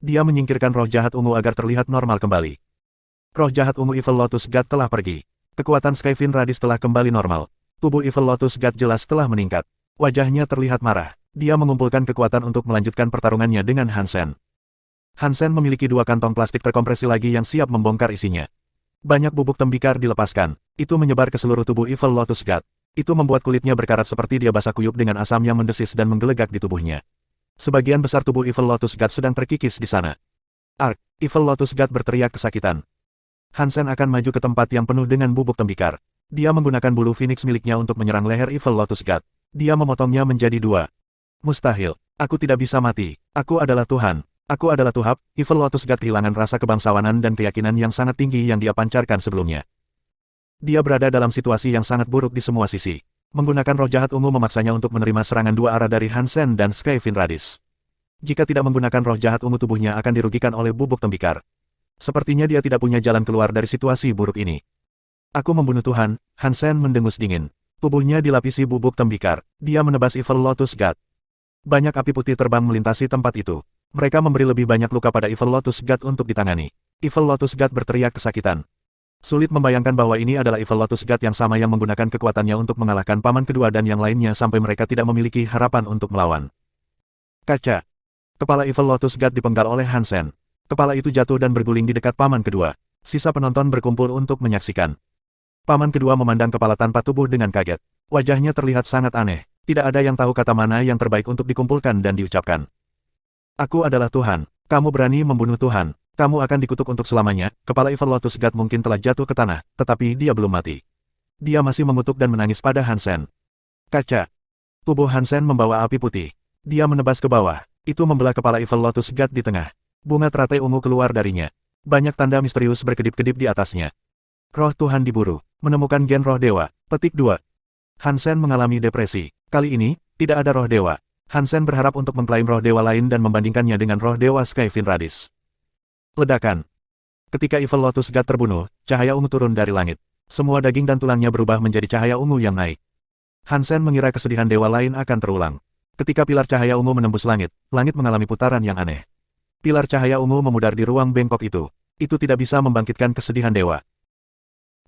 Dia menyingkirkan roh jahat ungu agar terlihat normal kembali. Roh jahat ungu Evil Lotus God telah pergi. Kekuatan Skyfin Radis telah kembali normal. Tubuh Evil Lotus God jelas telah meningkat. Wajahnya terlihat marah. Dia mengumpulkan kekuatan untuk melanjutkan pertarungannya dengan Hansen. Hansen memiliki 2 kantong plastik terkompresi lagi yang siap membongkar isinya. Banyak bubuk tembikar dilepaskan. Itu menyebar ke seluruh tubuh Evil Lotus God. Itu membuat kulitnya berkarat seperti dia basah kuyup dengan asam yang mendesis dan menggelegak di tubuhnya. Sebagian besar tubuh Evil Lotus God sedang terkikis di sana. Ark, Evil Lotus God berteriak kesakitan. Hansen akan maju ke tempat yang penuh dengan bubuk tembikar. Dia menggunakan bulu Phoenix miliknya untuk menyerang leher Evil Lotus God. Dia memotongnya menjadi 2. Mustahil. Aku tidak bisa mati. Aku adalah Tuhan. Aku adalah Tuhab. Evil Lotus God kehilangan rasa kebangsawanan dan keyakinan yang sangat tinggi yang dia pancarkan sebelumnya. Dia berada dalam situasi yang sangat buruk di semua sisi. Menggunakan roh jahat ungu memaksanya untuk menerima serangan 2 arah dari Hansen dan Skyfin Radis. Jika tidak menggunakan roh jahat ungu tubuhnya akan dirugikan oleh bubuk tembikar. Sepertinya dia tidak punya jalan keluar dari situasi buruk ini. Aku membunuh Tuhan, Hansen mendengus dingin. Tubuhnya dilapisi bubuk tembikar. Dia menebas Evil Lotus God. Banyak api putih terbang melintasi tempat itu. Mereka memberi lebih banyak luka pada Evil Lotus God untuk ditangani. Evil Lotus God berteriak kesakitan. Sulit membayangkan bahwa ini adalah Evil Lotus God yang sama yang menggunakan kekuatannya untuk mengalahkan paman kedua dan yang lainnya sampai mereka tidak memiliki harapan untuk melawan. Kaca. Kepala Evil Lotus God dipenggal oleh Hansen. Kepala itu jatuh dan berguling di dekat paman kedua. Sisa penonton berkumpul untuk menyaksikan. Paman kedua memandang kepala tanpa tubuh dengan kaget. Wajahnya terlihat sangat aneh. Tidak ada yang tahu kata mana yang terbaik untuk dikumpulkan dan diucapkan. Aku adalah Tuhan. Kamu berani membunuh Tuhan. Kamu akan dikutuk untuk selamanya. Kepala Evil Lotus God mungkin telah jatuh ke tanah, tetapi dia belum mati. Dia masih mengutuk dan menangis pada Hansen. Kaca. Tubuh Hansen membawa api putih. Dia menebas ke bawah. Itu membelah kepala Evil Lotus God di tengah. Bunga teratai ungu keluar darinya. Banyak tanda misterius berkedip-kedip di atasnya. Roh Tuhan diburu. Menemukan gen roh dewa. Petik 2. Hansen mengalami depresi. Kali ini, tidak ada roh dewa. Hansen berharap untuk mengklaim roh dewa lain dan membandingkannya dengan roh dewa Skyfin Radis. Ledakan. Ketika Evil Lotus God terbunuh, cahaya ungu turun dari langit. Semua daging dan tulangnya berubah menjadi cahaya ungu yang naik. Hansen mengira kesedihan dewa lain akan terulang. Ketika pilar cahaya ungu menembus langit, langit mengalami putaran yang aneh. Pilar cahaya ungu memudar di ruang bengkok itu. Itu tidak bisa membangkitkan kesedihan dewa.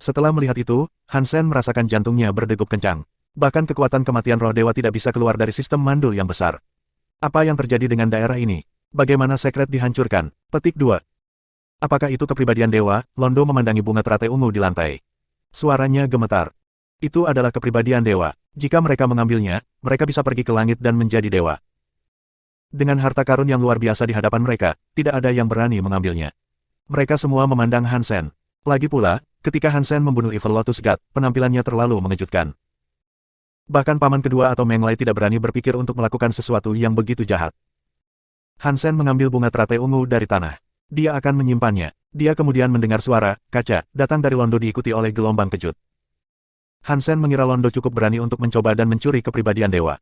Setelah melihat itu, Hansen merasakan jantungnya berdegup kencang. Bahkan kekuatan kematian roh dewa tidak bisa keluar dari sistem mandul yang besar. Apa yang terjadi dengan daerah ini? Bagaimana sekret dihancurkan? Petik 2. Apakah itu kepribadian dewa? Londo memandangi bunga teratai ungu di lantai. Suaranya gemetar. Itu adalah kepribadian dewa. Jika mereka mengambilnya, mereka bisa pergi ke langit dan menjadi dewa. Dengan harta karun yang luar biasa di hadapan mereka, tidak ada yang berani mengambilnya. Mereka semua memandang Hansen. Lagi pula, ketika Hansen membunuh Evil Lotus God, penampilannya terlalu mengejutkan. Bahkan paman kedua atau Menglai tidak berani berpikir untuk melakukan sesuatu yang begitu jahat. Hansen mengambil bunga teratai ungu dari tanah. Dia akan menyimpannya. Dia kemudian mendengar suara, kaca, datang dari Londo diikuti oleh gelombang kejut. Hansen mengira Londo cukup berani untuk mencoba dan mencuri kepribadian dewa.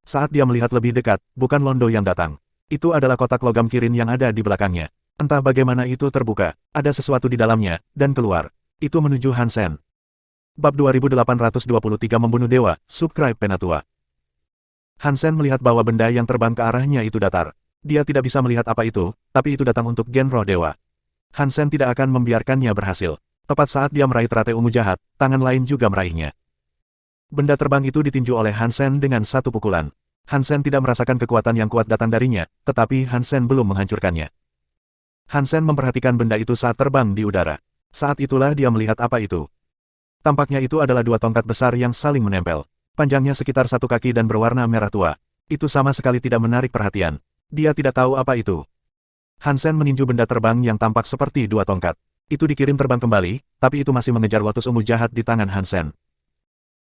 Saat dia melihat lebih dekat, bukan Londo yang datang. Itu adalah kotak logam kirin yang ada di belakangnya. Entah bagaimana itu terbuka, ada sesuatu di dalamnya, dan keluar. Itu menuju Hansen. Bab 2823 Membunuh Dewa, Subscribe Penatua. Hansen melihat bahwa benda yang terbang ke arahnya itu datar. Dia tidak bisa melihat apa itu, tapi itu datang untuk gen roh dewa. Hansen tidak akan membiarkannya berhasil. Tepat saat dia meraih teratai ungu jahat, tangan lain juga meraihnya. Benda terbang itu ditinju oleh Hansen dengan satu pukulan. Hansen tidak merasakan kekuatan yang kuat datang darinya, tetapi Hansen belum menghancurkannya. Hansen memperhatikan benda itu saat terbang di udara. Saat itulah dia melihat apa itu. Tampaknya itu adalah dua tongkat besar yang saling menempel. Panjangnya sekitar 1 kaki dan berwarna merah tua. Itu sama sekali tidak menarik perhatian. Dia tidak tahu apa itu. Hansen meninju benda terbang yang tampak seperti dua tongkat. Itu dikirim terbang kembali, tapi itu masih mengejar lotus ungu jahat di tangan Hansen.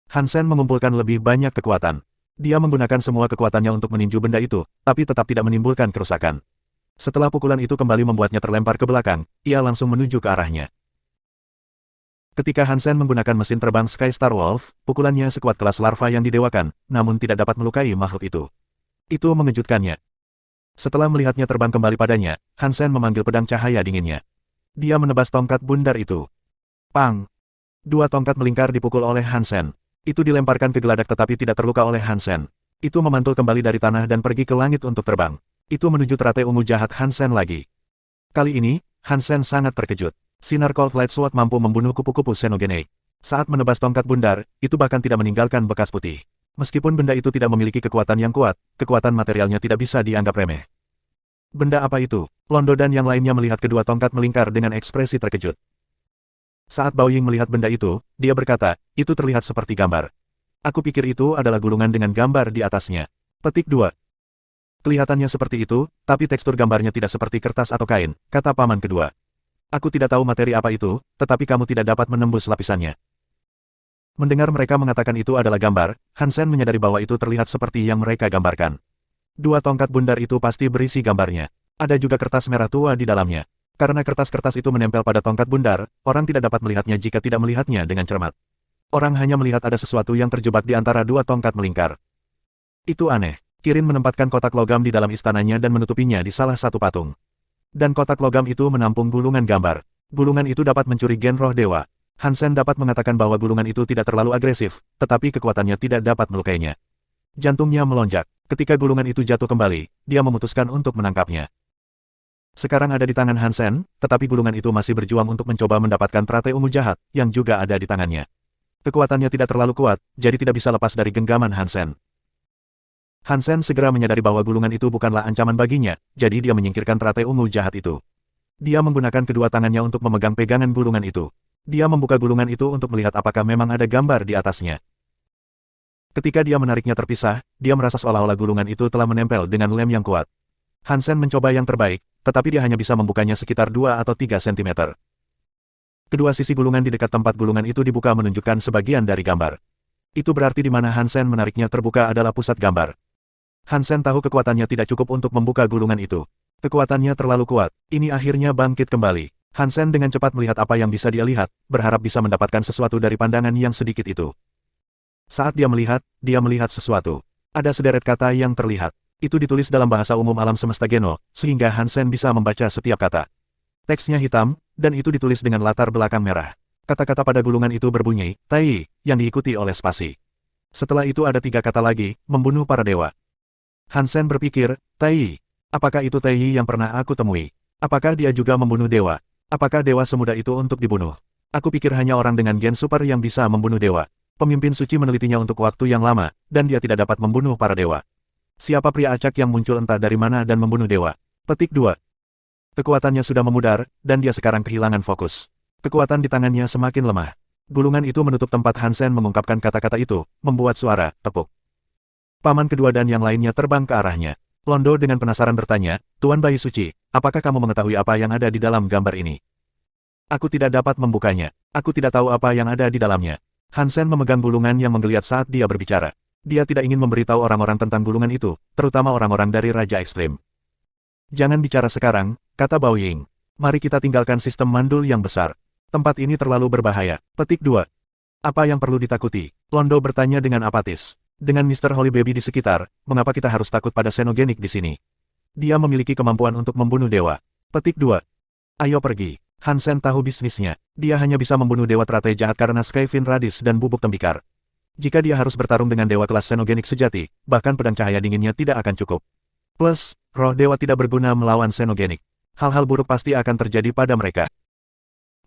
Hansen mengumpulkan lebih banyak kekuatan. Dia menggunakan semua kekuatannya untuk meninju benda itu, tapi tetap tidak menimbulkan kerusakan. Setelah pukulan itu kembali membuatnya terlempar ke belakang, ia langsung menuju ke arahnya. Ketika Hansen menggunakan mesin terbang Sky Star Wolf, pukulannya sekuat kelas larva yang didewakan, namun tidak dapat melukai makhluk itu. Itu mengejutkannya. Setelah melihatnya terbang kembali padanya, Hansen memanggil pedang cahaya dinginnya. Dia menebas tongkat bundar itu. Pang! 2 tongkat melingkar dipukul oleh Hansen. Itu dilemparkan ke geladak tetapi tidak terluka oleh Hansen. Itu memantul kembali dari tanah dan pergi ke langit untuk terbang. Itu menuju teratai ungu jahat Hansen lagi. Kali ini, Hansen sangat terkejut. Sinar Cold Light Sword mampu membunuh kupu-kupu Xenogenei. Saat menebas tongkat bundar, itu bahkan tidak meninggalkan bekas putih. Meskipun benda itu tidak memiliki kekuatan yang kuat, kekuatan materialnya tidak bisa dianggap remeh. Benda apa itu? Londo dan yang lainnya melihat kedua tongkat melingkar dengan ekspresi terkejut. Saat Bao Ying melihat benda itu, dia berkata, itu terlihat seperti gambar. Aku pikir itu adalah gulungan dengan gambar di atasnya. Petik 2. Kelihatannya seperti itu, tapi tekstur gambarnya tidak seperti kertas atau kain, kata paman kedua. Aku tidak tahu materi apa itu, tetapi kamu tidak dapat menembus lapisannya. Mendengar mereka mengatakan itu adalah gambar, Hansen menyadari bahwa itu terlihat seperti yang mereka gambarkan. 2 tongkat bundar itu pasti berisi gambarnya. Ada juga kertas merah tua di dalamnya. Karena kertas-kertas itu menempel pada tongkat bundar, orang tidak dapat melihatnya jika tidak melihatnya dengan cermat. Orang hanya melihat ada sesuatu yang terjebak di antara 2 tongkat melingkar. Itu aneh. Kirin menempatkan kotak logam di dalam istananya dan menutupinya di salah satu patung. Dan kotak logam itu menampung gulungan gambar. Gulungan itu dapat mencuri gen roh dewa. Hansen dapat mengatakan bahwa gulungan itu tidak terlalu agresif, tetapi kekuatannya tidak dapat melukainya. Jantungnya melonjak. Ketika gulungan itu jatuh kembali, dia memutuskan untuk menangkapnya. Sekarang ada di tangan Hansen, tetapi gulungan itu masih berjuang untuk mencoba mendapatkan teratai ungu jahat, yang juga ada di tangannya. Kekuatannya tidak terlalu kuat, jadi tidak bisa lepas dari genggaman Hansen. Hansen segera menyadari bahwa gulungan itu bukanlah ancaman baginya, jadi dia menyingkirkan teratai ungu jahat itu. Dia menggunakan kedua tangannya untuk memegang pegangan gulungan itu. Dia membuka gulungan itu untuk melihat apakah memang ada gambar di atasnya. Ketika dia menariknya terpisah, dia merasa seolah-olah gulungan itu telah menempel dengan lem yang kuat. Hansen mencoba yang terbaik, tetapi dia hanya bisa membukanya sekitar 2 atau 3 sentimeter. Kedua sisi gulungan di dekat tempat gulungan itu dibuka menunjukkan sebagian dari gambar. Itu berarti di mana Hansen menariknya terbuka adalah pusat gambar. Hansen tahu kekuatannya tidak cukup untuk membuka gulungan itu. Kekuatannya terlalu kuat. Ini akhirnya bangkit kembali. Hansen dengan cepat melihat apa yang bisa dia lihat, berharap bisa mendapatkan sesuatu dari pandangan yang sedikit itu. Saat dia melihat sesuatu. Ada sederet kata yang terlihat. Itu ditulis dalam bahasa umum alam semesta Geno, sehingga Hansen bisa membaca setiap kata. Teksnya hitam, dan itu ditulis dengan latar belakang merah. Kata-kata pada gulungan itu berbunyi, Tai, yang diikuti oleh spasi. Setelah itu ada 3 kata lagi, membunuh para dewa. Hansen berpikir, Tai. Apakah itu Tai yang pernah aku temui? Apakah dia juga membunuh dewa? Apakah dewa semudah itu untuk dibunuh? Aku pikir hanya orang dengan gen super yang bisa membunuh dewa. Pemimpin suci menelitinya untuk waktu yang lama, dan dia tidak dapat membunuh para dewa. Siapa pria acak yang muncul entah dari mana dan membunuh dewa? Petik 2. Kekuatannya sudah memudar, dan dia sekarang kehilangan fokus. Kekuatan di tangannya semakin lemah. Gulungan itu menutup tempat Hansen mengungkapkan kata-kata itu, membuat suara tepuk. Paman kedua dan yang lainnya terbang ke arahnya. Londo dengan penasaran bertanya, Tuan Bayi Suci, apakah kamu mengetahui apa yang ada di dalam gambar ini? Aku tidak dapat membukanya. Aku tidak tahu apa yang ada di dalamnya. Hansen memegang gulungan yang menggeliat saat dia berbicara. Dia tidak ingin memberitahu orang-orang tentang gulungan itu, terutama orang-orang dari Raja Ekstrim. Jangan bicara sekarang, kata Bao Ying. Mari kita tinggalkan sistem mandul yang besar. Tempat ini terlalu berbahaya. Petik 2. Apa yang perlu ditakuti? Londo bertanya dengan apatis. Dengan Mr. Holy Baby di sekitar, mengapa kita harus takut pada Xenogenik di sini? Dia memiliki kemampuan untuk membunuh dewa. Petik 2. Ayo pergi. Hansen tahu bisnisnya. Dia hanya bisa membunuh dewa teratai jahat karena Skyfin Radis dan bubuk tembikar. Jika dia harus bertarung dengan dewa kelas Xenogenik sejati, bahkan pedang cahaya dinginnya tidak akan cukup. Plus, roh dewa tidak berguna melawan Xenogenik. Hal-hal buruk pasti akan terjadi pada mereka.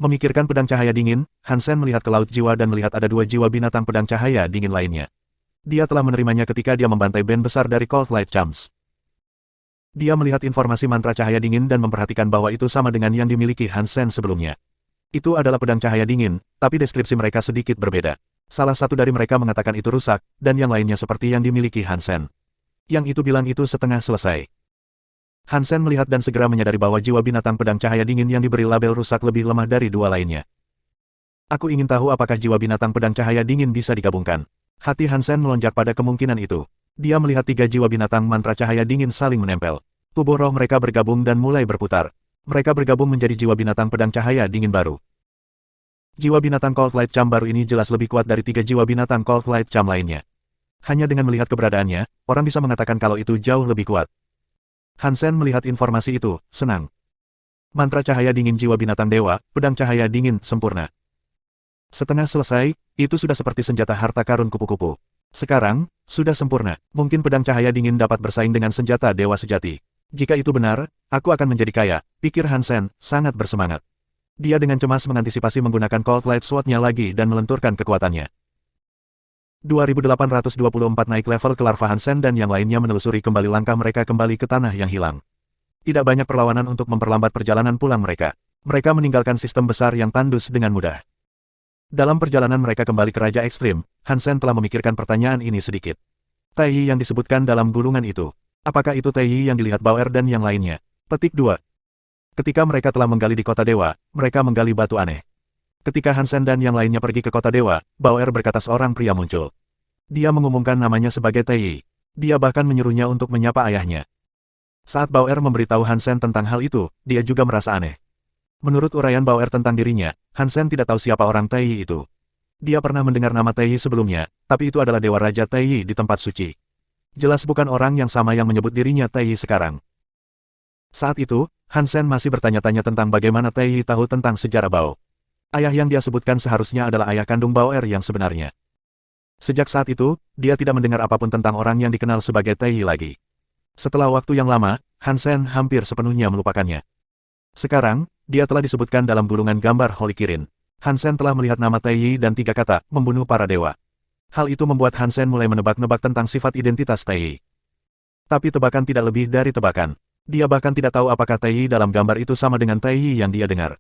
Memikirkan pedang cahaya dingin, Hansen melihat ke laut jiwa dan melihat ada 2 jiwa binatang pedang cahaya dingin lainnya. Dia telah menerimanya ketika dia membantai band besar dari Cold Light Champs. Dia melihat informasi mantra cahaya dingin dan memperhatikan bahwa itu sama dengan yang dimiliki Hansen sebelumnya. Itu adalah pedang cahaya dingin, tapi deskripsi mereka sedikit berbeda. Salah satu dari mereka mengatakan itu rusak, dan yang lainnya seperti yang dimiliki Hansen. Yang itu bilang itu setengah selesai. Hansen melihat dan segera menyadari bahwa jiwa binatang pedang cahaya dingin yang diberi label rusak lebih lemah dari 2 lainnya. Aku ingin tahu apakah jiwa binatang pedang cahaya dingin bisa digabungkan. Hati Hansen melonjak pada kemungkinan itu. Dia melihat 3 jiwa binatang mantra cahaya dingin saling menempel. Tubuh roh mereka bergabung dan mulai berputar. Mereka bergabung menjadi jiwa binatang pedang cahaya dingin baru. Jiwa binatang Cold Light Charm baru ini jelas lebih kuat dari 3 jiwa binatang Cold Light Charm lainnya. Hanya dengan melihat keberadaannya, orang bisa mengatakan kalau itu jauh lebih kuat. Hansen melihat informasi itu, senang. Mantra cahaya dingin jiwa binatang dewa, pedang cahaya dingin, sempurna. Setengah selesai, itu sudah seperti senjata harta karun kupu-kupu. Sekarang, sudah sempurna. Mungkin pedang cahaya dingin dapat bersaing dengan senjata dewa sejati. Jika itu benar, aku akan menjadi kaya, pikir Hansen, sangat bersemangat. Dia dengan cemas mengantisipasi menggunakan Cold Light Sword-nya lagi dan melenturkan kekuatannya. 2824 naik level ke larva Hansen dan yang lainnya menelusuri kembali langkah mereka kembali ke tanah yang hilang. Tidak banyak perlawanan untuk memperlambat perjalanan pulang mereka. Mereka meninggalkan sistem besar yang tandus dengan mudah. Dalam perjalanan mereka kembali ke Raja Ekstrim, Hansen telah memikirkan pertanyaan ini sedikit. Tai yang disebutkan dalam gulungan itu. Apakah itu Tai yang dilihat Bauer dan yang lainnya? Petik 2. Ketika mereka telah menggali di kota dewa, mereka menggali batu aneh. Ketika Hansen dan yang lainnya pergi ke kota dewa, Bauer berkata seorang pria muncul. Dia mengumumkan namanya sebagai Tai. Dia bahkan menyuruhnya untuk menyapa ayahnya. Saat Bauer memberitahu Hansen tentang hal itu, dia juga merasa aneh. Menurut uraian Bauer tentang dirinya, Hansen tidak tahu siapa orang Tai itu. Dia pernah mendengar nama Tai sebelumnya, tapi itu adalah Dewa Raja Tai di tempat suci. Jelas bukan orang yang sama yang menyebut dirinya Tai sekarang. Saat itu, Hansen masih bertanya-tanya tentang bagaimana Tai tahu tentang sejarah Bao. Ayah yang dia sebutkan seharusnya adalah ayah kandung Bauer yang sebenarnya. Sejak saat itu, dia tidak mendengar apapun tentang orang yang dikenal sebagai Tai lagi. Setelah waktu yang lama, Hansen hampir sepenuhnya melupakannya. Sekarang, dia telah disebutkan dalam gulungan gambar Holy Kirin. Hansen telah melihat nama Tai dan 3 kata, membunuh para dewa. Hal itu membuat Hansen mulai menebak-nebak tentang sifat identitas Tai. Tapi tebakan tidak lebih dari tebakan. Dia bahkan tidak tahu apakah Tai dalam gambar itu sama dengan Tai yang dia dengar.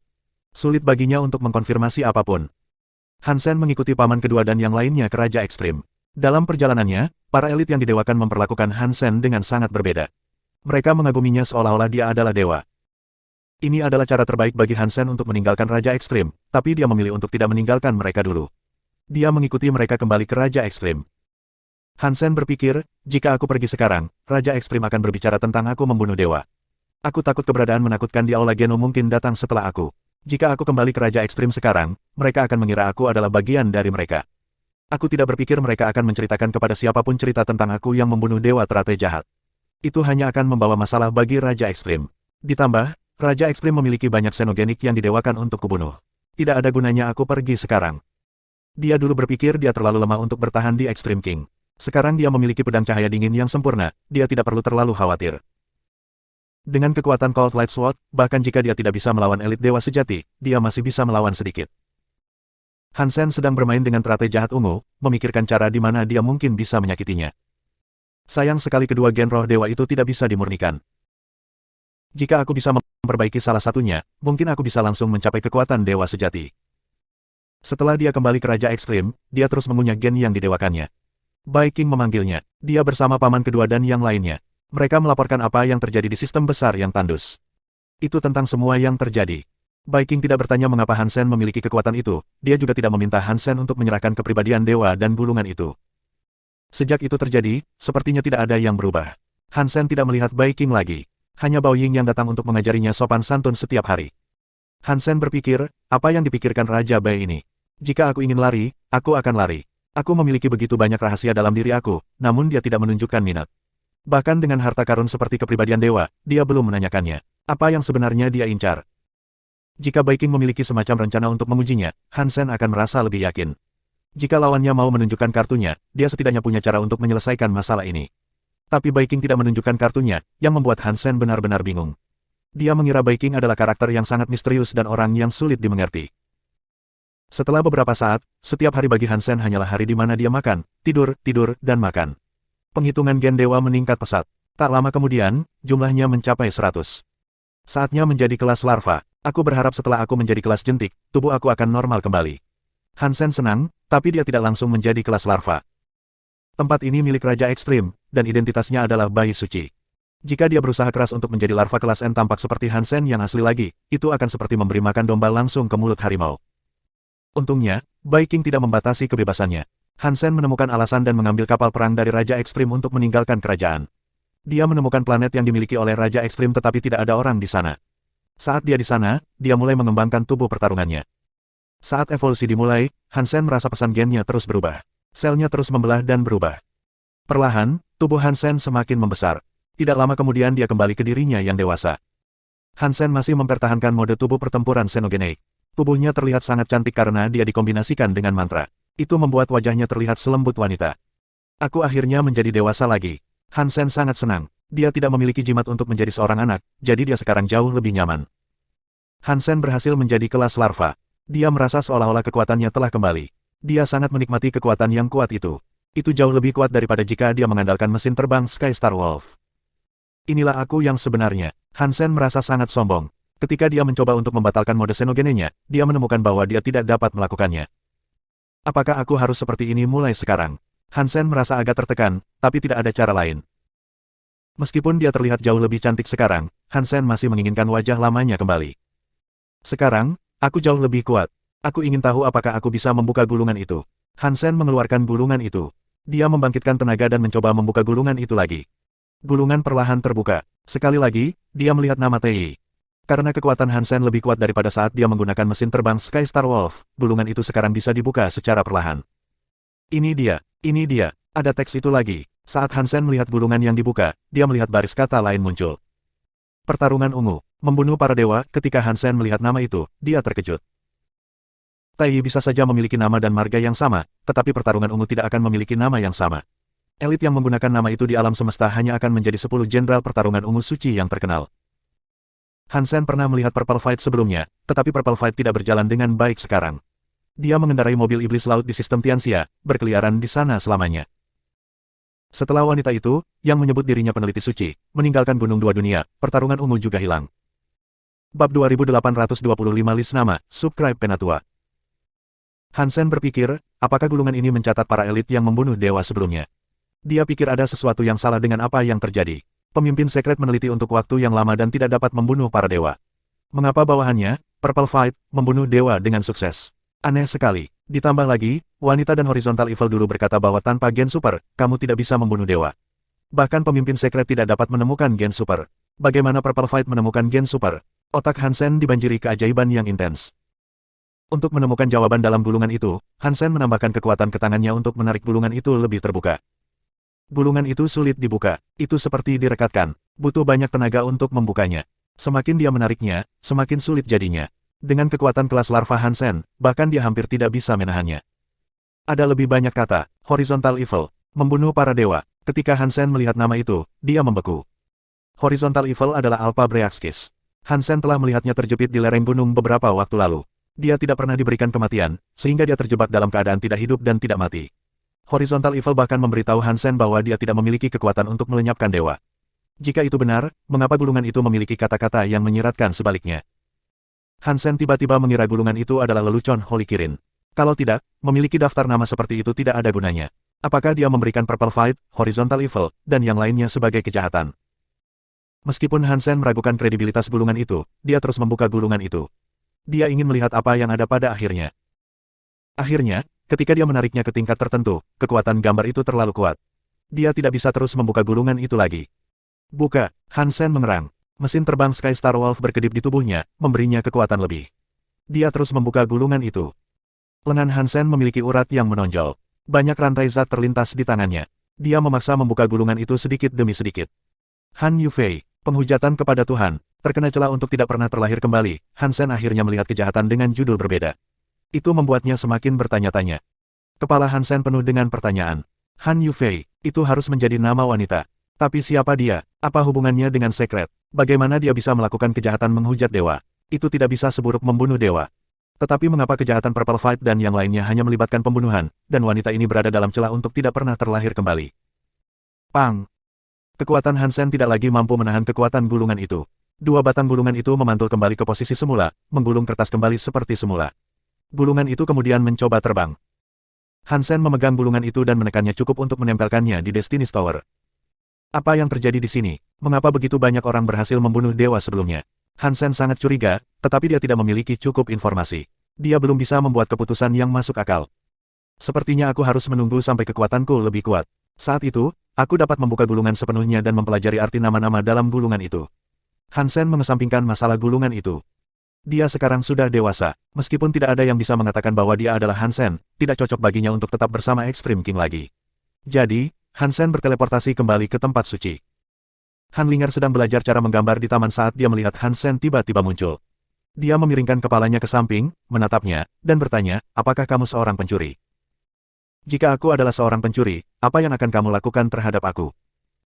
Sulit baginya untuk mengkonfirmasi apapun. Hansen mengikuti paman kedua dan yang lainnya ke Raja Ekstrim. Dalam perjalanannya, para elit yang didewakan memperlakukan Hansen dengan sangat berbeda. Mereka mengaguminya seolah-olah dia adalah dewa. Ini adalah cara terbaik bagi Hansen untuk meninggalkan Raja Ekstrim, tapi dia memilih untuk tidak meninggalkan mereka dulu. Dia mengikuti mereka kembali ke Raja Ekstrim. Hansen berpikir, jika aku pergi sekarang, Raja Ekstrim akan berbicara tentang aku membunuh dewa. Aku takut keberadaan menakutkan di Aula Geno mungkin datang setelah aku. Jika aku kembali ke Raja Ekstrim sekarang, mereka akan mengira aku adalah bagian dari mereka. Aku tidak berpikir mereka akan menceritakan kepada siapapun cerita tentang aku yang membunuh dewa teratai jahat. Itu hanya akan membawa masalah bagi Raja Ekstrim. Ditambah, Raja Ekstrim memiliki banyak xenogenik yang didewakan untuk kubunuh. Tidak ada gunanya aku pergi sekarang. Dia dulu berpikir dia terlalu lemah untuk bertahan di Extreme King. Sekarang dia memiliki pedang cahaya dingin yang sempurna, dia tidak perlu terlalu khawatir. Dengan kekuatan Cold Light Sword, bahkan jika dia tidak bisa melawan elit dewa sejati, dia masih bisa melawan sedikit. Hansen sedang bermain dengan teratai jahat ungu, memikirkan cara di mana dia mungkin bisa menyakitinya. Sayang sekali kedua gen roh dewa itu tidak bisa dimurnikan. Jika aku bisa memperbaiki salah satunya, mungkin aku bisa langsung mencapai kekuatan dewa sejati. Setelah dia kembali ke Raja Ekstrim, dia terus mengunyah gen yang didewakannya. Bai King memanggilnya, dia bersama paman kedua dan yang lainnya. Mereka melaporkan apa yang terjadi di sistem besar yang tandus. Itu tentang semua yang terjadi. Bai King tidak bertanya mengapa Hansen memiliki kekuatan itu, dia juga tidak meminta Hansen untuk menyerahkan kepribadian dewa dan gulungan itu. Sejak itu terjadi, sepertinya tidak ada yang berubah. Hansen tidak melihat Bai King lagi. Hanya Bao Ying yang datang untuk mengajarinya sopan santun setiap hari. Hansen berpikir, apa yang dipikirkan Raja Bai ini? Jika aku ingin lari, aku akan lari. Aku memiliki begitu banyak rahasia dalam diri aku, namun dia tidak menunjukkan minat. Bahkan dengan harta karun seperti kepribadian dewa, dia belum menanyakannya. Apa yang sebenarnya dia incar? Jika Bai King memiliki semacam rencana untuk mengujinya, Hansen akan merasa lebih yakin. Jika lawannya mau menunjukkan kartunya, dia setidaknya punya cara untuk menyelesaikan masalah ini. Tapi Bai King tidak menunjukkan kartunya, yang membuat Hansen benar-benar bingung. Dia mengira Bai King adalah karakter yang sangat misterius dan orang yang sulit dimengerti. Setelah beberapa saat, setiap hari bagi Hansen hanyalah hari di mana dia makan, tidur, dan makan. Penghitungan gen dewa meningkat pesat. Tak lama kemudian, jumlahnya mencapai 100. Saatnya menjadi kelas larva. Aku berharap setelah aku menjadi kelas jentik, tubuh aku akan normal kembali. Hansen senang, tapi dia tidak langsung menjadi kelas larva. Tempat ini milik Raja Ekstrim, dan identitasnya adalah bayi suci. Jika dia berusaha keras untuk menjadi larva kelas N tampak seperti Hansen yang asli lagi, itu akan seperti memberi makan domba langsung ke mulut harimau. Untungnya, Bai King tidak membatasi kebebasannya. Hansen menemukan alasan dan mengambil kapal perang dari Raja Ekstrim untuk meninggalkan kerajaan. Dia menemukan planet yang dimiliki oleh Raja Ekstrim tetapi tidak ada orang di sana. Saat dia di sana, dia mulai mengembangkan tubuh pertarungannya. Saat evolusi dimulai, Hansen merasa pesan gennya terus berubah. Selnya terus membelah dan berubah. Perlahan, tubuh Hansen semakin membesar. Tidak lama kemudian dia kembali ke dirinya yang dewasa. Hansen masih mempertahankan mode tubuh pertempuran xenogeneik. Tubuhnya terlihat sangat cantik karena dia dikombinasikan dengan mantra. Itu membuat wajahnya terlihat selembut wanita. Aku akhirnya menjadi dewasa lagi. Hansen sangat senang. Dia tidak memiliki jimat untuk menjadi seorang anak, jadi dia sekarang jauh lebih nyaman. Hansen berhasil menjadi kelas larva. Dia merasa seolah-olah kekuatannya telah kembali. Dia sangat menikmati kekuatan yang kuat itu. Itu jauh lebih kuat daripada jika dia mengandalkan mesin terbang Sky Star Wolf. Inilah aku yang sebenarnya. Hansen merasa sangat sombong. Ketika dia mencoba untuk membatalkan mode xenogenenya, dia menemukan bahwa dia tidak dapat melakukannya. Apakah aku harus seperti ini mulai sekarang? Hansen merasa agak tertekan, tapi tidak ada cara lain. Meskipun dia terlihat jauh lebih cantik sekarang, Hansen masih menginginkan wajah lamanya kembali. Sekarang, aku jauh lebih kuat. Aku ingin tahu apakah aku bisa membuka gulungan itu. Hansen mengeluarkan gulungan itu. Dia membangkitkan tenaga dan mencoba membuka gulungan itu lagi. Gulungan perlahan terbuka. Sekali lagi, dia melihat nama Tei. Karena kekuatan Hansen lebih kuat daripada saat dia menggunakan mesin terbang Sky Star Wolf, gulungan itu sekarang bisa dibuka secara perlahan. Ini dia, ada teks itu lagi. Saat Hansen melihat gulungan yang dibuka, dia melihat baris kata lain muncul. Pertarungan ungu, membunuh para dewa. Ketika Hansen melihat nama itu, dia terkejut. Tai bisa saja memiliki nama dan marga yang sama, tetapi pertarungan ungu tidak akan memiliki nama yang sama. Elit yang menggunakan nama itu di alam semesta hanya akan menjadi 10 jenderal pertarungan ungu suci yang terkenal. Hansen pernah melihat Purple Fight sebelumnya, tetapi Purple Fight tidak berjalan dengan baik sekarang. Dia mengendarai mobil iblis laut di sistem Tianxia, berkeliaran di sana selamanya. Setelah wanita itu, yang menyebut dirinya peneliti suci, meninggalkan Gunung Dua Dunia, pertarungan ungu juga hilang. Bab 2825 List nama, Subscribe Penatua. Hansen berpikir, apakah gulungan ini mencatat para elit yang membunuh dewa sebelumnya? Dia pikir ada sesuatu yang salah dengan apa yang terjadi. Pemimpin sekret meneliti untuk waktu yang lama dan tidak dapat membunuh para dewa. Mengapa bawahannya, Purple Fight, membunuh dewa dengan sukses? Aneh sekali. Ditambah lagi, wanita dan Horizontal Evil dulu berkata bahwa tanpa gen super, kamu tidak bisa membunuh dewa. Bahkan pemimpin sekret tidak dapat menemukan gen super. Bagaimana Purple Fight menemukan gen super? Otak Hansen dibanjiri keajaiban yang intens. Untuk menemukan jawaban dalam gulungan itu, Hansen menambahkan kekuatan ke tangannya untuk menarik gulungan itu lebih terbuka. Gulungan itu sulit dibuka, itu seperti direkatkan, butuh banyak tenaga untuk membukanya. Semakin dia menariknya, semakin sulit jadinya. Dengan kekuatan kelas larva Hansen, bahkan dia hampir tidak bisa menahannya. Ada lebih banyak kata, Horizontal Evil, membunuh para dewa. Ketika Hansen melihat nama itu, dia membeku. Horizontal Evil adalah Alpha Breaxkis. Hansen telah melihatnya terjepit di lereng gunung beberapa waktu lalu. Dia tidak pernah diberikan kematian, sehingga dia terjebak dalam keadaan tidak hidup dan tidak mati. Horizontal Evil bahkan memberitahu Hansen bahwa dia tidak memiliki kekuatan untuk melenyapkan dewa. Jika itu benar, mengapa gulungan itu memiliki kata-kata yang menyiratkan sebaliknya? Hansen tiba-tiba mengira gulungan itu adalah lelucon Holy Kirin. Kalau tidak, memiliki daftar nama seperti itu tidak ada gunanya. Apakah dia memberikan Purple Fight, Horizontal Evil, dan yang lainnya sebagai kejahatan? Meskipun Hansen meragukan kredibilitas gulungan itu, dia terus membuka gulungan itu. Dia ingin melihat apa yang ada pada akhirnya. Akhirnya, ketika dia menariknya ke tingkat tertentu, kekuatan gambar itu terlalu kuat. Dia tidak bisa terus membuka gulungan itu lagi. Buka, Hansen mengerang. Mesin terbang Sky Star Wolf berkedip di tubuhnya, memberinya kekuatan lebih. Dia terus membuka gulungan itu. Lengan Hansen memiliki urat yang menonjol. Banyak rantai zat terlintas di tangannya. Dia memaksa membuka gulungan itu sedikit demi sedikit. Han Yufei, penghujatan kepada Tuhan, terkena celah untuk tidak pernah terlahir kembali. Hansen akhirnya melihat kejahatan dengan judul berbeda. Itu membuatnya semakin bertanya-tanya. Kepala Hansen penuh dengan pertanyaan. Han Yufei, itu harus menjadi nama wanita. Tapi siapa dia? Apa hubungannya dengan sekret? Bagaimana dia bisa melakukan kejahatan menghujat dewa? Itu tidak bisa seburuk membunuh dewa. Tetapi mengapa kejahatan Purple Fight dan yang lainnya hanya melibatkan pembunuhan, dan wanita ini berada dalam celah untuk tidak pernah terlahir kembali? Pang! Kekuatan Hansen tidak lagi mampu menahan kekuatan gulungan itu. Dua batang gulungan itu memantul kembali ke posisi semula, menggulung kertas kembali seperti semula. Gulungan itu kemudian mencoba terbang. Hansen memegang gulungan itu dan menekannya cukup untuk menempelkannya di Destiny's Tower. Apa yang terjadi di sini? Mengapa begitu banyak orang berhasil membunuh dewa sebelumnya? Hansen sangat curiga, tetapi dia tidak memiliki cukup informasi. Dia belum bisa membuat keputusan yang masuk akal. Sepertinya aku harus menunggu sampai kekuatanku lebih kuat. Saat itu, aku dapat membuka gulungan sepenuhnya dan mempelajari arti nama-nama dalam gulungan itu. Hansen mengesampingkan masalah gulungan itu. Dia sekarang sudah dewasa. Meskipun tidak ada yang bisa mengatakan bahwa dia adalah Hansen, tidak cocok baginya untuk tetap bersama Extreme King lagi. Jadi, Hansen berteleportasi kembali ke tempat suci. Hanlinger sedang belajar cara menggambar di taman saat dia melihat Hansen tiba-tiba muncul. Dia memiringkan kepalanya ke samping, menatapnya, dan bertanya, apakah kamu seorang pencuri? Jika aku adalah seorang pencuri, apa yang akan kamu lakukan terhadap aku?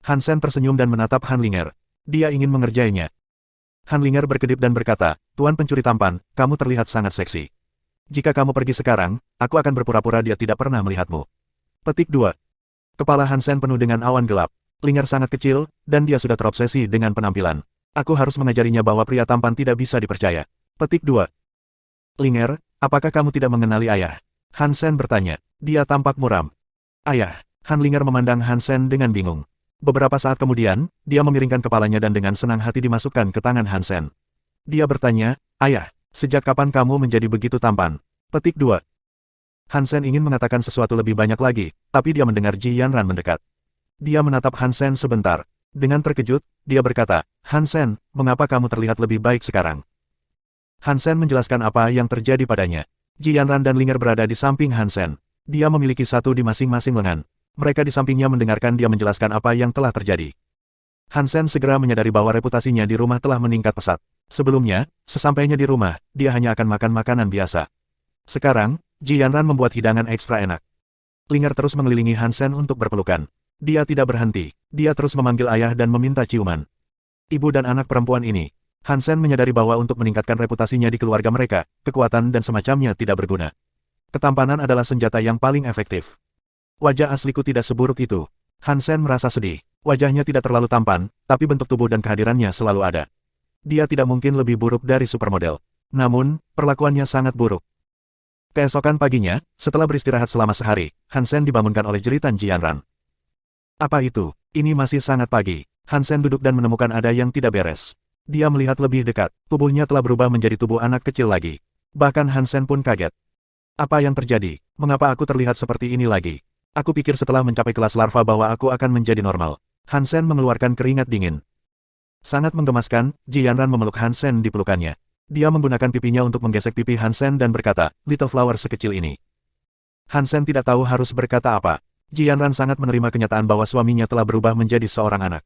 Hansen tersenyum dan menatap Hanlinger. Dia ingin mengerjainya. Hanlinger berkedip dan berkata, Tuan pencuri tampan, kamu terlihat sangat seksi. Jika kamu pergi sekarang, aku akan berpura-pura dia tidak pernah melihatmu. Petik 2. Kepala Hansen penuh dengan awan gelap. Linger sangat kecil, dan dia sudah terobsesi dengan penampilan. Aku harus mengajarinya bahwa pria tampan tidak bisa dipercaya. Petik 2. Linger, apakah kamu tidak mengenali ayah? Hansen bertanya. Dia tampak muram. Ayah. Hanlinger memandang Hansen dengan bingung. Beberapa saat kemudian, dia memiringkan kepalanya dan dengan senang hati dimasukkan ke tangan Hansen. Dia bertanya, ayah, sejak kapan kamu menjadi begitu tampan? Petik 2. Hansen ingin mengatakan sesuatu lebih banyak lagi, tapi dia mendengar Ji Yanran mendekat. Dia menatap Hansen sebentar. Dengan terkejut, dia berkata, Hansen, mengapa kamu terlihat lebih baik sekarang? Hansen menjelaskan apa yang terjadi padanya. Ji Yanran dan Linger berada di samping Hansen. Dia memiliki satu di masing-masing lengan. Mereka di sampingnya mendengarkan dia menjelaskan apa yang telah terjadi. Hansen segera menyadari bahwa reputasinya di rumah telah meningkat pesat. Sebelumnya, sesampainya di rumah, dia hanya akan makan makanan biasa. Sekarang, Ji Yanran membuat hidangan ekstra enak. Linger terus mengelilingi Hansen untuk berpelukan. Dia tidak berhenti. Dia terus memanggil ayah dan meminta ciuman. Ibu dan anak perempuan ini. Hansen menyadari bahwa untuk meningkatkan reputasinya di keluarga mereka, kekuatan dan semacamnya tidak berguna. Ketampanan adalah senjata yang paling efektif. Wajah asliku tidak seburuk itu. Hansen merasa sedih. Wajahnya tidak terlalu tampan, tapi bentuk tubuh dan kehadirannya selalu ada. Dia tidak mungkin lebih buruk dari supermodel. Namun, perlakuannya sangat buruk. Keesokan paginya, setelah beristirahat selama sehari, Hansen dibangunkan oleh jeritan Jianran. Apa itu? Ini masih sangat pagi. Hansen duduk dan menemukan ada yang tidak beres. Dia melihat lebih dekat, tubuhnya telah berubah menjadi tubuh anak kecil lagi. Bahkan Hansen pun kaget. Apa yang terjadi? Mengapa aku terlihat seperti ini lagi? Aku pikir setelah mencapai kelas larva bahwa aku akan menjadi normal. Hansen mengeluarkan keringat dingin. Sangat menggemaskan, Jianran memeluk Hansen di pelukannya. Dia menggunakan pipinya untuk menggesek pipi Hansen dan berkata, "Little flower sekecil ini." Hansen tidak tahu harus berkata apa. Jianran sangat menerima kenyataan bahwa suaminya telah berubah menjadi seorang anak.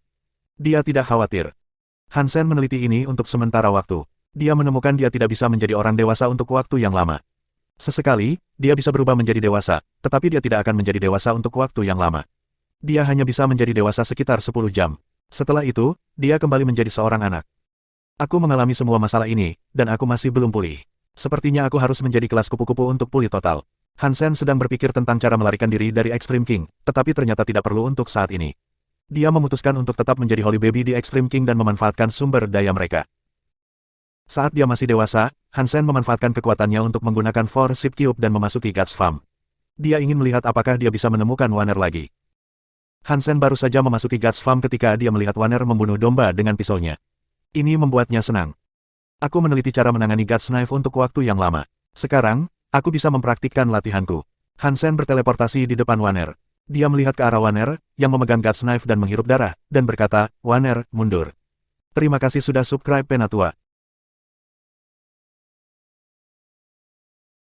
Dia tidak khawatir. Hansen meneliti ini untuk sementara waktu. Dia menemukan dia tidak bisa menjadi orang dewasa untuk waktu yang lama. Sesekali, dia bisa berubah menjadi dewasa, tetapi dia tidak akan menjadi dewasa untuk waktu yang lama. Dia hanya bisa menjadi dewasa sekitar 10 jam. Setelah itu, dia kembali menjadi seorang anak. Aku mengalami semua masalah ini, dan aku masih belum pulih. Sepertinya aku harus menjadi kelas kupu-kupu untuk pulih total. Hansen sedang berpikir tentang cara melarikan diri dari Extreme King, tetapi ternyata tidak perlu untuk saat ini. Dia memutuskan untuk tetap menjadi Holy Baby di Extreme King dan memanfaatkan sumber daya mereka. Saat dia masih dewasa, Hansen memanfaatkan kekuatannya untuk menggunakan Four Ship Cube dan memasuki Guts Farm. Dia ingin melihat apakah dia bisa menemukan Wanner lagi. Hansen baru saja memasuki Guts Farm ketika dia melihat Wanner membunuh domba dengan pisaunya. Ini membuatnya senang. Aku meneliti cara menangani Guts Knife untuk waktu yang lama. Sekarang, aku bisa mempraktikkan latihanku. Hansen berteleportasi di depan Wanner. Dia melihat ke arah Wanner, yang memegang Guts Knife dan menghirup darah, dan berkata, "Wanner, mundur." Terima kasih sudah subscribe Penatua.